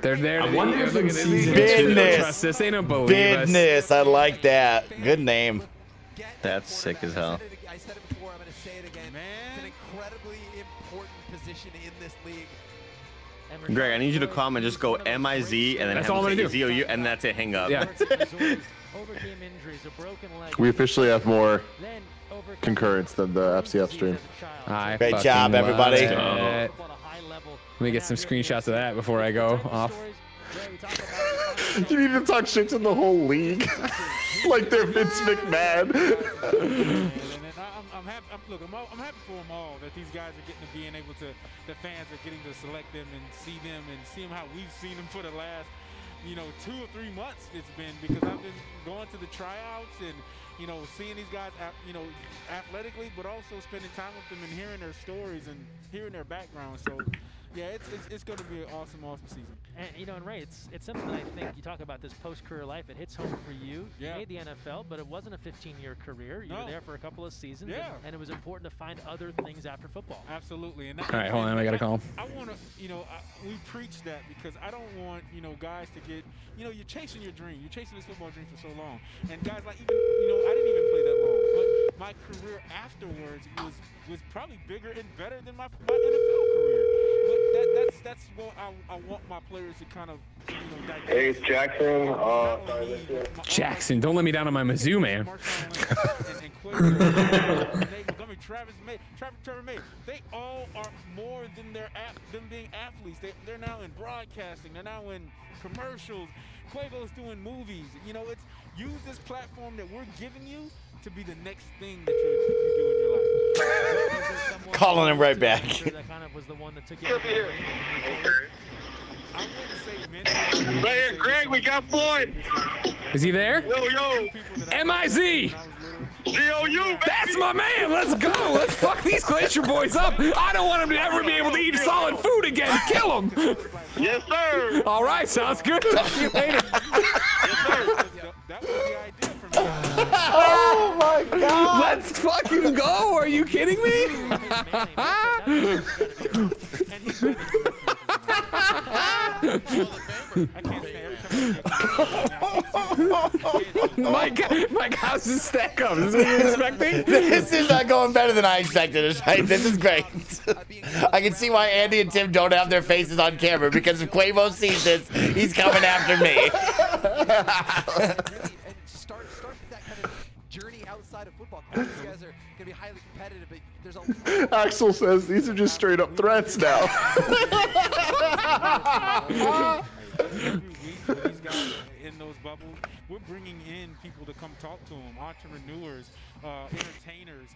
They're there. I wonder if in season Business. This ain't a believe us. Business. I like that. Good name. That's sick as hell. I said it before, I'm going to say it again. It's an incredibly important position in this league. Greg, I need you to come and just go M-I-Z and then That's have all I'm him gonna say do. Z-O-U and that's it. Hang up. Yeah. We officially have more concurrence than the FCF stream. I Great fucking job, everybody. loved it. Let me get some screenshots of that before I go off. You need to talk shit to the whole league. Like they're Vince McMahon. I'm happy for them all that these guys are getting to being able to, the fans are getting to select them and see them how we've seen them for the last, 2 or 3 months it's been, because I've been going to the tryouts and, seeing these guys, athletically, but also spending time with them and hearing their stories and hearing their background. So, yeah, it's going to be an awesome season. And and Ray, it's something that I think you talk about this post-career life. It hits home for you. You made the NFL, but it wasn't a 15-year career. You were there for a couple of seasons, and it was important to find other things after football. Absolutely. And All right, hold on. I gotta call him. I want to, we preach that because I don't want, guys to get, you're chasing your dream. You're chasing this football dream for so long. And guys, like even, I didn't even play that long, but my career afterwards was probably bigger and better than my NFL career. But that's what I want my players to kind of, digest. Hey, it's Jackson. Jackson, don't let me down on my Mizzou, man. Trevor May, they all are more than them being athletes. They're now in broadcasting. They're now in commercials. Quavo's doing movies. It's use this platform that we're giving you to be the next thing that you do in your life. Calling him right back. That kind of was the one that took you. Right here, Greg, we got Floyd. Is he there? Yo. M-I-Z. Z-O-U, That's my man. Let's go. Let's fuck these Glacier boys up. I don't want him to ever be able to eat solid food again. Kill him. Yes, sir. All right, sounds good. Talk to you later. Yes, sir. Oh my God! Let's fucking go! Are you kidding me? Mike, how's this stack up? Is this what you're expecting? This is not going better than I expected. Right? This is great. I can see why Andy and Tim don't have their faces on camera, because if Quavo sees this, he's coming after me. Start that kind of journey outside of football. These guys are going to be highly competitive, but there's a Axel says these are just straight up threats now. Every week with these guys in those bubbles, we're bringing in people to come talk to them, entrepreneurs, entertainers,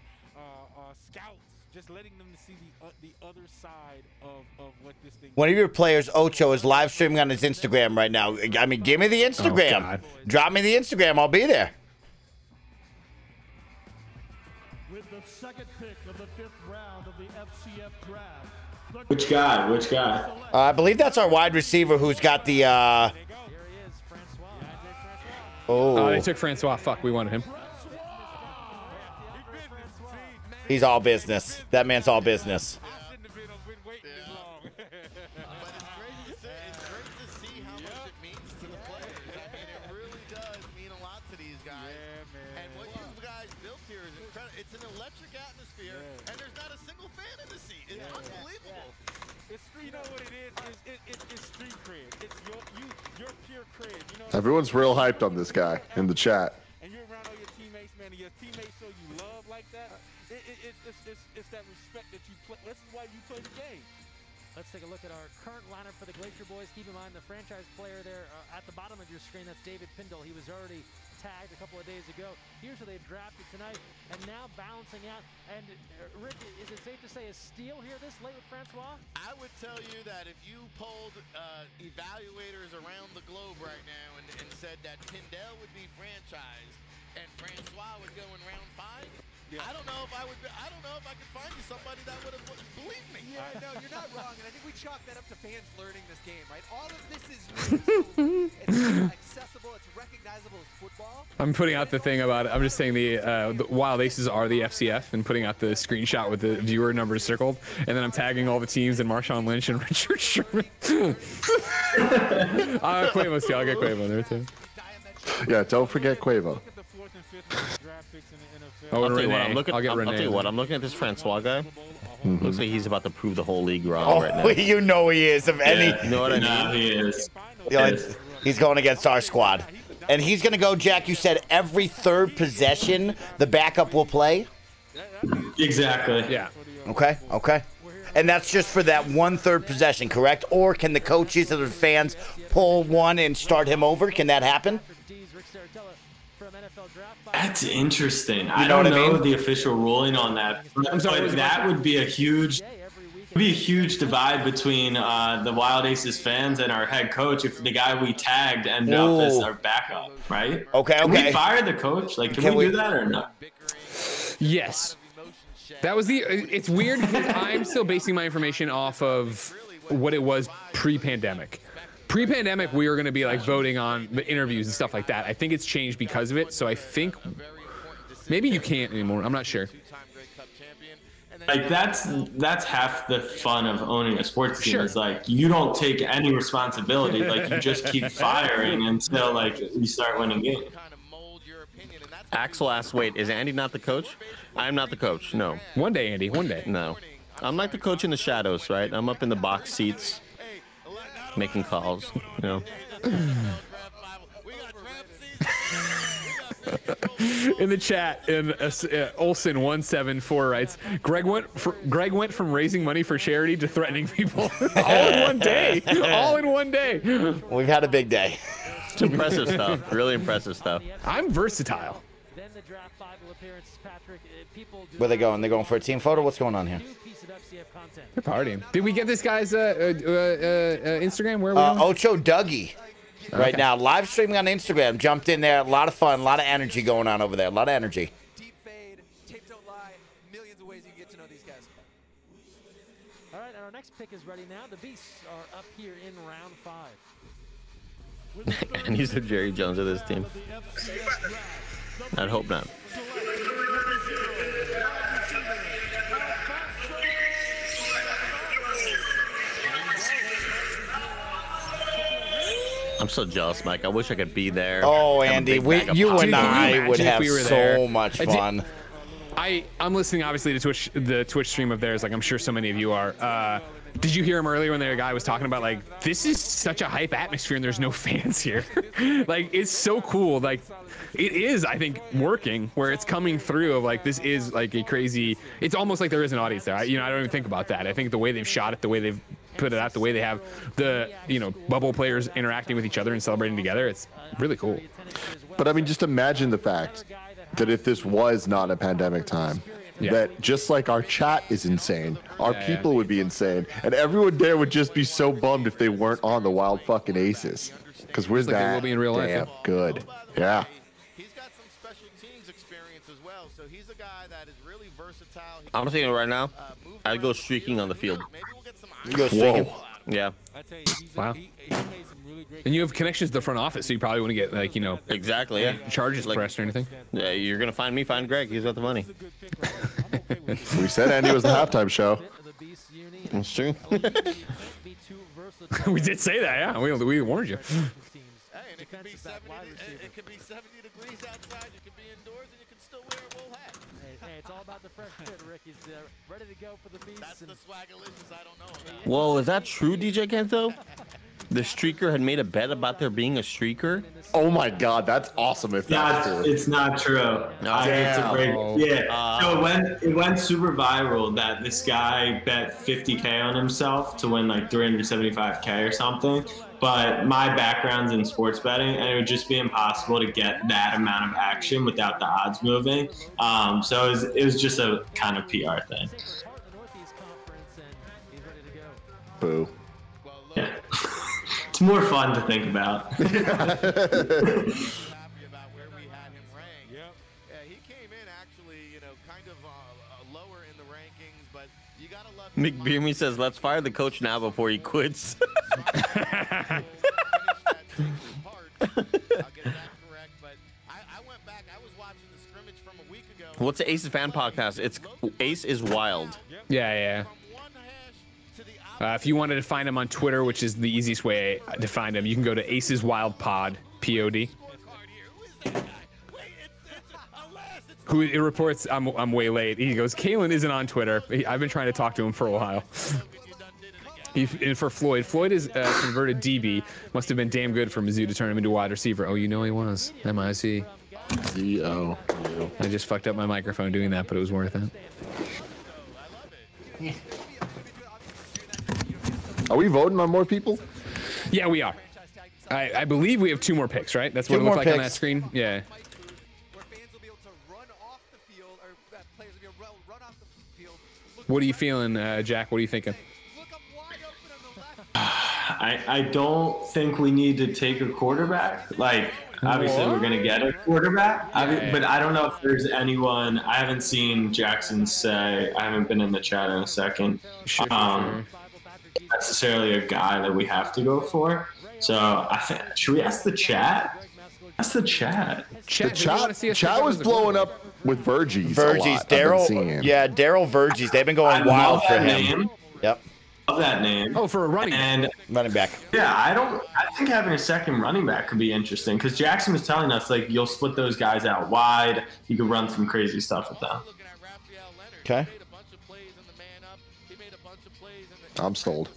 scouts, just letting them see the other side of what this thing. One of your players, Ocho, is live streaming on his Instagram right now. I mean, give me the Instagram. Drop me the Instagram. I'll be there. With the second pick of the 5th round of the FCF draft. Which guy? I believe that's our wide receiver who's got the. Oh, they took Francois. Fuck, we wanted him. He's all business. That man's all business. It's an electric atmosphere, and there's not a single fan in the seat. It's unbelievable. It's, you know what it is? It's street cred. It's your pure cred. You know. Everyone's real hyped on this guy in the chat. And you're around all your teammates, man. And your teammates show you love like that. It's that respect that you play. This is why you play the game. Let's take a look at our current lineup for the Glacier Boys. Keep in mind the franchise player there at the bottom of your screen. That's David Pindle. He was already tagged a couple of days ago. Here's who they've drafted tonight, and now balancing out. And Rick, is it safe to say a steal here this late with Francois? I would tell you that if you polled evaluators around the globe right now and said that Pindell would be franchised and Francois would go in round 5, I don't know if I would. I don't know if I could find you somebody that would have believed me. Yeah, no, you're not wrong, and I think we chalk that up to fans learning this game, right? All of this is new. It's accessible. It's recognizable as football. I'm putting out the thing about it. I'm just saying the Wild Aces are the FCF and putting out the screenshot with the viewer numbers circled, and then I'm tagging all the teams and Marshawn Lynch and Richard Sherman. Quavo, too. I'll get Quavo there too. Yeah, don't forget Quavo. I'll tell you what, I'm looking at this Francois guy. Looks like he's about to prove the whole league wrong right now. You know he is. Of any, you know what I mean? No, he is. He's going against our squad, and he's going to go. Jack, you said every third possession the backup will play. Exactly. Yeah. Okay. Okay. And that's just for that 1/3 possession, correct? Or can the coaches or the fans pull one and start him over? Can that happen? That's interesting. You I know don't what I know mean? the official ruling on that. But that would be a huge divide between the Wild Aces fans and our head coach if the guy we tagged ended up as our backup, right? Okay, Can we fire the coach? Like, can we do that or not? Yes. That was it's weird because I'm still basing my information off of what it was pre-pandemic. Pre-pandemic, we were going to be like voting on the interviews and stuff like that. I think it's changed because of it. So I think maybe you can't anymore. I'm not sure. Like that's half the fun of owning a sports team. Is like you don't take any responsibility. Like you just keep firing until like you start winning games. Axel asked, wait, is Andy not the coach? I'm not the coach, no. One day, Andy, one day. No. I'm like the coach in the shadows, right? I'm up in the box seats, making calls, you know. In the chat, Olsen174 writes, Greg went from raising money for charity to threatening people all in one day. All in one day. We've had a big day. It's impressive stuff. Really impressive stuff. I'm versatile. Where they going? They're going for a team photo? What's going on here? They're partying. Did we get this guy's Instagram? Where are we? Ocho Dougie. Right now, live streaming on Instagram. Jumped in there. A lot of fun. A lot of energy going on over there. A lot of energy. Deep fade, tape don't lie, millions of ways you can get to know these guys. All right, and our next pick is ready now. The Beasts are up here in round 5. And he's the Jerry Jones of this team. I'd hope not. I'm so jealous, Mike. I wish I could be there. Oh, Andy, you and I would have so much fun. I'm listening, obviously, to the Twitch stream of theirs, like I'm sure so many of you are. Did you hear him earlier when the guy was talking about, like, this is such a hype atmosphere and there's no fans here? Like, it's so cool. Like, it is, I think, working where it's coming through of, like, this is, like, a crazy... It's almost like there is an audience there. I don't even think about that. I think the way they've shot it, the way they've put it out, the way they have the, bubble players interacting with each other and celebrating together, it's really cool. But, I mean, just imagine the fact that if this was not a pandemic time, that just like our chat is insane, our people would be insane, and everyone there would just be so bummed if they weren't on the Wild fucking Aces, because we're like they will be in real life, damn good. Yeah. He's got some special teams experience as well, so he's a guy that is really versatile. I'm thinking right now, I'd go streaking on the field. You go streaking? Yeah. Wow. And you have connections to the front office, so you probably want to get, like, exactly, yeah, charges pressed or anything. Yeah, you're gonna find me, find Greg. He's got the money. We said Andy was the halftime show. That's true. We did say that, yeah. We warned you. Hey, and it could be 70. It could be 70 degrees outside. You could be indoors, and you can still wear a wool hat. Hey, it's all about the fresh fit. Ricky's ready to go for the beast. That's the swagalicious I don't know about. Whoa, is that true, DJ Kento? The streaker had made a bet about there being a streaker. Oh my God, that's awesome! If that's true. It's not true. So it went super viral that this guy bet 50K on himself to win like 375K or something. But my background's in sports betting, and it would just be impossible to get that amount of action without the odds moving. So it was just a kind of PR thing. Boo. Yeah. It's more fun to think about. Nick Beerme says, "Let's fire the coach now before he quits." What's the Aces fan podcast? It's Ace is Wild. Yeah. If you wanted to find him on Twitter, which is the easiest way to find him, you can go to Aces Wild Pod, POD. Who it reports I'm way late. He goes, Kalen isn't on Twitter. I've been trying to talk to him for a while. And for Floyd is converted DB. Must have been damn good for Mizzou to turn him into a wide receiver. Oh, you know he was. MIC. Z-O. I just fucked up my microphone doing that, but it was worth it. Are we voting on more people? Yeah, we are. I believe we have 2 more picks, right? That's what it looked like on that screen. Yeah. What are you feeling, Jack? What are you thinking? I don't think we need to take a quarterback. Like, obviously, we're going to get a quarterback. But I don't know if there's anyone. I haven't seen Jackson say. I haven't been in the chat in a second. Necessarily a guy that we have to go for. So, I think, should we ask the chat? Ask the chat. Chat was blowing up with Verges. Daryl. Yeah, Daryl Verges. They've been going wild for him. Name. Yep. Love that name. Oh, for a running back. Yeah, I think having a second running back could be interesting because Jackson was telling us like you'll split those guys out wide. You could run some crazy stuff with them. Okay. I'm sold.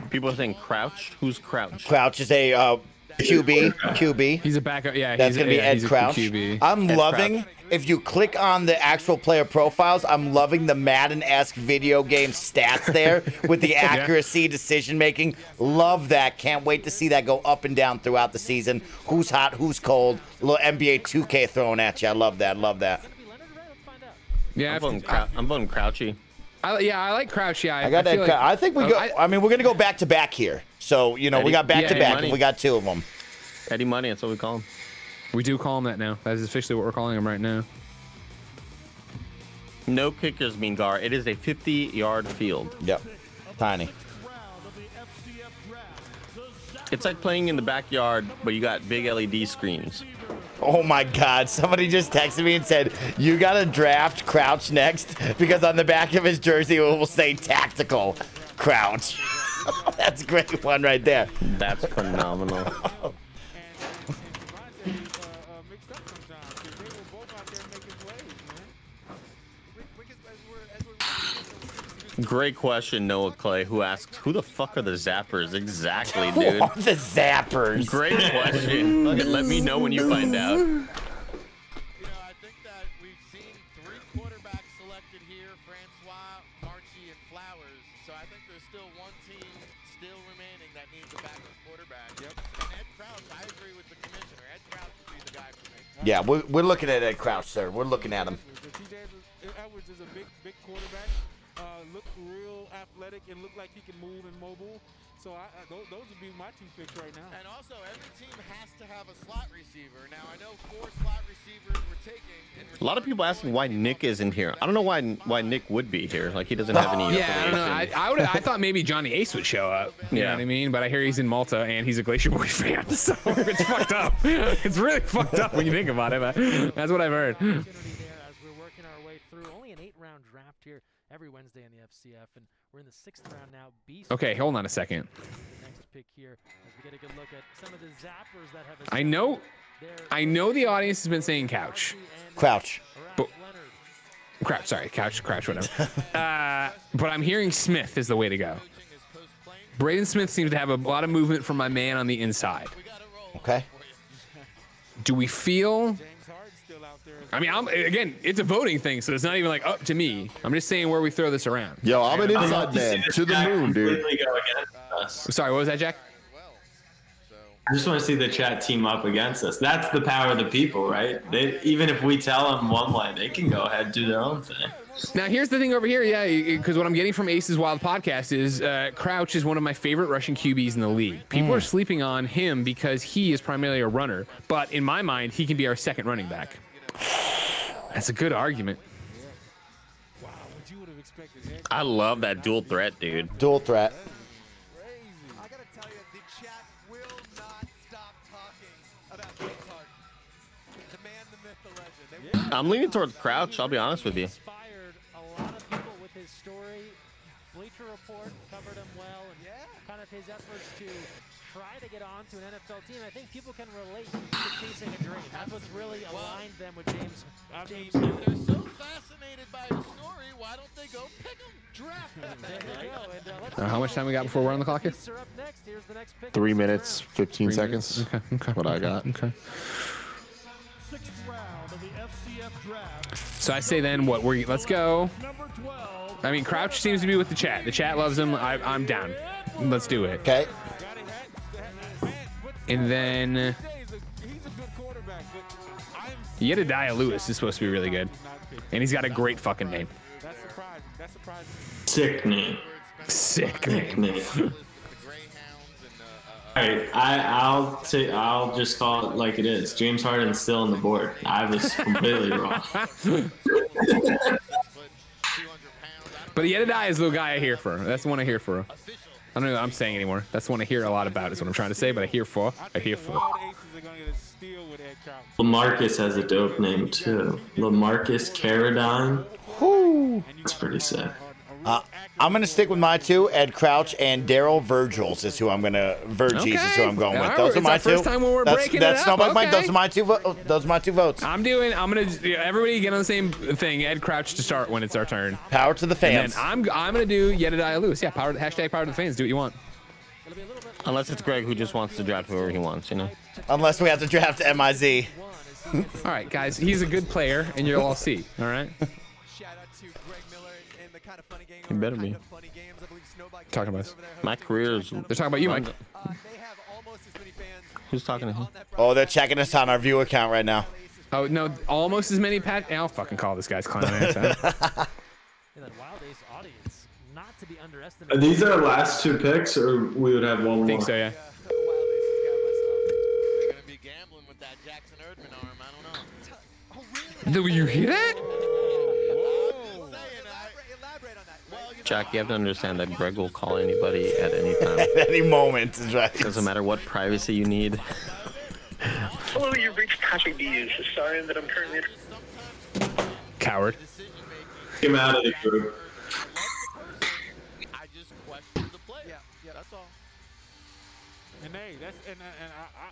People think Crouch. Who's Crouch? Crouch is a QB. He's a backup. Yeah, that's gonna be Ed Crouch. QB. I'm loving. If you click on the actual player profiles, I'm loving the Madden-esque video game stats there with the accuracy, decision making. Love that. Can't wait to see that go up and down throughout the season. Who's hot? Who's cold? A little NBA 2K thrown at you. I love that. Love that. Yeah, I'm voting Crouchy. I like Crouch. Yeah, I got that. Like, I think we go. I mean, we're gonna go back to back here. So we got back to back. And we got 2 of them. Eddie Money. That's what we call him. We do call him that now. That is officially what we're calling him right now. No kickers, Mingar. It is a 50-yard field. Yep. Tiny. It's like playing in the backyard, but you got big LED screens. Oh my God! Somebody just texted me and said you gotta draft Crouch next because on the back of his jersey it will say tactical Crouch. That's a great one right there. That's phenomenal. Great question, Noah Clay, who asks, who the fuck are the Zappers? Exactly, dude. Who are the Zappers? Great question. Fucking let me know when you find out. I think that we've seen 3 quarterbacks selected here, Francois, Marchi, and Flowers. So I think there's still one team still remaining that needs a backup quarterback. Yep. And Ed Crouch, I agree with the commissioner. Ed Crouch would be the guy for me. Yeah, we're looking at Ed Crouch, sir. We're looking at him. Edwards is a big quarterback. Look real athletic and look like he can move and mobile. So those would be my 2 picks right now. And also, every team has to have a slot receiver. Now, I know 4 slot receivers were taken. A lot of people asking why Nick isn't here. I don't know why Nick would be here. Like, he doesn't have any Yeah, I don't know. I thought maybe Johnny Ace would show up. You know what I mean? But I hear he's in Malta, and he's a Glacier Boy fan. So it's fucked up. It's really fucked up when you think about it. But that's what I've heard. As we're working our way through only an 8-round draft here every Wednesday in the FCF, and We're in the 6th round now. Okay, hold on a second. Next pick here as we get a good look at some of the zappers that have. I know the audience has been saying couch. Crouch. But, crouch, sorry. Couch, whatever. But I'm hearing Smith is the way to go. Braden Smith seems to have a lot of movement from my man on the inside. Okay. Do we feel... I mean, again, it's a voting thing, so it's not even like up to me. I'm just saying where we throw this around. Yo, I'm an inside man to the moon, dude. Sorry, what was that, Jack? I just want to see the chat team up against us. That's the power of the people, right? Even if we tell them one way, they can go ahead and do their own thing. Now, here's the thing over here, because what I'm getting from Ace's Wild Podcast is Crouch is one of my favorite Russian QBs in the league. People are sleeping on him because he is primarily a runner, but in my mind, he can be our second running back. That's a good argument. I love that dual threat, dude. Dual threat. I gotta tell you, the chat will not stop talking about James Harden. The man, the myth, the legend. I'm leaning towards Crouch, I'll be honest with you. Inspired a lot of people with his story. Bleacher Report covered him well, and kind of his efforts to try to get on to an NFL team. I think people can relate to chasing a dream. That's what's really aligned them with James. If they're so fascinated by his story, why don't they go pick him, draft him? How much time we got before we're on the clock here? 3 minutes, 15 seconds. Okay. What I got. Okay. 6th round of the FCF draft. So I say then what let's go. I mean, Crouch seems to be with the chat. The chat loves him. I'm down. Let's do it. Okay. And then Jedediah Lewis is supposed to be really good. And he's got a great fucking name. Sick name. Sick name. All right, I'll just call it like it is. James Harden's still on the board. I was completely wrong. But Jedediah is the guy I hear for. That's the one I hear for. I don't know what I'm saying anymore. That's the one I hear a lot about is what I'm trying to say, but I hear for. LaMarcus has a dope name too. LaMarcus Carradine. That's pretty sick. I'm going to stick with my two, Ed Crouch and Daryl Virgils is who I'm going to. Virgis is who I'm going with. Those are my two. First time when we're breaking that's it up. not like those are my two. Those are my two votes. I'm gonna everybody get on the same thing. Ed Crouch to start when it's our turn. Power to the fans. And I'm gonna do Jedediah Lewis. Yeah, hashtag power to the fans. Do what you want. Unless it's Greg who just wants to draft whoever he wants, you know. Unless we have to draft MIZ. All right, guys. He's a good player, and you'll all see. All right. You better be. Talking about us. My career is. They're talking about you, Mike. Who's talking to him? Oh, they're checking us on our viewer count right now. Oh no, almost as many I'll fucking call this guy's clown ass. Are these our last two picks, or we would have one more? I think so, yeah. They're gonna be gambling with that Jackson Erdman arm. I don't know. Did you hear that? Jack, you have to understand that Greg will call anybody at any time. At any moment. Doesn't matter what privacy you need. Hello, you've reached Patrick Diaz. Sorry that I'm currently... Coward. Get him out of the group. I just questioned the play. Yeah, that's all. And hey,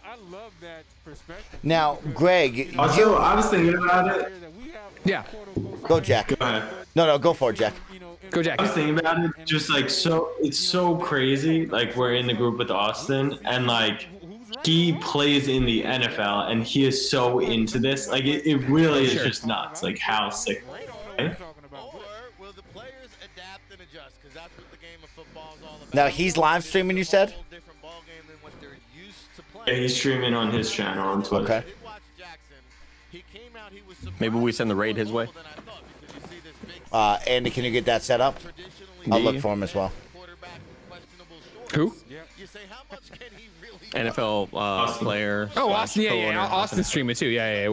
I love that perspective. Now, Greg. Also, I was thinking about it. Yeah. Go, Jack. Go ahead. No, go for it, Jack. Go, Jack. I was thinking about it, just like it's so crazy. Like we're in the group with Austin, and like he plays in the NFL, and he is so into this. Like it really is just nuts. Like how sick. Right? Now he's live streaming. You said. Yeah, he's streaming on his channel on Twitter. Okay. Maybe we send the raid his way. Andy, can you get that set up? I'll look for him as well. Who? NFL player. Oh, Austin. Yeah. Austin's streaming too. Yeah.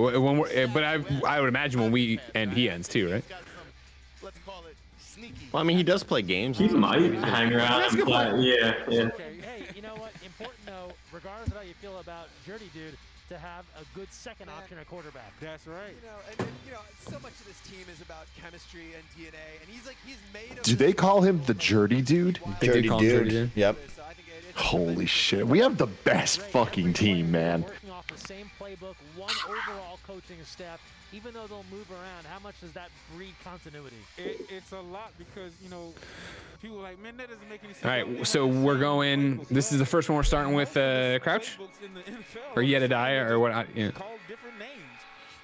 But I would imagine when we end, he ends too, right? Well, I mean, he does play games. He might hang around and play. Yeah. Hey, you know what? Important though, regardless of how you feel about Dirty Dude, to have a good second option at quarterback. That's right. So much of this team is about chemistry and DNA, and he's made of. Do they call him the Jerdy Dude? Dirty dude. Yep. Holy shit. We have the best fucking team, man. Working off the same playbook, one overall coaching staff. Even though they'll move around, how much does that breed continuity? It's a lot because, people are like, man, that doesn't make any sense. All right, so we're going. This is the first one we're starting with Crouch? Or Jedediah, or what? Yeah. Called different names.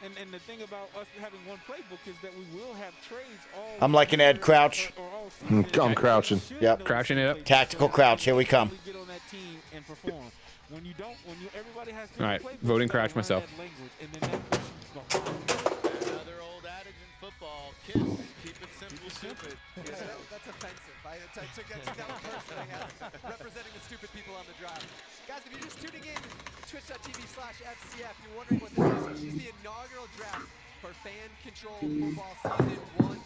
And the thing about us having one playbook is that we will have trades all. I'm liking Ed Crouch. I'm crouching. Yep. Crouching it up. Tactical crouch. Here we come. All right, voting Crouch myself. Another old adage in football, kids, keep it simple, stupid. That's offensive. I took that personally. Representing the stupid people on the drive. Guys, if you're just tuning in, twitch.tv/FCF, you're wondering what this is. This is the inaugural draft for fan-controlled football season 1.0,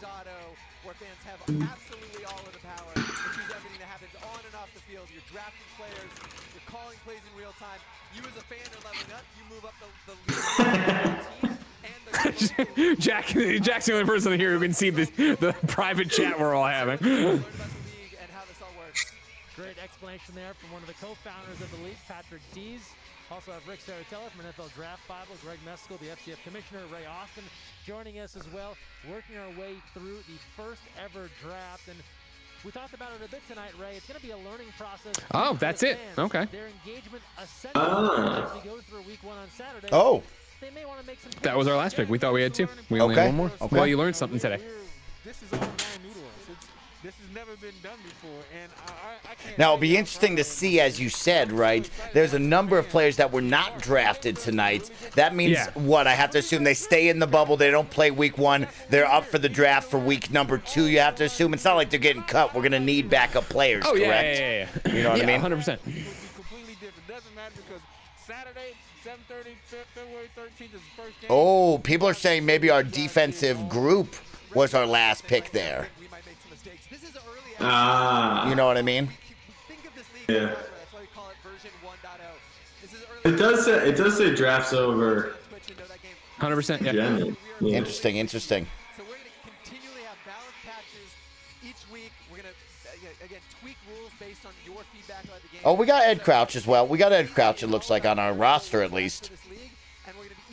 where fans have absolutely all of the power to choose everything that happens on and off the field. You're drafting players, you're calling plays in real time. You as a fan are leveling up. You move up the league. Jack's the only person here who can see the private chat we're all having. Great explanation there from one of the co-founders of the league, Patrick Dees. Also have Rick Saratella from NFL Draft Bible, Greg Meskel, the FCF Commissioner, Ray Austin joining us as well, working our way through the first ever draft. And we talked about it a bit tonight, Ray. It's going to be a learning process. Oh, that's it. Okay. Their engagement as we go through week 1 on Saturday. Oh. They may want to make some That was our last pick. We thought we had 2. We only had 1 more. Okay. Well, you learned something today. This is all brand new to us. This has never been done before, and I can't. Now, it'll be interesting to see, as you said, right? There's a number of players that were not drafted tonight. That means what? I have to assume they stay in the bubble. They don't play week 1. They're up for the draft for week number 2. You have to assume it's not like they're getting cut. We're going to need backup players, correct? Yeah. You know what I mean? 100%. Completely different. Doesn't matter because Saturday, 7:30, February 13th is the first game. Oh, people are saying maybe our defensive group was our last pick there. You know what I mean? Yeah. It does say drafts over. 100%. Yeah. Interesting. So we're going to continually have balance patches each week. We're going to, again, tweak rules based on your feedback about the game. Oh, we got Ed Crouch as well. We got Ed Crouch, it looks like, on our roster at least.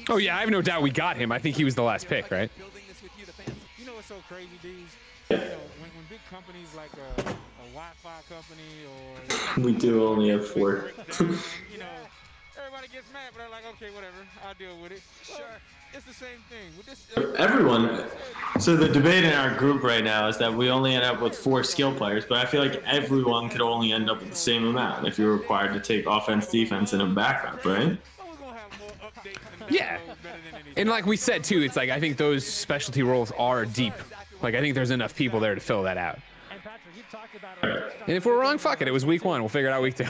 Oh, yeah, I have no doubt we got him. I think he was the last pick, right? You know what's so crazy, D's? You know, when big companies like a Wi-Fi company or... We do only have 4. you know, everybody gets mad, but they're like, okay, whatever, I'll deal with it. Sure. It's the same thing. With this, Everyone. So the debate in our group right now is that we only end up with 4 skill players, but I feel like everyone could only end up with the same amount if you're required to take offense, defense, and a backup, right? Yeah. And like we said, too, it's like I think those specialty roles are deep. Like, I think there's enough people there to fill that out. And if we're wrong, fuck it. It was week 1. We'll figure it out week 2.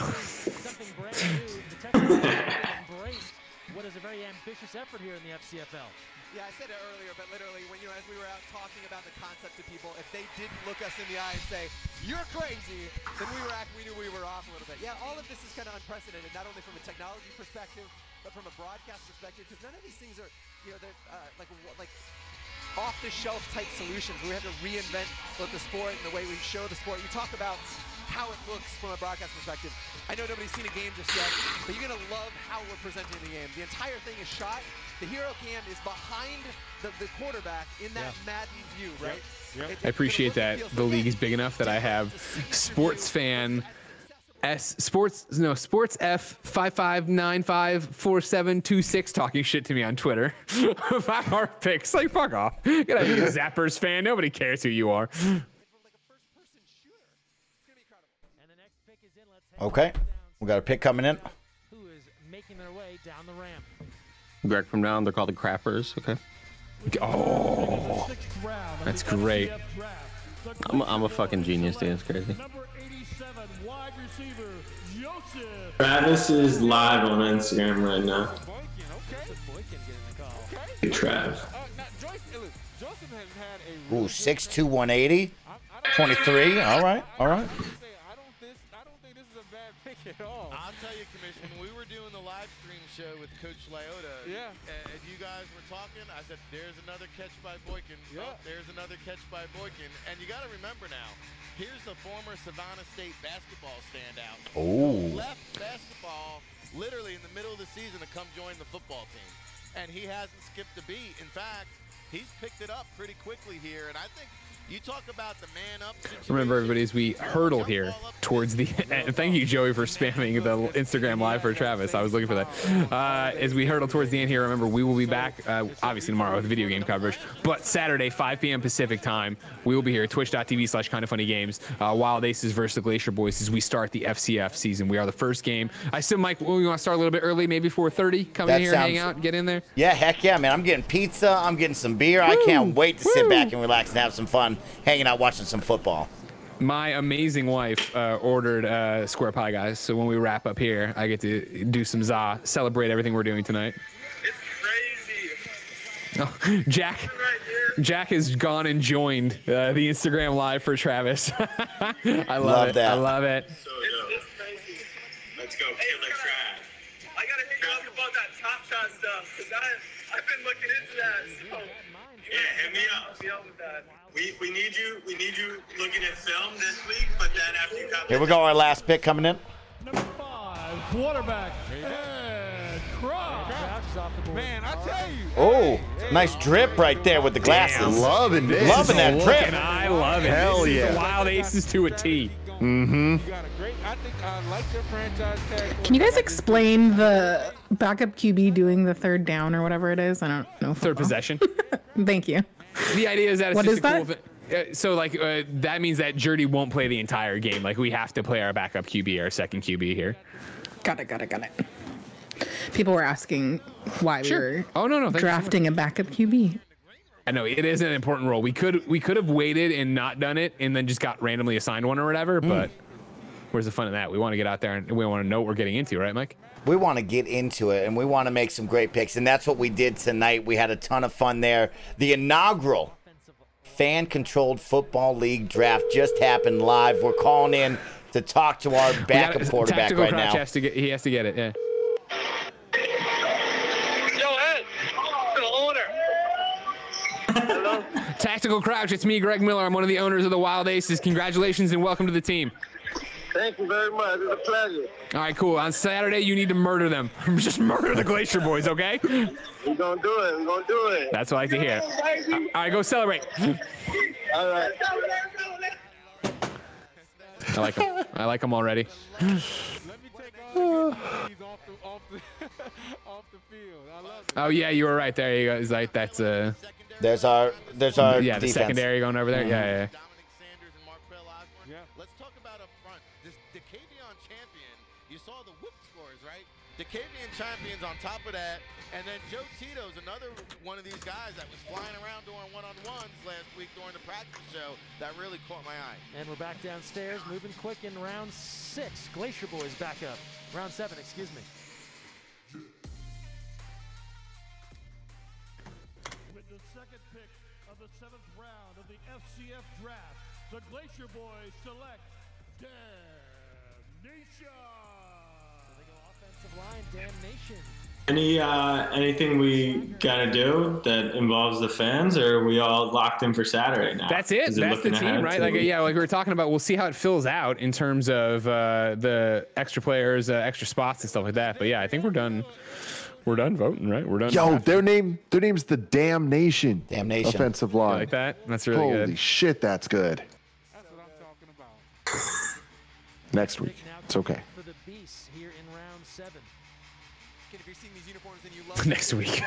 What is a very ambitious effort here in the FCFL. Yeah, I said it earlier, but literally, when as we were out talking about the concept to people, if they didn't look us in the eye and say, "You're crazy," then we knew we were off a little bit. Yeah, all of this is kind of unprecedented, not only from a technology perspective, but from a broadcast perspective, because none of these things are, they're like off-the-shelf type solutions. We have to reinvent both the sport and the way we show the sport. You talk about how it looks from a broadcast perspective. I know nobody's seen a game just yet, but you're going to love how we're presenting the game. The entire thing is shot. The hero cam is behind the quarterback in that Madden view, right? Yep. I appreciate that the league is big enough that I have sports fan Sports F 55954726 talking shit to me on Twitter about our picks. Like, fuck off. Get out of here, Zappers fan. Nobody cares who you are. Okay, we got a pick coming in. Who is making their way down the ramp? Greg from down. They're called the Crappers. Okay. Oh, that's great. I'm a fucking genius, dude. It's crazy. Travis is live on Instagram right now. Hey, Trav. Ooh, 6'2", 180, 23. All right. at all. I'll tell you, Commissioner, when we were doing the live stream show with Coach Lyota, and you guys were talking, I said, there's another catch by Boykin. Oh, there's another catch by Boykin. And you got to remember now, here's the former Savannah State basketball standout. Oh. Left basketball literally in the middle of the season to come join the football team. And he hasn't skipped a beat. In fact, he's picked it up pretty quickly here. And I think you talk about the man up situation. Remember, everybody, as we hurdle here towards the end. Thank you, Joey, for spamming the Instagram live for Travis. I was looking for that. As we hurdle towards the end here, remember, we will be back, obviously, tomorrow with video game coverage. But Saturday, 5 p.m. Pacific time, we will be here at twitch.tv/kindafunnygames. Wild Aces versus the Glacier Boys as we start the FCF season. We are the first game. I still, Mike, we want to start a little bit early, maybe 4:30. Come in here and hang out, get in there. Yeah, heck yeah, man. I'm getting pizza. I'm getting some beer. I can't wait to sit back and relax and have some fun hanging out watching some football. My amazing wife ordered square pie, guys. So when we wrap up here, I get to do some za, celebrate everything we're doing tonight. It's crazy. Oh, Jack has gone and joined the Instagram live for Travis. I love it. that. I love it. It's crazy. Let's go. Kill the trash. I gotta hit you up about that Top Shot stuff because I've been looking into that. So yeah, hit me up. With that. We need you. We need you looking at film this week, but then after you come. Here we go. Our last pick coming in. Number 5, quarterback, Ed Cross. Man, I tell you. Oh, nice drip right there with the glasses. Damn, loving this. Loving that drip. I love it. Hell this yeah. is the Wild Aces to a T. Mm-hmm. You got a great. I think I like your franchise tag. Can you guys explain the backup QB doing the third down or whatever it is? I don't know. Third possession. Thank you. The idea is that it's What just is a cool that? thing. So, like, that means that Jerdy won't play the entire game. Like, we have to play our backup QB, our second QB here. Got it. People were asking why we were drafting a backup QB. I know it is an important role. We could have waited and not done it and then just got randomly assigned one or whatever, but where's the fun in that? We want to get out there and we want to know what we're getting into, right, Mike? We want to get into it, and we want to make some great picks, and that's what we did tonight. We had a ton of fun there. The inaugural fan-controlled football league draft just happened live. We're calling in to talk to our backup quarterback right now. He has to get it, yeah. Yo, Ed, the owner. Hello? Tactical Crouch, it's me, Greg Miller. I'm one of the owners of the Wild Aces. Congratulations and welcome to the team. Thank you very much. It's a pleasure. All right, cool. On Saturday, you need to murder them. Just murder the Glacier Boys, okay? We're going to do it. We're going to do it. That's what I like to hear. All right, go celebrate. All right. I like him already. Let me take all the off the field. I love it. Oh, yeah, you were right. There you go. It's like, that's There's our yeah, the defense. secondary going over there. Yeah. Let's talk about up front. This Decavion champion, you saw the whoop scores, right? Decavion champions on top of that. And then Joe Tito's another one of these guys that was flying around doing one-on-ones last week during the practice show that really caught my eye. And we're back downstairs, moving quick in round 6. Glacier Boys back up. Round 7, excuse me. With the second pick of the 7th round of the FCF draft, the Glacier Boys select Damnation. So they go offensive line, Damnation. Anything we gotta do that involves the fans, or are we all locked in for Saturday now? That's it. That's the team, right? Like, yeah, like we were talking about. We'll see how it fills out in terms of the extra players, extra spots and stuff like that. But yeah, I think we're done. We're done voting, right? We're done. Yo, their name's the Damnation. Damnation. Offensive line. You like that? That's really good. Holy shit, that's good. That's what I'm talking about. Next week. It's okay. For the Beasts here in round 7. If you're seeing these uniforms and you love Next week.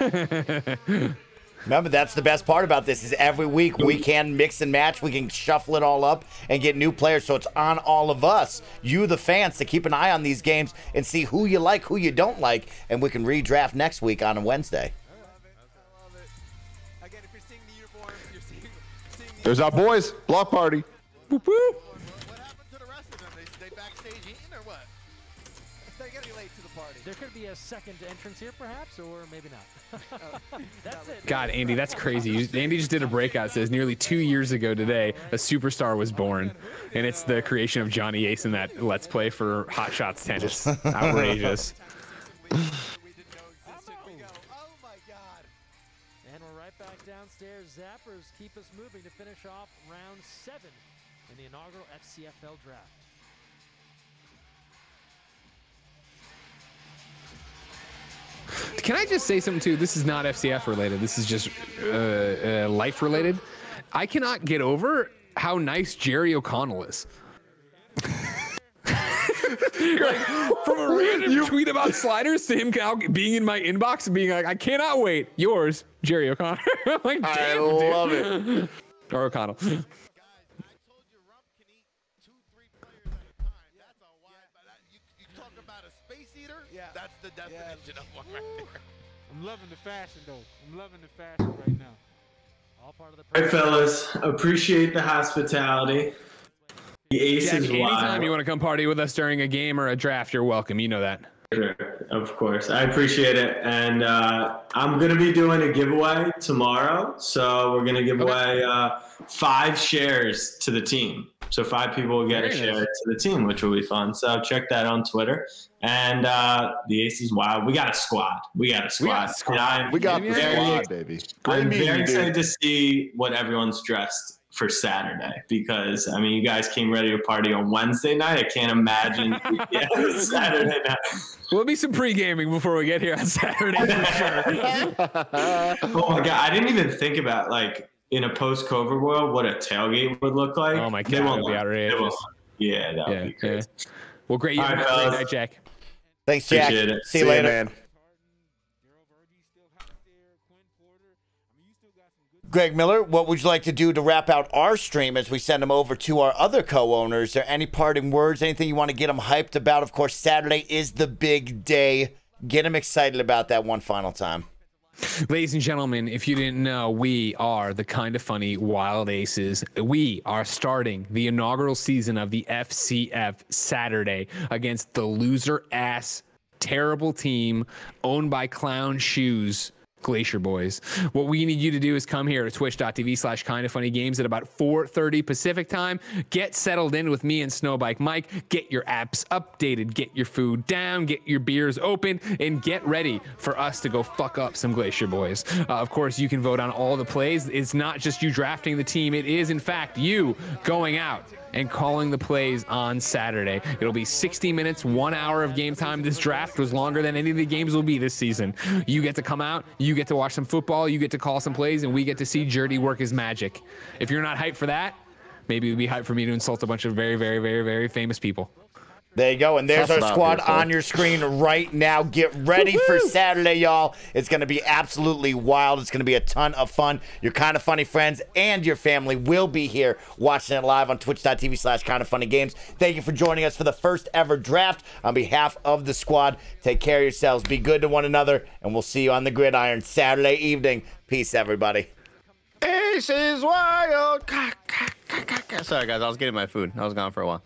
Remember, that's the best part about this is every week we can mix and match. We can shuffle it all up and get new players. So it's on all of us, you the fans, to keep an eye on these games and see who you like, who you don't like, and we can redraft next week on a Wednesday. Again, if you're seeing the uniforms, you're seeing the There's our boys. Block party. Boop, boop. What happened to the rest of them? They backstage eating or what? They're getting late to the party. There could be a second entrance here, perhaps, or maybe not. That's it. God, Andy, that's crazy. Andy just did a breakout. Says nearly 2 years ago today, a superstar was born, and it's the creation of Johnny Ace in that Let's Play for Hot Shots Tennis. Outrageous. And we're right back downstairs. Zappers keep us moving to finish off round 7 in the inaugural FCFL draft. Can I just say something too? This is not FCF related. This is just life related. I cannot get over how nice Jerry O'Connell is. Like, from a random tweet about sliders to him being in my inbox and being like, I cannot wait. Yours, Jerry O'Connell. I'm like, damn, I love it. Or O'Connell. That's the definition of one right there. I'm loving the fashion, though. I'm loving the fashion right now. All part of the Hey, fellas, appreciate the hospitality. The ace Jack, is anytime wild. you want to come party with us during a game or a draft, you're welcome. You know that. Sure, of course. I appreciate it. And I'm going to be doing a giveaway tomorrow. So we're going to give away 5 shares to the team. So 5 people will get a share to the team, which will be fun. So check that on Twitter. And the Ace is wild. We got a squad. We got the squad, baby. I'm very excited to see what everyone's dressed for Saturday because, I mean, you guys came ready to party on Wednesday night. I can't imagine Saturday night. We'll be some pre-gaming before we get here on Saturday for sure. Oh, my God. I didn't even think about, like, in a post-COVID world, what a tailgate would look like. Oh, my God. That would be outrageous. Yeah, that would be crazy. Yeah. Well, great. All right, Great fellas. night, Jack. Thanks, Jack. Appreciate it. See you later, man. Greg Miller, what would you like to do to wrap out our stream as we send them over to our other co-owners? Is there any parting words, anything you want to get them hyped about? Of course, Saturday is the big day. Get them excited about that one final time. Ladies and gentlemen, if you didn't know, we are the Kinda Funny Wild Aces. We are starting the inaugural season of the FCF Saturday against the loser-ass, terrible team owned by Clown Shoes, Glacier Boys. What we need you to do is come here to twitch.tv/kindafunnygames at about 4:30 Pacific time. Get settled in with me and Snowbike Mike. Get your apps updated. Get your food down. Get your beers open. And get ready for us to go fuck up some Glacier Boys. Of course, you can vote on all the plays. It's not just you drafting the team. It is, in fact, you going out and calling the plays on Saturday. It'll be 60 minutes, 1 hour of game time. This draft was longer than any of the games will be this season. You get to come out, you get to watch some football, you get to call some plays, and we get to see Jerdy work his magic. If you're not hyped for that, maybe it would be hyped for me to insult a bunch of very, very, very, very famous people. There you go, and there's our squad on your screen right now. Get ready for Saturday, y'all. It's going to be absolutely wild. It's going to be a ton of fun. Your Kinda Funny friends and your family will be here watching it live on twitch.tv/kindafunnygames. Thank you for joining us for the first ever draft. On behalf of the squad, take care of yourselves. Be good to one another, and we'll see you on the gridiron Saturday evening. Peace, everybody. Ace is wild. Sorry, guys. I was getting my food. I was gone for a while.